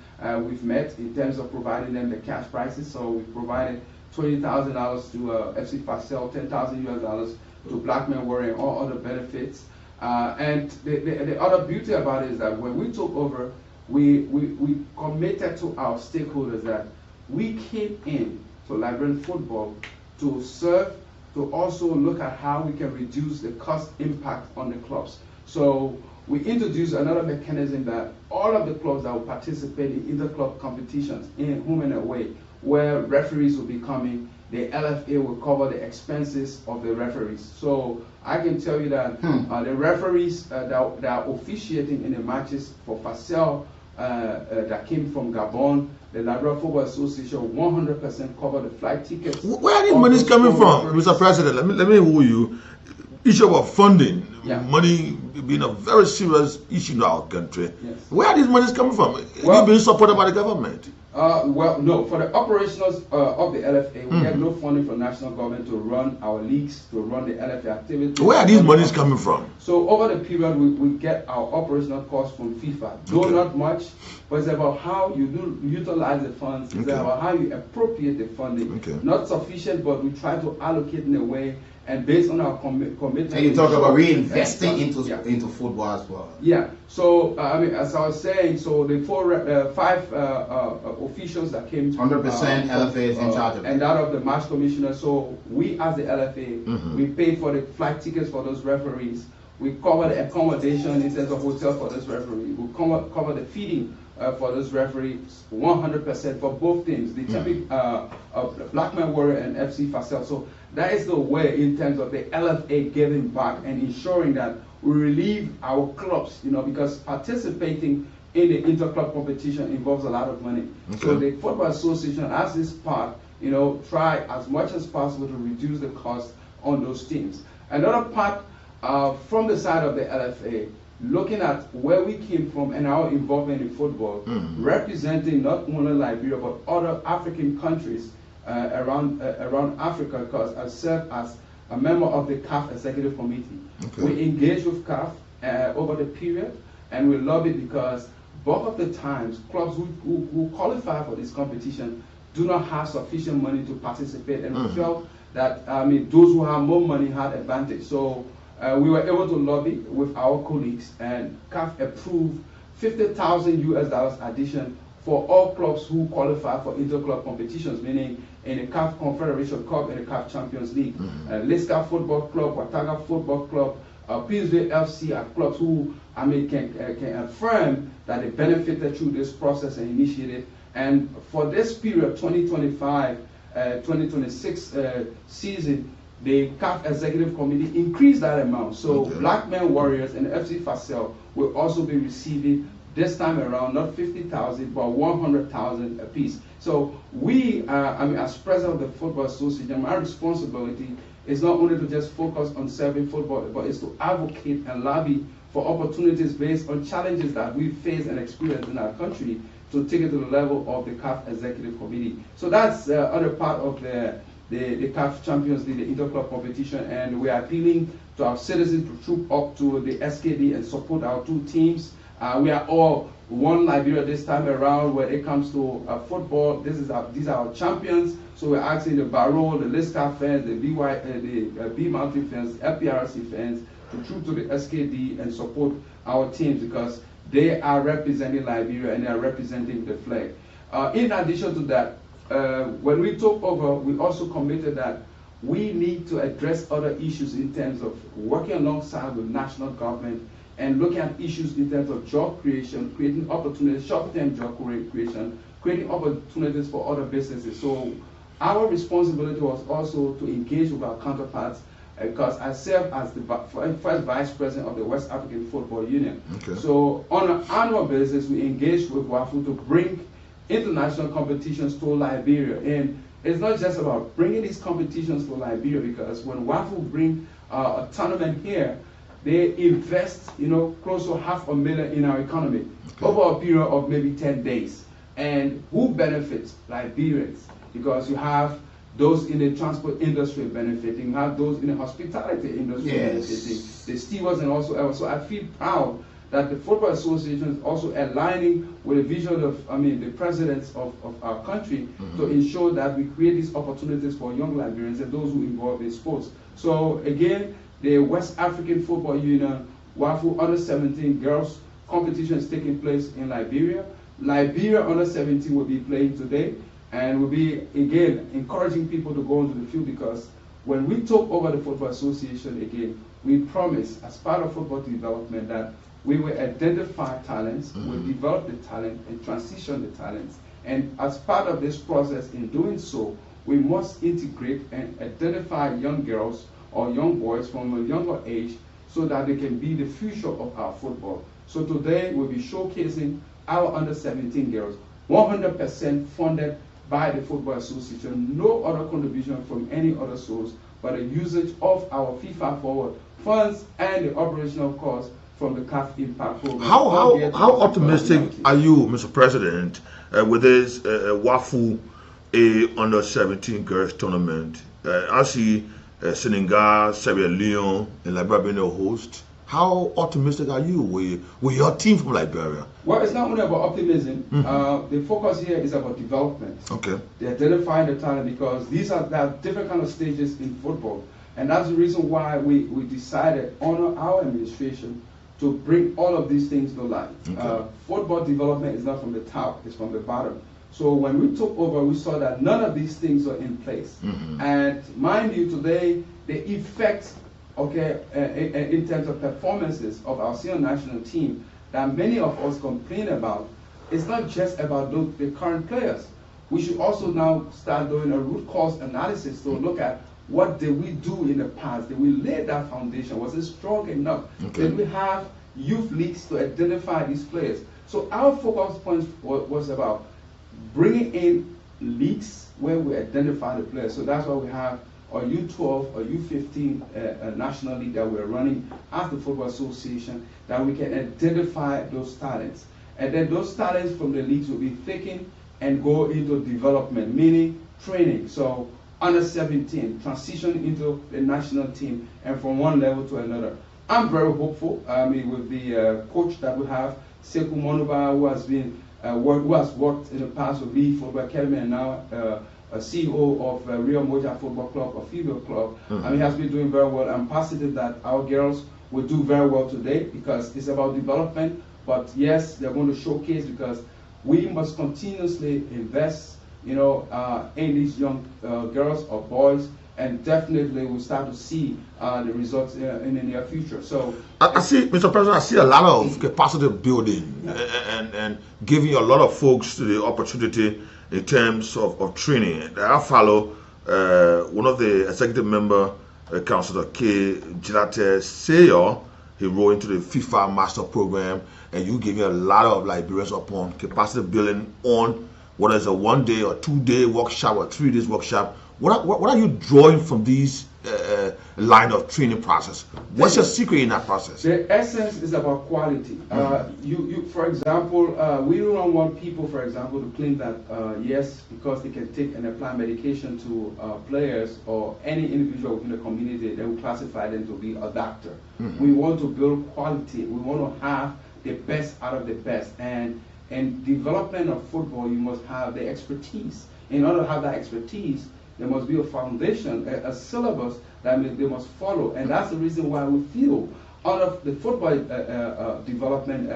we've met in terms of providing them the cash prizes. So we provided $20,000 to FC Fasel, $10,000 to Blackman Warrior, and all other benefits. And the other beauty about it is that when we took over, we committed to our stakeholders that we came in to Liberian football to serve, to also look at how we can reduce the cost impact on the clubs. So we introduced another mechanism that all of the clubs that will participate in inter-club competitions, in home and away, where referees will be coming, the LFA will cover the expenses of the referees. So I can tell you that the referees that are officiating in the matches for Fasel that came from Gabon, the Liberia Football Association 100% cover the flight tickets. Where are these monies coming from, Mr. President? Let me woo you. Issue of funding, money being a very serious issue in our country. Yes. Where are these monies coming from? Well, you being supported by the government? Well, no. For the operationals of the LFA, we have no funding from national government to run our leagues, to run the LFA activities. Where are these monies coming from? So over the period, we get our operational costs from FIFA. Though not much, but it's about how you utilize the funds. It's about how you appropriate the funding. Not sufficient, but we try to allocate in a way, and based on our commitment. And you talk about reinvesting into football as well. Yeah. So I mean, as I was saying, so the 5 officials that came, 100% LFA is in charge of it, and that of the match commissioner. So we, as the LFA, we pay for the flight tickets for those referees. We cover the accommodation in terms of hotel for those referees. We cover the feeding for those referees 100% for both teams, the Blackman Warrior and FC Fasel. So that is the way in terms of the LFA giving back and ensuring that we relieve our clubs, because participating in the inter-club competition involves a lot of money. So the Football Association, as this part, try as much as possible to reduce the cost on those teams. Another part from the side of the LFA, looking at where we came from and our involvement in football, representing not only Liberia but other African countries around Africa, because I serve as a member of the CAF Executive Committee. We engage with CAF over the period, and we love it because both of the times clubs who qualify for this competition do not have sufficient money to participate, and we felt that those who have more money had advantage. So we were able to lobby with our colleagues, and CAF approved $50,000 addition for all clubs who qualify for inter-club competitions, meaning in the CAF Confederation Cup and the CAF Champions League. Liska Football Club, Wataga Football Club, Peaceville FC are clubs who can affirm that they benefited through this process and initiated. And for this period, 2025-2026 season, the CAF Executive Committee increased that amount. So Blackman Warriors and FC Fasel will also be receiving this time around not 50,000 but 100,000 apiece. So we, as president of the Football Association, my responsibility is not only to just focus on serving football, but it's to advocate and lobby for opportunities based on challenges that we face and experience in our country, to take it to the level of the CAF Executive Committee. So that's the other part of the CAF Champions League, the inter-club competition, and we are appealing to our citizens to troop up to the SKD and support our two teams. We are all one Liberia this time around when it comes to football. These are our champions. So we're asking the Barrow, the Liska fans, the B Mountain fans, FPRC fans to troop to the SKD and support our teams because they are representing Liberia and they are representing the flag. In addition to that, when we took over, we also committed that we need to address other issues in terms of working alongside with national government and looking at issues in terms of job creation, creating opportunities, short-term job creation, creating opportunities for other businesses. So our responsibility was also to engage with our counterparts because I serve as the first vice president of the West African Football Union. Okay. So on an annual basis, we engage with WAFU to bring international competitions to Liberia. And it's not just about bringing these competitions to Liberia because when WAFU bring a tournament here, they invest, close to $500,000 in our economy over a period of maybe 10 days. And who benefits? Liberians, because you have those in the transport industry benefiting, you have those in the hospitality industry benefiting, the stewards and also else. So I feel proud that the Football Association is also aligning with the vision of, the presidents of our country to ensure that we create these opportunities for young Liberians and those who involve in sports. So again, the West African Football Union, WAFU Under-17 girls competition is taking place in Liberia. Liberia Under-17 will be playing today and will be, again, encouraging people to go into the field because when we took over the Football Association, again, we promised as part of football development that we will identify talents, we'll develop the talent and transition the talents. And as part of this process, in doing so, we must integrate and identify young girls or young boys from a younger age so that they can be the future of our football. So today we'll be showcasing our under-17 girls, 100% funded by the Football Association, no other contribution from any other source, but a usage of our FIFA Forward funds and the operational costs from the CAF Impact Program. How optimistic are you, Mr. President, with this WAFU Under-17 girls tournament? I see Senegal, Sierra Leone, and Liberia being a host. How optimistic are you with your team from Liberia? Well, it's not only about optimism. The focus here is about development. Okay. They identify the talent because there are different kind of stages in football. And that's the reason why we decided under our administration to bring all of these things to life. Okay. Football development is not from the top, it's from the bottom. So when we took over, we saw that none of these things are in place. And mind you, today, the effect, in terms of performances of our senior national team that many of us complain about, it's not just about the current players. We should also now start doing a root cause analysis to look at what did we do in the past? Did we lay that foundation? Was it strong enough? Did we have youth leagues to identify these players? So our focus point was about bringing in leagues where we identify the players. So that's why we have a U12 or U15 national league that we're running as the Football Association, that we can identify those talents. And then those talents from the leagues will be taken and go into development, meaning training. So under-17, transition into the national team and from one level to another. I'm very hopeful. With the coach that we have, Sekou Monuba, who has worked in the past with Lee Football Academy and now a CEO of Real Moja Football Club, a female club. He has been doing very well. I'm positive that our girls will do very well today because it's about development. But yes, they're going to showcase because we must continuously invest in these young girls or boys, and definitely we'll start to see the results in the near future. So I see, Mr. President, I see a lot of capacity building and giving a lot of folks the opportunity in terms of training. I follow one of the executive member, Councillor K. Jalate Seyo. He wrote into the FIFA Master Program, and you gave me a lot of Liberians upon capacity building on whether it's a 1 day or 2 day workshop or 3 days workshop. What are you drawing from these line of training process. What's your secret in that process? The essence is about quality. You, for example, we don't want people, for example, to claim that yes, because they can take and apply medication to players or any individual within the community, they will classify them to be a doctor. We want to build quality. We want to have the best out of the best. And in development of football, you must have the expertise. In order to have that expertise, there must be a foundation, a syllabus that they must follow. And that's the reason why we feel out of the football development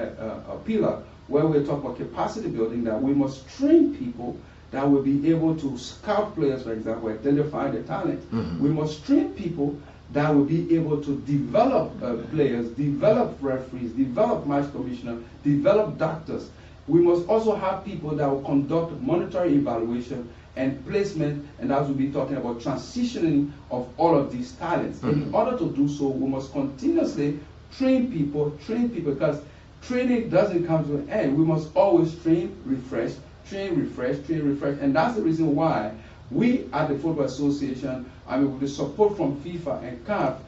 pillar, where we talk about capacity building, that we must train people that will be able to scout players, for example, identify their talent. We must train people that will be able to develop players, develop referees, develop match commissioner, develop doctors. We must also have people that will conduct monetary evaluation and placement, and as we'll be talking about transitioning of all of these talents. And in order to do so, we must continuously train people, because training doesn't come to an end. We must always train, refresh, and that's the reason why we at the Football Association, with the support from FIFA and CAF,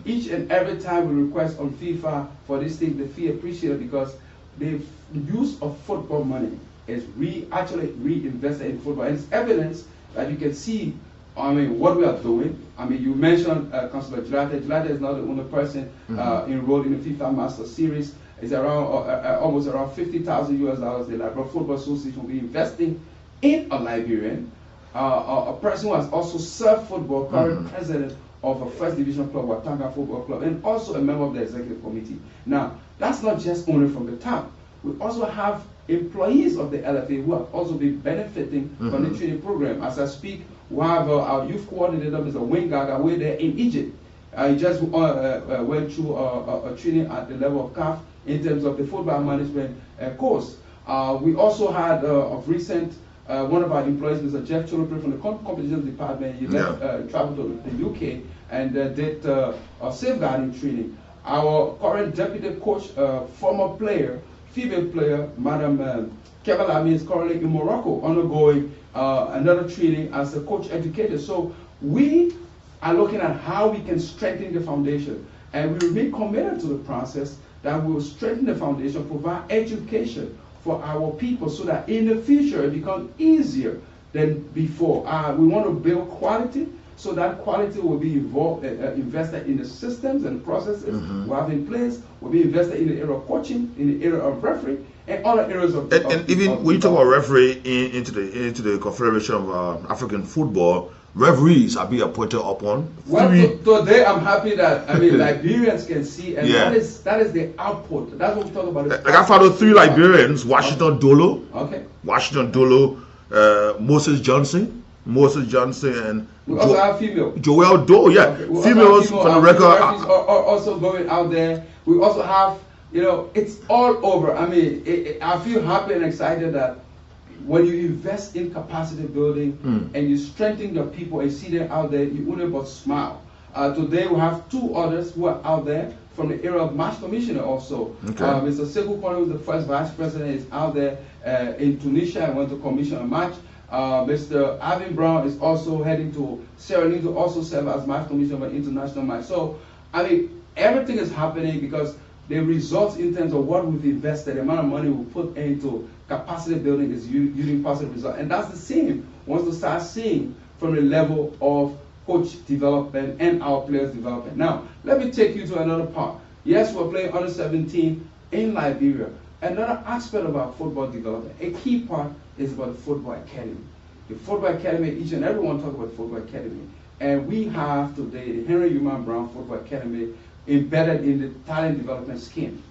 each and every time we request on FIFA for this thing, they feel appreciated, because the use of football money is actually reinvested in football. And it's evidence that you can see, what we are doing. You mentioned Councillor Gilate. Gilate is not the only person enrolled in the FIFA Master Series. It's around almost around $50,000 US. The Liberia Football Association will be investing in a Liberian, a person who has also served football, current president of a first division club, Watanga Football Club, and also a member of the executive committee. Now, that's not just only from the top. We also have employees of the LFA who have also been benefiting from the training program. As I speak, we have our youth coordinator, Mr. Wingaga, away there in Egypt. He just went through a training at the level of CAF in terms of the football management course. We also had, of recent, one of our employees, Mr. Jeff Cholope from the competition department. He traveled to the UK and did safeguarding training. Our current deputy coach, former player, female player, Madam Kevalami, is currently in Morocco undergoing another training as a coach educator. So we are looking at how we can strengthen the foundation, and we remain committed to the process that we will strengthen the foundation, provide education for our people, so that in the future it becomes easier than before. We want to build quality, so that quality will be invested in the systems and processes we have in place, will be invested in the area of coaching, in the area of referee, and other areas of... And even when you talk about referee into the Confederation of African Football, referees are being appointed upon. Well, today I'm happy that Liberians can see, and that is the output. That's what we talk about. Like I followed 3 Liberians: Washington Dolo, Moses Johnson, and we also have female. Joel Doe, females for the record are also going out there. We also have, it's all over. I feel happy and excited that when you invest in capacity building and you strengthen your people and see them out there, you only but smile. Today we have 2 others who are out there from the area of match commissioner also. Mr. Sekou Kone, who's the first vice president, is out there in Tunisia and went to commission a match. Mr. Alvin Brown is also heading to Sierra Leone to also serve as match commissioner for international match. So, everything is happening because the results in terms of what we've invested, the amount of money we put into capacity building is yielding positive results. And that's the same once we start seeing from the level of coach development and our players development. Now, let me take you to another part. Yes, we're playing under 17 in Liberia. Another aspect of our football development, a key part, is about the football academy. The football academy, each and everyone talk about football academy. And we have today the Henry Human Brown Football Academy embedded in the talent development scheme.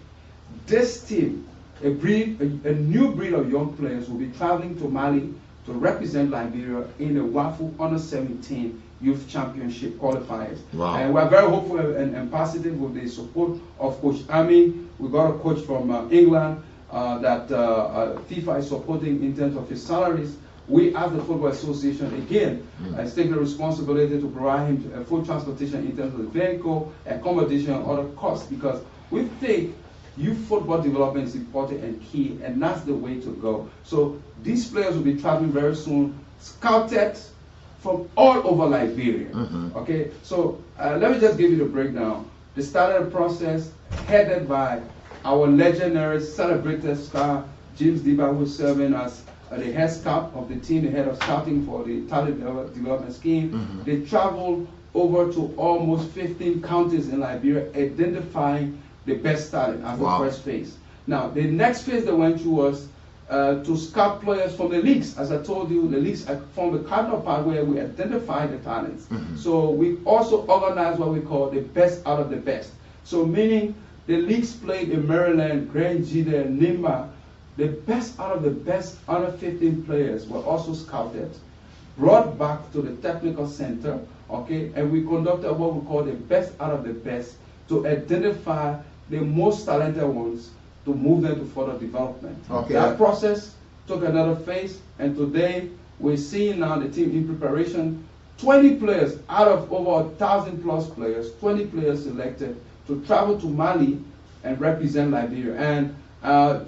This team, a new breed of young players, will be traveling to Mali to represent Liberia in the WAFU Under 17 Youth Championship qualifiers. Wow. And we're very hopeful and positive with the support of Coach Ami. We got a coach from England that FIFA is supporting in terms of his salaries. We, as the Football Association, again, is taking the responsibility to provide him full transportation in terms of the vehicle, accommodation, and other costs, because we think youth football development is important and key, and that's the way to go. So these players will be traveling very soon, scouted from all over Liberia. Okay, so let me just give you the breakdown. They started a process headed by our legendary, celebrated star, James Diba, who is serving as the head scout of the team, the head of scouting for the talent development scheme. They traveled over to almost 15 counties in Liberia, identifying the best talent as the first phase. Now, the next phase they went through was to scout players from the leagues. As I told you, the leagues form the cardinal part where we identify the talents. So we also organize what we call the best out of the best. So meaning the leagues played in Maryland, Grand Jide, Nimba. The best out of the best under 15 players were also scouted, brought back to the technical center, okay, and we conducted what we call the best out of the best to identify the most talented ones to move them to further development. Okay. That process took another phase, and today we're seeing now the team in preparation. 20 players out of over 1,000 plus players, 20 players selected to travel to Mali and represent Liberia. And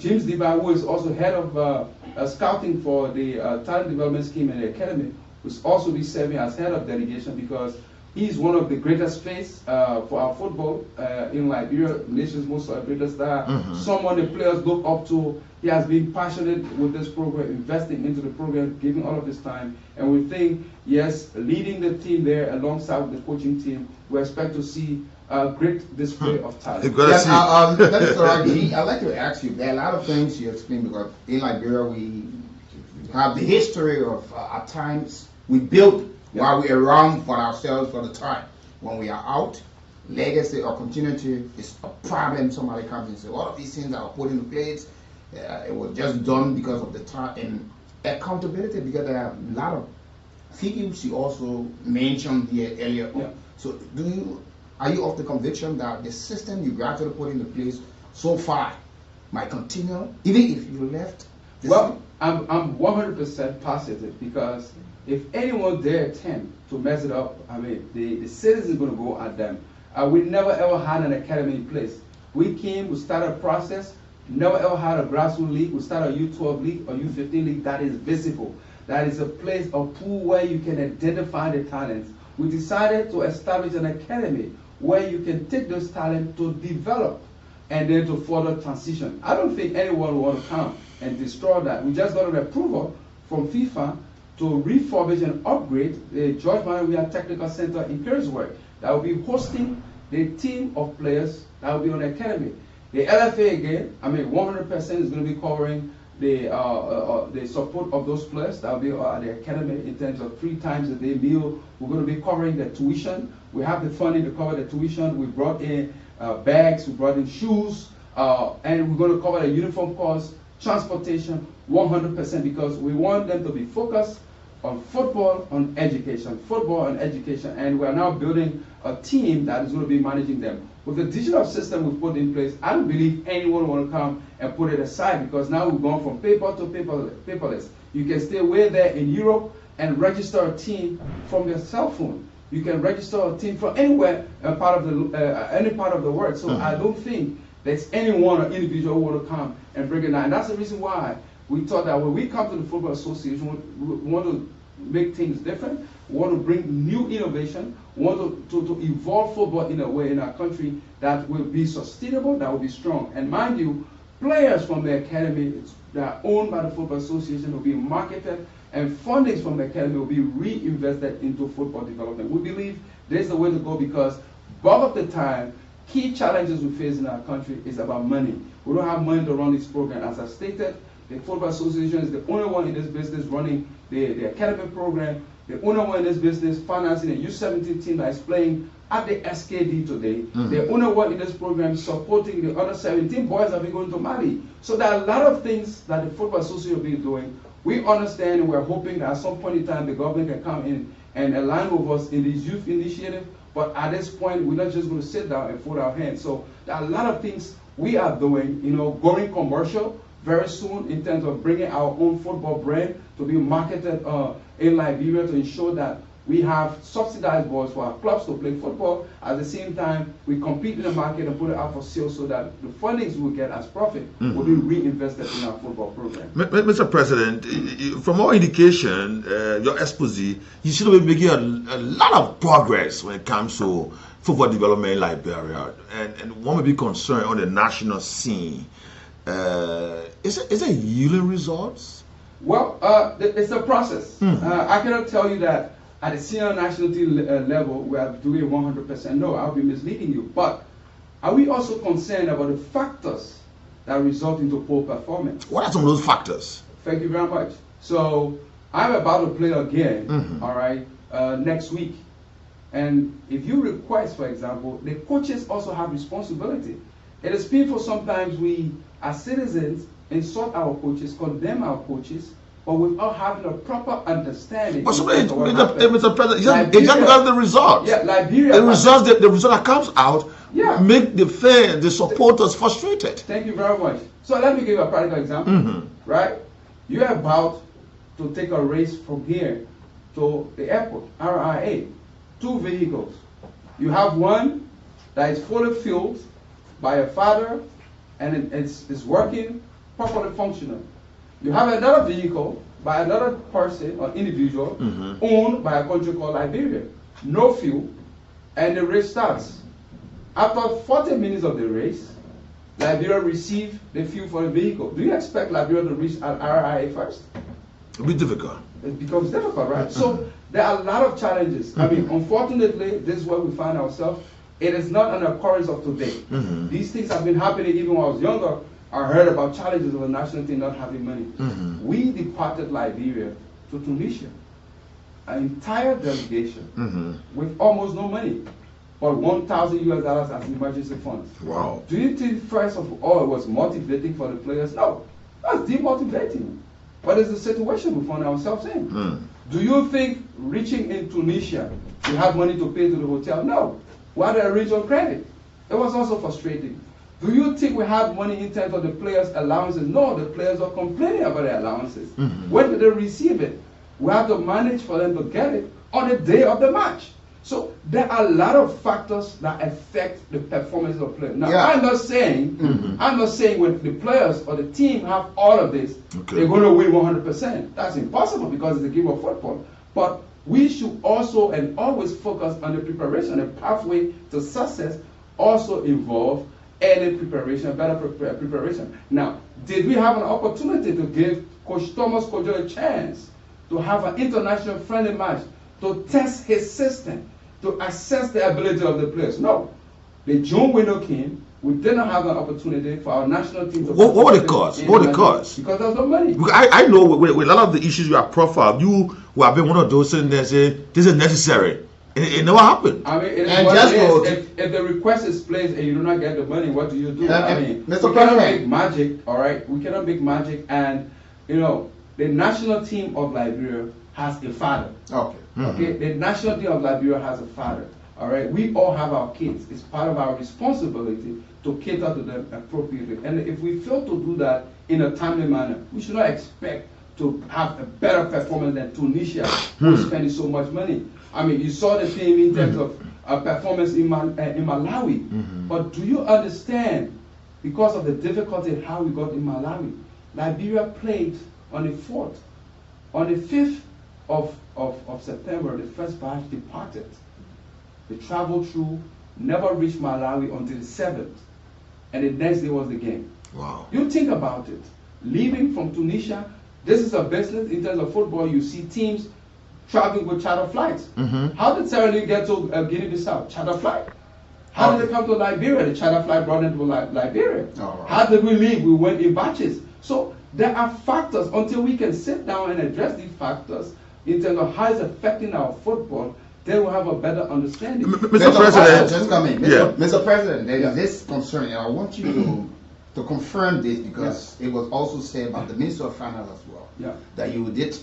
James Diba, who is also head of scouting for the talent development scheme in the academy, will also be serving as head of delegation because he's one of the greatest face for our football in Liberia, nation's most celebrated star. Someone the players look up to. He has been passionate with this program, investing into the program, giving all of his time. And we think, yes, leading the team there alongside with the coaching team, we expect to see a great display of talent. Yes, I'd like to ask you, there are a lot of things you explained because in Liberia we have the history of at times we build while we are around for ourselves for the time. When we are out, legacy or continuity is a problem. Somebody comes and says, all of these things that are put in place, it was just done because of the time and accountability, because there are a lot of figures you also mentioned here earlier. So are you of the conviction that the system you gradually put into place so far might continue, even if you left? Well, I'm 100% positive, because if anyone dare attempt to mess it up, I mean, the citizens are going to go at them. We never ever had an academy in place. We came, we started a process, never ever had a grassroots league. We started a U12 league or U15 league that is visible. That is a place, a pool where you can identify the talents. We decided to establish an academy where you can take those talents to develop and then to further transition. I don't think anyone will want to come and destroy that. We just got an approval from FIFA to refurbish and upgrade the George Maria Technical Center in Kersworth that will be hosting the team of players that will be on the academy. The LFA again, I mean 100% is going to be covering the support of those players that will be at the academy in terms of 3 times a day meal. We're going to be covering the tuition. We have the funding to cover the tuition. We brought in bags, we brought in shoes, and we're going to cover the uniform cost, transportation, 100%, because we want them to be focused on football, on education, and we're now building a team that is going to be managing them. With the digital system we've put in place, I don't believe anyone will come and put it aside, because now we've gone from paper to paperless. You can stay way there in Europe and register a team from your cell phone. You can register a team from anywhere, any part of the world. So I don't think there's anyone or individual who want to come and bring it down. And that's the reason why we thought that when we come to the Football Association, we want to make things different. We want to bring new innovation. We want to evolve football in a way in our country that will be sustainable, that will be strong. And mind you, players from the academy that are owned by the Football Association will be marketed, and fundings from the academy will be reinvested into football development. We believe this is the way to go, because bulk of the time, key challenges we face in our country is about money. We don't have money to run this program. As I stated, the Football Association is the only one in this business running the academy program, the only one in this business financing a U17 team that is playing at the SKD today. The only one in this program supporting the other 17 boys that will be going to Mali. So there are a lot of things that the Football Association will be doing. We understand, and we're hoping that at some point in time the government can come in and align with us in this youth initiative. But at this point, we're not just going to sit down and fold our hands. So there are a lot of things we are doing, going commercial very soon in terms of bringing our own football brand to be marketed in Liberia, to ensure that We have subsidized balls for our clubs to play football. At the same time, we compete in the market and put it out for sale so that the fundings we get as profit will be reinvested in our football program. Mr. President, from all indication, your expose, you should be making a lot of progress when it comes to football development in Liberia, and one may be concerned on the national scene. Is it yielding results? Well, it's a process. I cannot tell you that at the senior national team level we are doing 100%. No, I'll be misleading you. But are we also concerned about the factors that result into poor performance? What are some of those factors? Thank you very much. So I'm about to play again, all right, next week. And if you request, for example, the coaches also have responsibility. It is painful sometimes we, as citizens, insult our coaches, condemn our coaches, but without having a proper understanding. But Mr. President, just because of the results. Yeah, Liberia. The result that comes out make the fans, the supporters frustrated. Thank you very much. So let me give you a practical example. Right? You're about to take a race from here to the airport, RIA. 2 vehicles. You have one that is fully fueled by a father and it's working, properly functional. You have another vehicle by another person or individual owned by a country called Liberia. No fuel, and the race starts. After 40 minutes of the race, Liberia receives the fuel for the vehicle. Do you expect Liberia to reach an RIA first? It'll be difficult. It becomes difficult, right? So there are a lot of challenges. I mean, unfortunately, this is where we find ourselves. It is not an occurrence of today. These things have been happening even when I was younger. I heard about challenges of the national team not having money. We departed Liberia to Tunisia, an entire delegation with almost no money, but $1,000 as emergency funds. Wow. Do you think first of all it was motivating for the players? No, that's demotivating. But it's the situation we find ourselves in. Do you think reaching in Tunisia, we have money to pay to the hotel? No. We had a regional credit. It was also frustrating. Do you think we had money in terms of the players' allowances? No, the players are complaining about their allowances. When did they receive it? We have to manage for them to get it on the day of the match. So there are a lot of factors that affect the performance of players. Now, I'm not saying when the players or the team have all of this, they're going to win 100%. That's impossible because it's a game of football. But we should also and always focus on the preparation. The pathway to success also involve early preparation, better preparation. Now, did we have an opportunity to give Coach Thomas Kojo a chance to have an international friendly match, to test his system, to assess the ability of the players? No. The June window came. We did not have an opportunity for our national team to... What were the costs? What were the costs? Because there's no money. I know with a lot of the issues you have profiled, you have been one of those sitting there saying, this is necessary. It never happened. I mean, if the request is placed and you do not get the money, what do you do? I mean, we cannot make magic, all right? We cannot make magic, and, you know, the national team of Liberia has a father. Okay, the national team of Liberia has a father. All right, we all have our kids. It's part of our responsibility to cater to them appropriately. And if we fail to do that in a timely manner, we should not expect to have a better performance than Tunisia, who is spending so much money. I mean, you saw the team in terms of performance in Malawi. But do you understand, because of the difficulty how we got in Malawi, Liberia played on the 4th. On the 5th of September, the first batch departed. They traveled through, never reached Malawi until the 7th. And the next day was the game. Wow. You think about it. Leaving from Tunisia, this is a business. In terms of football, you see teams traveling with charter flights. How did Sierra Leone get to Guinea-Bissau? Charter flight. How did they come to Liberia? The charter flight brought them to Liberia. How did we leave? We went in batches. So there are factors. Until we can sit down and address these factors in terms of how it's affecting our football, then we'll have a better understanding. Mr. President, just come in. Mr. President, there is this concern, and I want you to confirm this because it was also said by the Minister of Finance as well, that you did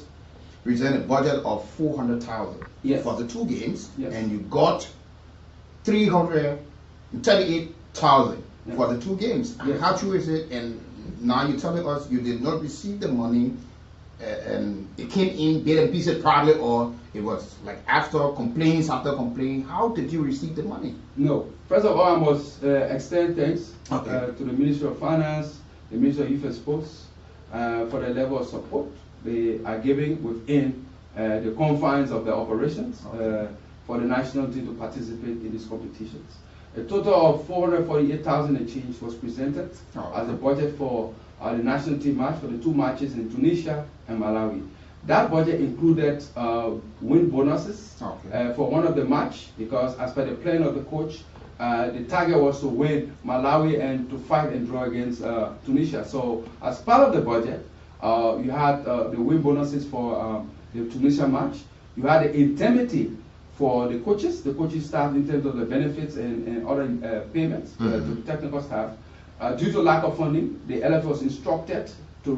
present a budget of 400,000 for the 2 games, and you got 338,000 for the 2 games. How true is it? And now you're telling us you did not receive the money and it came in bit and pieces probably, or it was like after complaints? How did you receive the money? No. First of all, I must extend thanks to the Ministry of Finance, the Ministry of Youth and Sports, for the level of support they are giving within the confines of the operations for the national team to participate in these competitions. A total of 448,000 and change was presented as a budget for the national team match for the 2 matches in Tunisia and Malawi. That budget included win bonuses for one of the match, because as per the plan of the coach, the target was to win Malawi and to fight and draw against Tunisia. So as part of the budget, you had the win bonuses for the Tunisia match. You had the indemnity for the coaches staff in terms of the benefits and other payments to the technical staff. Due to lack of funding, the LF was instructed to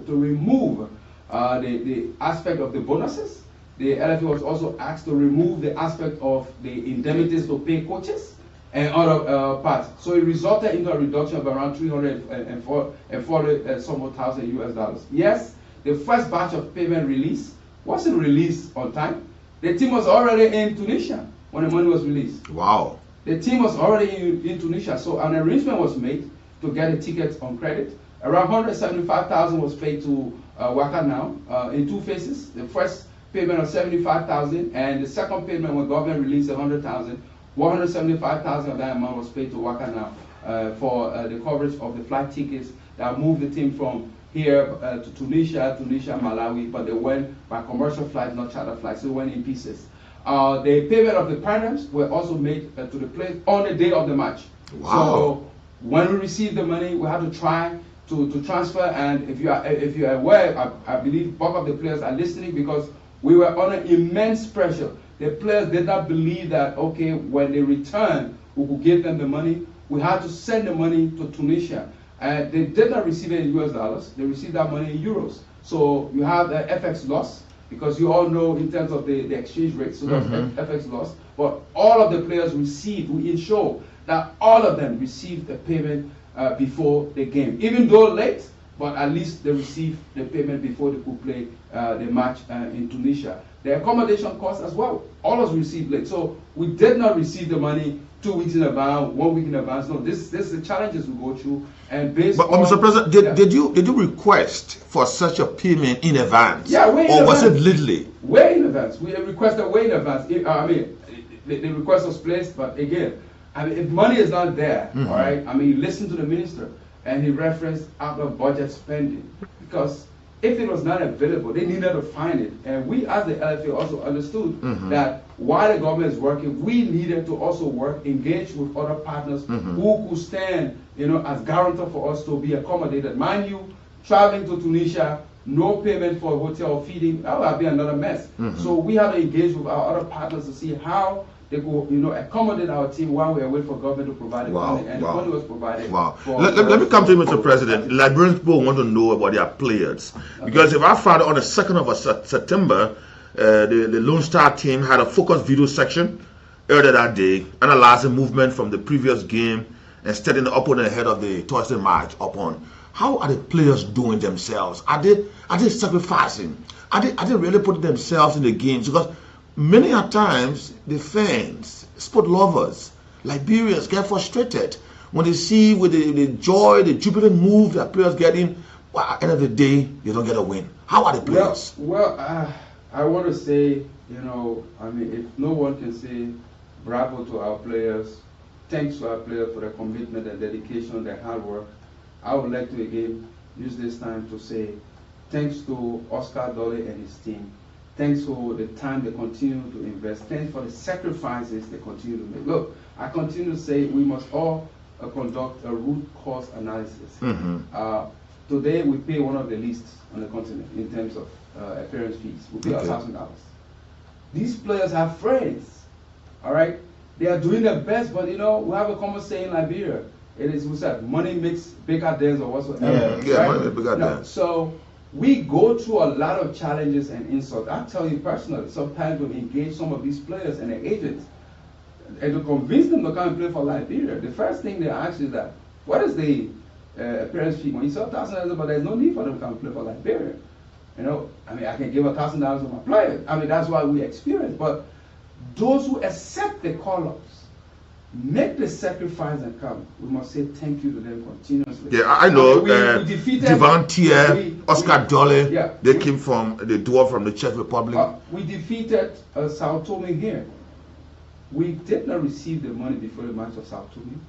remove the aspect of the bonuses. The LFA was also asked to remove the aspect of the indemnities to pay coaches and other parts. So it resulted in a reduction of around $340 some more thousand US. Yes, the first batch of payment release wasn't released on time. The team was already in Tunisia when the money was released. Wow. The team was already in Tunisia, so an arrangement was made to get the tickets on credit. Around 175,000 was paid to Waka Now in 2 phases. The first payment of 75,000, and the second payment when government released 100,000. 175,000 of that amount was paid to Waka Now for the coverage of the flight tickets that moved the team from here to Tunisia, Malawi, but they went by commercial flight, not charter flights, so they went in pieces. The payment of the premiums were also made to the players on the day of the match. Wow. So when we received the money, we had to try to transfer, and if you are aware, I believe bulk of the players are listening, because we were under immense pressure. The players did not believe that, okay, when they return, we could give them the money. We had to send the money to Tunisia. They did not receive it in US dollars. They received that money in euros. So you have the FX loss, because you all know in terms of the exchange rate, so that's FX loss. But all of the players received, we ensure that all of them received the payment before the game. Even though late, but at least they received the payment before they could play the match in Tunisia. The accommodation costs as well, all of us received late. So we did not receive the money 2 weeks in advance, 1 week in advance. No, this is the challenges we go through. And based on, Mr. President, did you request for such a payment in advance? Yeah, way in advance. Or was it literally? Way in advance. We requested way in advance. I mean, the request was placed, but again, I mean, if money is not there, all right, I mean, you listen to the minister, and he referenced out of budget spending, because if it was not available, they needed to find it. And we as the LFA also understood that while the government is working, we needed to also work, engage with other partners who could stand, you know, as guarantor for us to be accommodated. Mind you, traveling to Tunisia, no payment for hotel feeding, that would be another mess. So we have to engage with our other partners to see how they could, you know, accommodate our team while we are waiting for government to provide the funding. And the funding was provided. Let me come to you, Mr. President. Liberian people want to know about their players. Because if I found on the 2nd of September, the Lone Star team had a focused video section earlier that day, analyzing movement from the previous game and setting the opponent ahead of the Thursday match upon. How are the players doing themselves? Are they sacrificing? Are they really putting themselves in the games? Because many a times the fans, sport lovers, Liberians get frustrated when they see with the joy, the jubilant move that players get in. Well, at the end of the day, they don't get a win. How are the players? Well, I want to say, you know, I mean, if no one can say bravo to our players, thanks to our players for their commitment and dedication, their hard work, I would like to again use this time to say thanks to Oscar Dolly and his team. Thanks for the time they continue to invest. Thanks for the sacrifices they continue to make. Look, I continue to say we must all conduct a root cause analysis. Today we pay one of the least on the continent in terms of appearance fees. We pay $1,000. These players have friends, all right? They are doing their best, but you know, we have a common saying in Liberia. It is, we said, money makes bigger dents or whatsoever. Yeah, money makes bigger dents. So we go through a lot of challenges and insults. I tell you personally, sometimes we engage some of these players and their agents, and to convince them to come and play for Liberia, the first thing they ask is that, what is the appearance fee? When you sell $1,000, but there's no need for them to come and play for Liberia. You know, I mean, I can give $1,000 to my players. I mean, that's why we experience. But those who accept the call-ups, make the sacrifice and come, we must say thank you to them continuously. Yeah, I know. We defeated Devantier, Oscar Dolly, yeah, they came from the dwarf from the Czech Republic. We defeated Sao Tome here. We did not receive the money before the match of Sao Tome.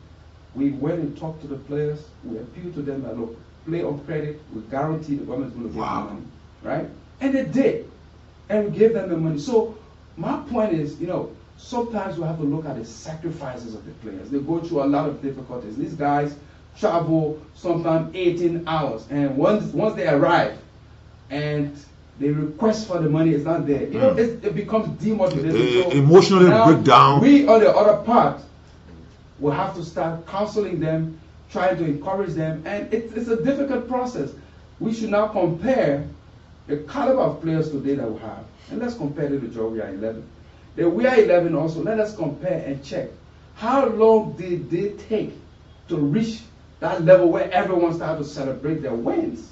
We went and talked to the players. We appealed to them that, look, play on credit. We guarantee the government is going to give them money, right? And they did. And we gave them the money. So my point is, you know, sometimes we have to look at the sacrifices of the players. They go through a lot of difficulties. These guys travel sometimes 18 hours. And once they arrive and they request for the money, it's not there. You know, it becomes demotivating. So emotionally break down. We, on the other part, will have to start counseling them, trying to encourage them. And it's a difficult process. We should now compare the caliber of players today that we have. And let's compare it to the We Are 11. The We Are 11 also, let us compare and check. How long did they take to reach that level where everyone started to celebrate their wins?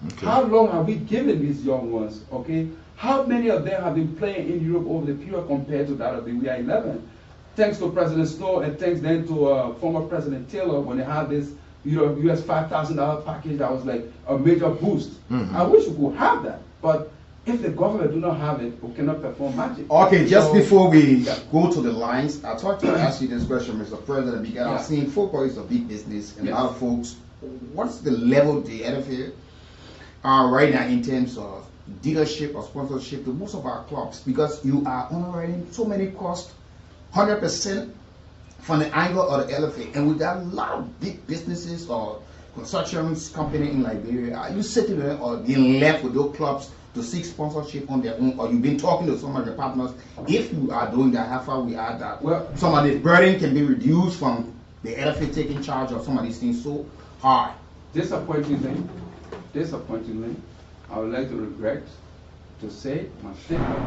Okay. How long have we given these young ones, okay? How many of them have been playing in Europe over the period compared to that of the We Are 11? Thanks to President Snow and thanks then to former President Taylor when they had this US $5,000 package that was like a major boost. I wish we could have that, but if the government do not have it, we cannot perform magic. Okay, just before we go to the lines, I thought to ask you this question, Mr. President, because I've seen football is a big business, and a lot of folks, what's the level the NFL are right now in terms of dealership or sponsorship to most of our clubs? Because you are honoring so many costs, 100% from the angle of the LFA, and we got a lot of big businesses or consortiums company in Liberia. Are you sitting there or being left with those clubs to seek sponsorship on their own, or you've been talking to some of your partners? If you are doing that, how far we are that some of the burden can be reduced from the LFA taking charge of some of these things so hard? Disappointingly, I would like to regret to say my statement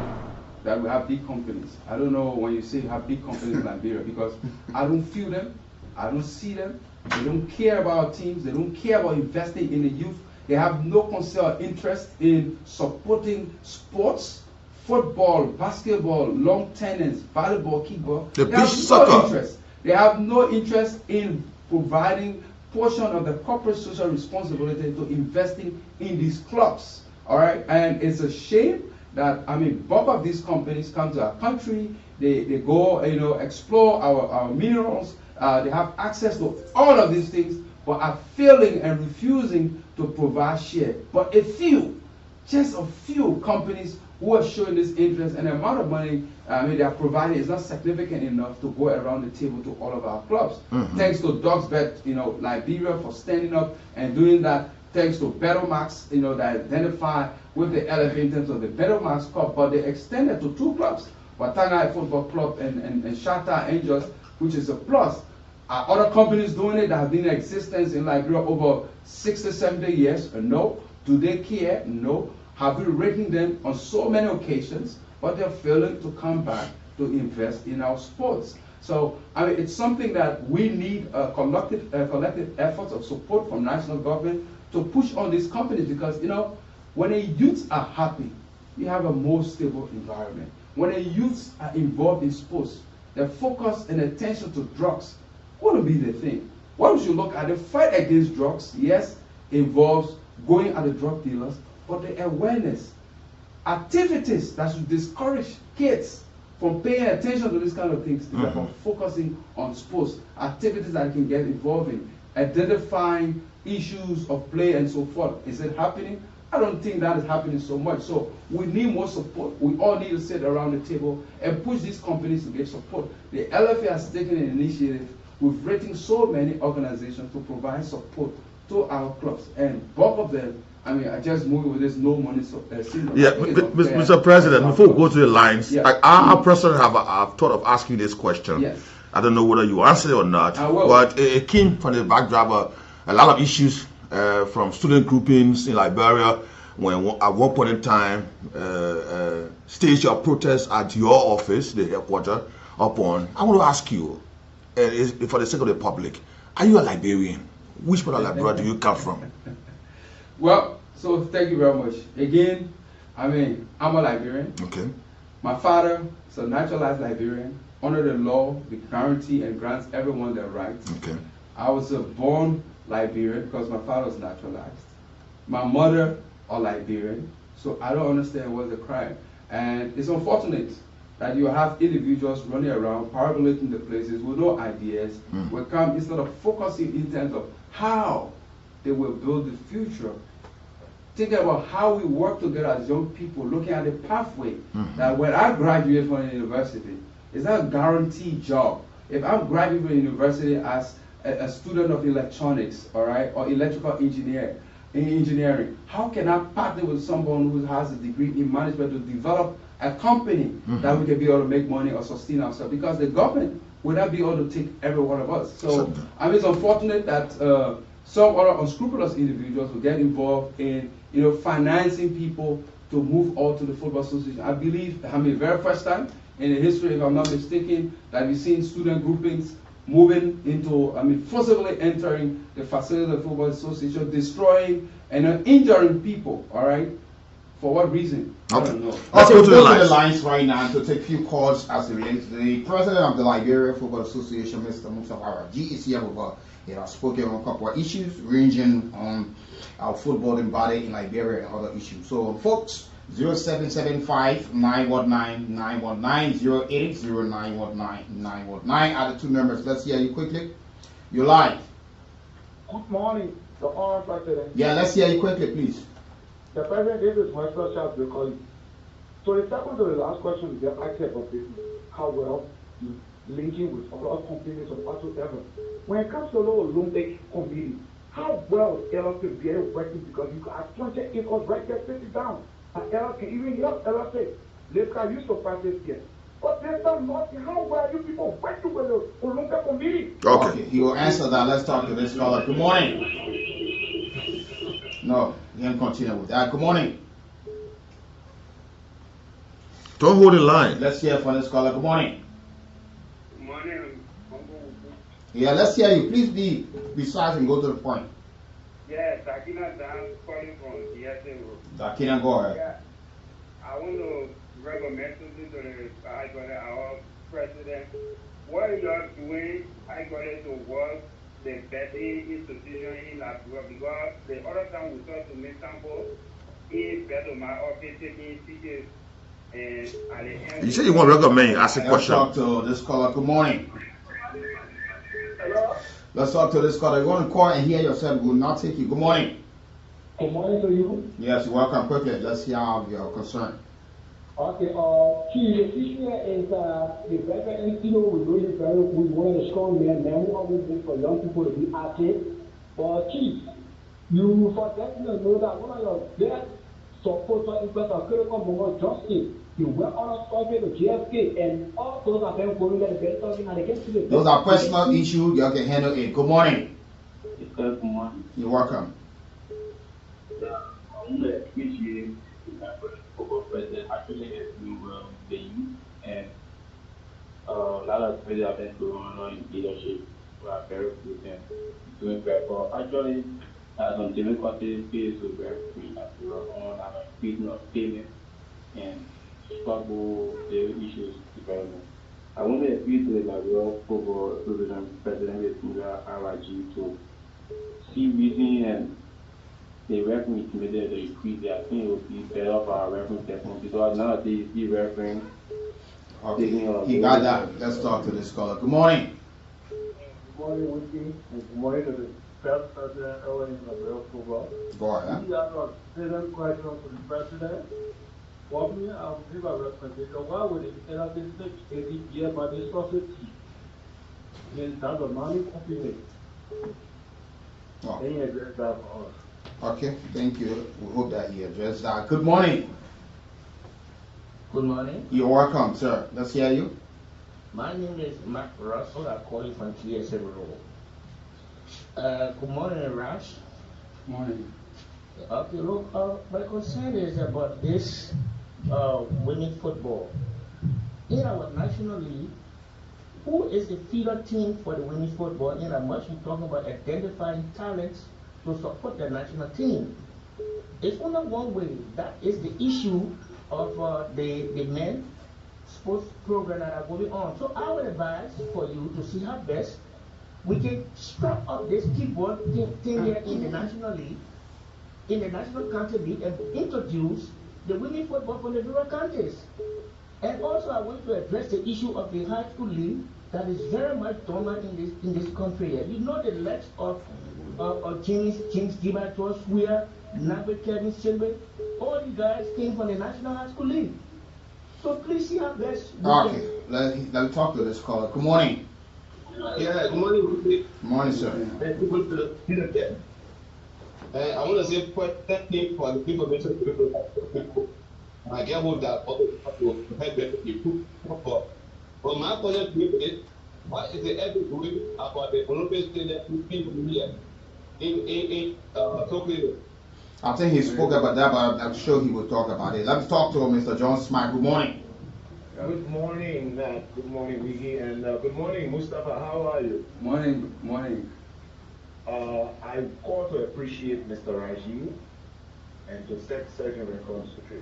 that we have big companies. I don't know when you say you have big companies in Liberia, because I don't feel them, I don't see them. They don't care about teams, they don't care about investing in the youth. They have no concern or interest in supporting sports, football, basketball, long tennis, volleyball, kickball. They have no interest. They have no interest in providing portion of the corporate social responsibility to investing in these clubs. All right, and it's a shame that, I mean, both of these companies come to our country. They go, you know, explore our minerals. They have access to all of these things, but are failing and refusing to provide share. But a few, just a few companies who are showing this interest, and the amount of money they are providing is not significant enough to go around the table to all of our clubs. Thanks to Dogsbet, you know, Liberia for standing up and doing that. Thanks to Bettermax, you know, that identify with the LFA in terms of the Bettermax Cup, but they extended to 2 clubs, Watanga Football Club and Shatta Angels, which is a plus. Are other companies doing it that have been in existence in Liberia over 60, 70 years? No. Do they care? No. Have we rated them on so many occasions, but they're failing to come back to invest in our sports? So, I mean, it's something that we need a collective effort of support from national government to push on these companies, because, you know, when the youths are happy, you have a more stable environment. When the youths are involved in sports, their focus and attention to drugs wouldn't be the thing. What we should look at, the fight against drugs, yes, involves going at the drug dealers, but the awareness, activities that should discourage kids from paying attention to these kind of things is about focusing on sports, activities that can get involved in, identifying issues of play and so forth. Is it happening? I don't think that is happening so much. So we need more support. We all need to sit around the table and push these companies to get support. The LFA has taken an initiative. We've written so many organizations to provide support to our clubs, and both of them, I mean, I just moved with this no money syndrome. Yeah, Mr. President, before we go to the lines, I personally have thought of asking this question. Yes. I don't know whether you answer it or not, but it came from the backdrop a lot of issues from student groupings in Liberia, when at one point in time staged your protest at your office, the headquarters, upon. I want to ask you, for the sake of the public, are you a Liberian? Which part of Liberia do you come from? Well, So thank you very much. Again, I mean, I'm a Liberian. Okay. My father is a naturalized Liberian. Under the law, we guarantee and grants everyone their rights. Okay. I was a born Liberian because my father was naturalized. My mother a Liberian, so I don't understand what's the crime. And it's unfortunate that you have individuals running around, parabolating the places with no ideas, will come instead of focusing in terms of how they will build the future. Think about how we work together as young people, looking at the pathway that when I graduate from the university, it's not a guaranteed job. If I'm graduating from university as a student of electronics, all right, or electrical engineering, how can I partner with someone who has a degree in management to develop a company that we can be able to make money or sustain ourselves? Because the government would not be able to take every one of us. So I mean, it's unfortunate that some other unscrupulous individuals will get involved in, you know, financing people to move on to the football association. I believe, I mean, very first time in the history, if I'm not mistaken, that we've seen student groupings moving into, I mean, forcibly entering the facility of the football association, destroying and injuring people, all right? For what reason? I don't know. Let's go to the lines right now to take a few calls as it relates. The president of the Liberia Football Association, Mr. Mustafa Raji, is here with he has spoken on a couple of issues ranging on our footballing body in Liberia and other issues. So, folks, 0775-919-919, 080-919-919 are the two numbers. Let's hear you quickly. You're live. Good morning, the Honourable President. Yeah, let's hear you quickly, please. The President, this is my first chance to call you. So the second to the last question is the aspect of business, how well you linking with other companies or whatsoever. When it comes to the Olympic committee, how well is LL can be working, because you have 20 acres right there sitting down. And LL can even help LL say, let's go use to practice here. But there's not nothing. How well you people working with the Olympic committee? Okay, he will answer that. Let's talk to this caller. Good morning. No, he can continue with that. Good morning. Don't hold the line. Let's hear from this caller. Good morning. Good morning. Yeah, let's hear you. Please be precise and go to the point. Yes, Dakina Dan calling from DSA Road. Dakina, go ahead. Yeah, I want to recommend something to our president. What you are doing, I got it to work the betting institution in Liberia, because the other time we talked to Mr. Sample, he bet on my office taking tickets. And at the end, You said you want to recommend, ask a question. Let's talk to this caller. Good morning. Hello? Let's talk to this caller. You want to call and hear yourself. We will not take you. Good morning. Good morning to you. Yes, you're welcome. Quickly, let's hear your concern. Okay, Chief, the issue is the president, you know, we know you very we want a strong man, who always look for young people to be active. But Chief, you forget to know that one of your best supporters is the critical moment justice. You went on a survey to JFK, and all those are them going to the best talking, and they get to the Those are personal issues. You can handle it. Good morning. Good morning. You're welcome. President actually is doing well in the youth, and a lot of things have been going on in leadership. We are very good and doing very well. Actually, some difficulties faced with very free as we are on our freedom of payment and struggle the issues development. I want to appeal to the Liberia Football Association President RIG to see reason and the reference committee to increase it. I think it would be better for our reference department, because nowadays the reference. Okay, he got that. Let's talk to this caller. Good morning. Good morning, Weekie, and good morning to the best president ever in the real football. Go ahead. We have a certain question for the president. For me, I'll give a recommendation. Why would it end up in 80 years by this society? In terms of money, company. Any address that for us. Okay, thank you. We hope that he addressed that. Good morning. Good morning. You're welcome, sir. Let's hear you. My name is Mark Russell. I'm calling from TSA Road. Good morning, Rash. Good morning. Okay, look, my concern is about this women's football. In our national league, who is the feeder team for the women's football? In a much we're talking about identifying talents to support the national team. It's only one way. That is the issue of the men sports program that are going on. So I would advise for you to see how best we can strap up this keyboard thing here in the National League, in the National County League, and introduce the women football from the rural counties. And also I want to address the issue of the high school league that is very much dormant in this country here. You know the likes of James Gilbert, Weir, Navid, Kevin Silver, all you guys came from the National High School League. So please see how best we Okay, let me talk to this caller. Good morning. Yeah, good morning. Good morning, sir. I want to say thank you for the information people. I get hold that all the help them to from my point of view, what is the epic doing about the Olympic Stadium people here in Tokyo? I think he spoke about that, but I'm sure he will talk about it. Let's talk to Mr. John Smart. Good morning. Good morning, Nat. Good morning, Weekie, and good morning, Mustafa. How are you? Morning, morning. I call to appreciate Mr. Rajiv and to set certain records straight.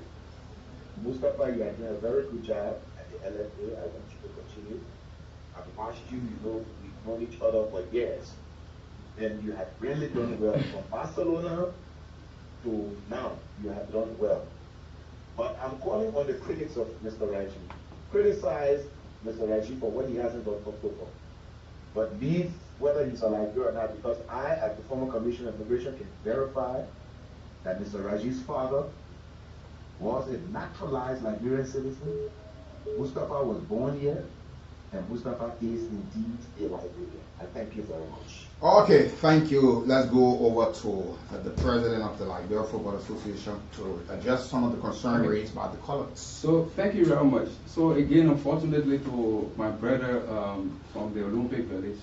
Mustafa, you are doing a very good job at the LFA. I want you to continue. I've watched you, we've known each other for years. And you have really done well from Barcelona to now. You have done well. But I'm calling on the critics of Mr. Rajiv. Criticize Mr. Rajiv for what he hasn't done for football. But leave whether he's a Liberian or not, because I, as the former Commissioner of Immigration, can verify that Mr. Rajiv's father was a naturalized Liberian citizen. Mustafa was born here, and Mustafa is indeed a Liberian. I thank you very much. Okay, thank you. Let's go over to the president of the Liberia Football Association to address some of the concerns raised by the callers. So thank you very much. So again, unfortunately to my brother from the Olympic Village,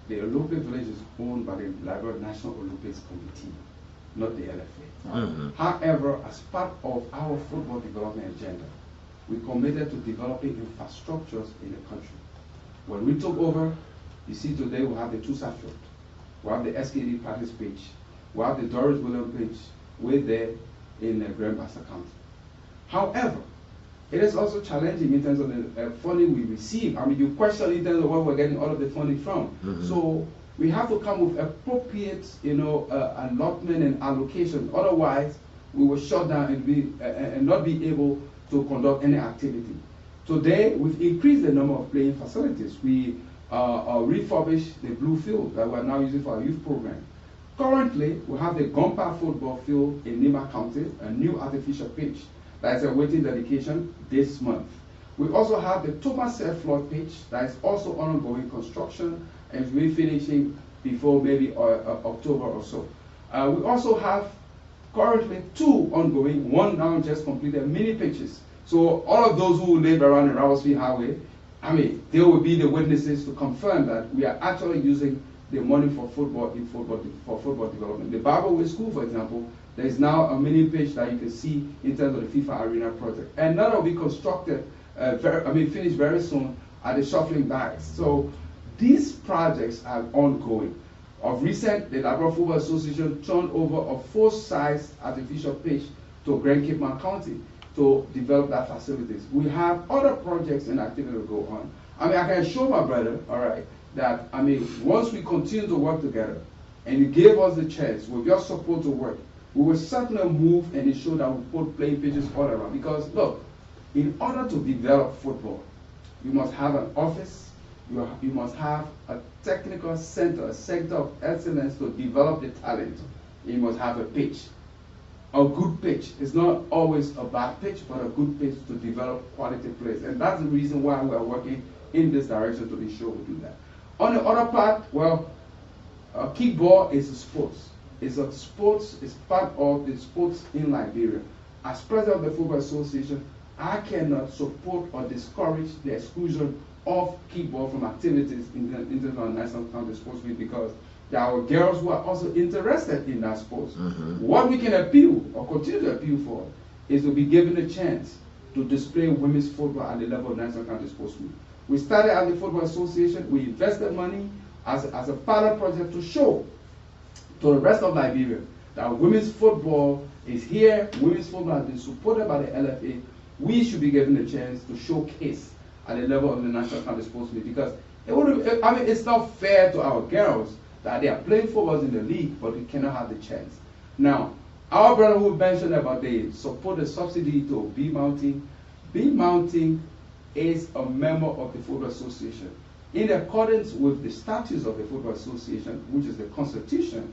the Olympic Village is owned by the Liberia National Olympics Committee, not the LFA. However, as part of our football development agenda, we committed to developing infrastructures in the country. When we took over, you see today we have the Tusa field, we have the SKD practice pitch, we have the Doris Williams pitch, we're there in Grand Bassa County. However, it is also challenging in terms of the funding we receive. I mean, you question in terms of where we're getting all of the funding from. So we have to come with appropriate, allotment and allocation. Otherwise, we will shut down and not be able to conduct any activity. Today, we've increased the number of playing facilities. We refurbished the blue field that we're now using for our youth program. Currently, we have the Gompa football field in Nima County, a new artificial pitch that is awaiting dedication this month. We also have the Thomas Flood pitch that is also ongoing construction and will be finishing before maybe October or so. We also have currently 2 ongoing, one now just completed, mini pitches. So all of those who live around the Rawalsfield Highway, I mean, they will be the witnesses to confirm that we are actually using the money for football development. The Bible Way School, for example, there is now a mini pitch that you can see in terms of the FIFA Arena project. And that will be constructed, finished very soon at the Shuffling Barracks. So these projects are ongoing. Of recent, the Liberia Football Association turned over a full-size artificial pitch to Grand Cape Mount County to develop that facilities. We have other projects and activities that go on. I mean, I can show my brother, all right, that, I mean, once we continue to work together and you gave us the chance with your support to work, we will certainly move and ensure that we put playing pitches all around. Because, look, in order to develop football, you must have an office, you must have a technical center, a center of excellence to develop the talent. You must have a pitch. A good pitch. It's not always a bad pitch, but a good pitch to develop quality players. And that's the reason why we are working in this direction to ensure we do that. On the other part, well, kickball is a sports. It's a sports, it's part of the sports in Liberia. As president of the Football Association, I cannot support or discourage the exclusion of kickball from activities in the International National County Sports Week, because there are girls who are also interested in that sport. What we can appeal or continue to appeal for is to be given a chance to display women's football at the level of National County Sports Week. We started at the Football Association, we invested money as a pilot project to show to the rest of Liberia that women's football is here, women's football has been supported by the LFA, we should be given a chance to showcase at the level of the National County Sports League, because it's not fair to our girls that they are playing football in the league, but they cannot have the chance. Now, our brother who mentioned about the support, the subsidy to B Mountain. B Mountain is a member of the Football Association. In accordance with the statutes of the Football Association, which is the Constitution,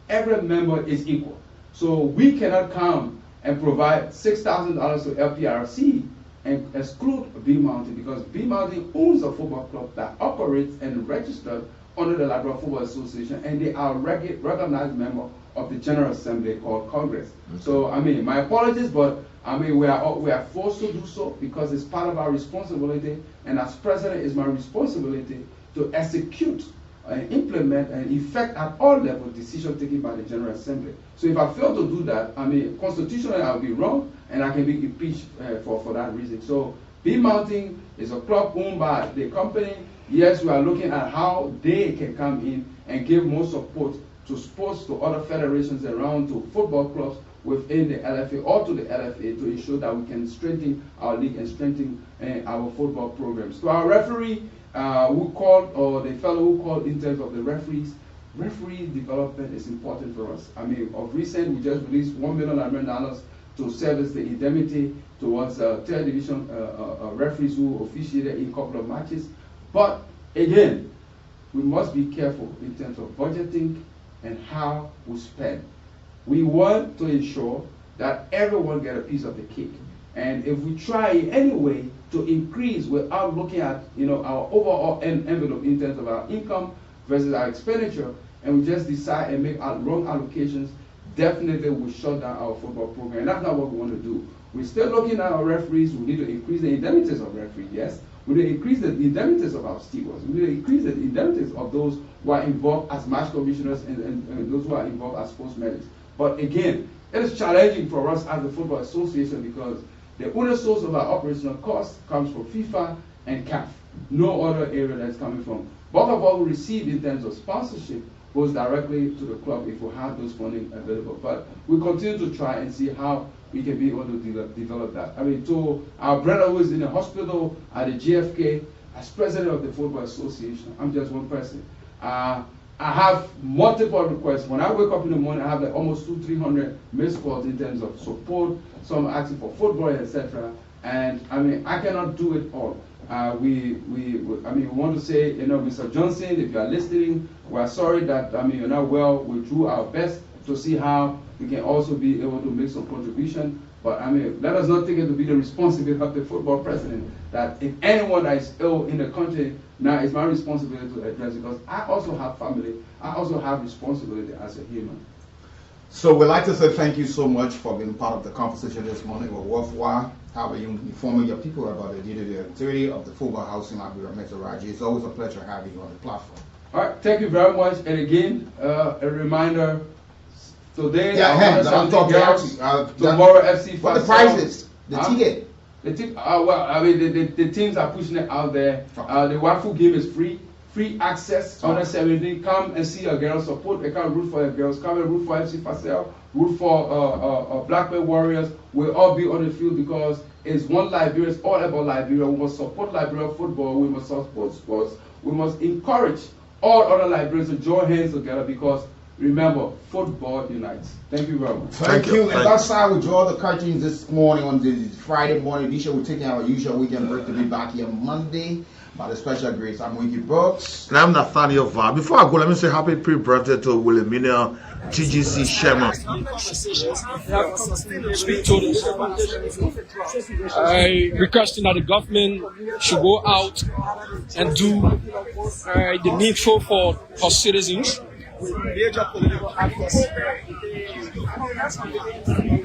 every member is equal. So we cannot come and provide $6,000 to LPRC and exclude B Mountain, because B Mountain owns a football club that operates and registered under the Liberia Football Association, and they are recognized member of the General Assembly called Congress. Okay. So, my apologies, but we are forced to do so because it's part of our responsibility, and as president, it's my responsibility to execute and implement and effect at all levels decisions taken by the General Assembly. So if I fail to do that, constitutionally I'll be wrong, and I can be impeached for that reason. So B Mountain is a club owned by the company. Yes, we are looking at how they can come in and give more support to sports, to other federations around, to football clubs within the LFA or to the LFA, to ensure that we can strengthen our league and strengthen our football programs. To our referee who called, or the fellow who called in terms of the referees, referee development is important for us. Of recent, we just released $1 million to service the indemnity towards third division referees who officiated in a couple of matches. But again, we must be careful in terms of budgeting and how we spend. We want to ensure that everyone get a piece of the cake. And if we try anyway to increase without looking at our overall envelope in terms of our income versus our expenditure, and we just decide and make wrong allocations, definitely will shut down our football program. And that's not what we want to do. We're still looking at our referees. We need to increase the indemnities of referees, yes. We need to increase the indemnities of our stewards. We need to increase the indemnities of those who are involved as match commissioners and those who are involved as sports medics. But again, it is challenging for us as the Football Association, because the only source of our operational cost comes from FIFA and CAF. No other area that's coming from. Both of what we receive in terms of sponsorship goes directly to the club if we have those funding available. But we continue to try and see how we can be able to develop that. To our brother who is in the hospital at the GFK, as president of the Football Association, I'm just one person. I have multiple requests. When I wake up in the morning, I have almost 200-300 missed calls in terms of support, some asking for football, etc. And I cannot do it all. We want to say, Mr. Johnson, if you are listening, we are sorry that you're not well. We do our best to see how we can also be able to make some contribution. But let us not take it to be the responsibility of the football president, that if anyone that is ill in the country, now it's my responsibility to address it, because I also have family. I also have responsibility as a human. So we'd like to say thank you so much for being part of the conversation this morning. It was worthwhile having you informing your people about the day-to-day activity of the football house in Liberia, Mr. Raji. It's always a pleasure having you on the platform. All right, thank you very much. And again, a reminder, today, tomorrow FC. What the price is? The ticket? The teams are pushing it out there. The Wafu game is free access. Under 17, come and see your girls. Support. They can root for your girls. Come and root for FC Facel. Root for Blackbird Warriors. We'll all be on the field, because it's one Liberia. It's all about Liberia. We must support Liberia football. We must support sports. We must encourage all other Liberians to join hands together, because remember, football unites. Thank you very much. Thank you. And that's how we draw the curtains this morning on the Friday morning edition. We're taking our usual weekend break to be back here Monday by the special grace. I'm Weekie Brooks. And I'm Nathaniel Van. Before I go, let me say happy pre-birthday to Wilhelmina TGC Sherman. Requesting that the government should go out and do the needful for citizens. Major political actors.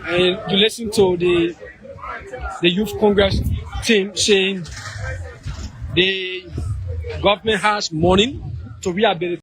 And you listen to the Youth Congress team saying the government has money to rehabilitate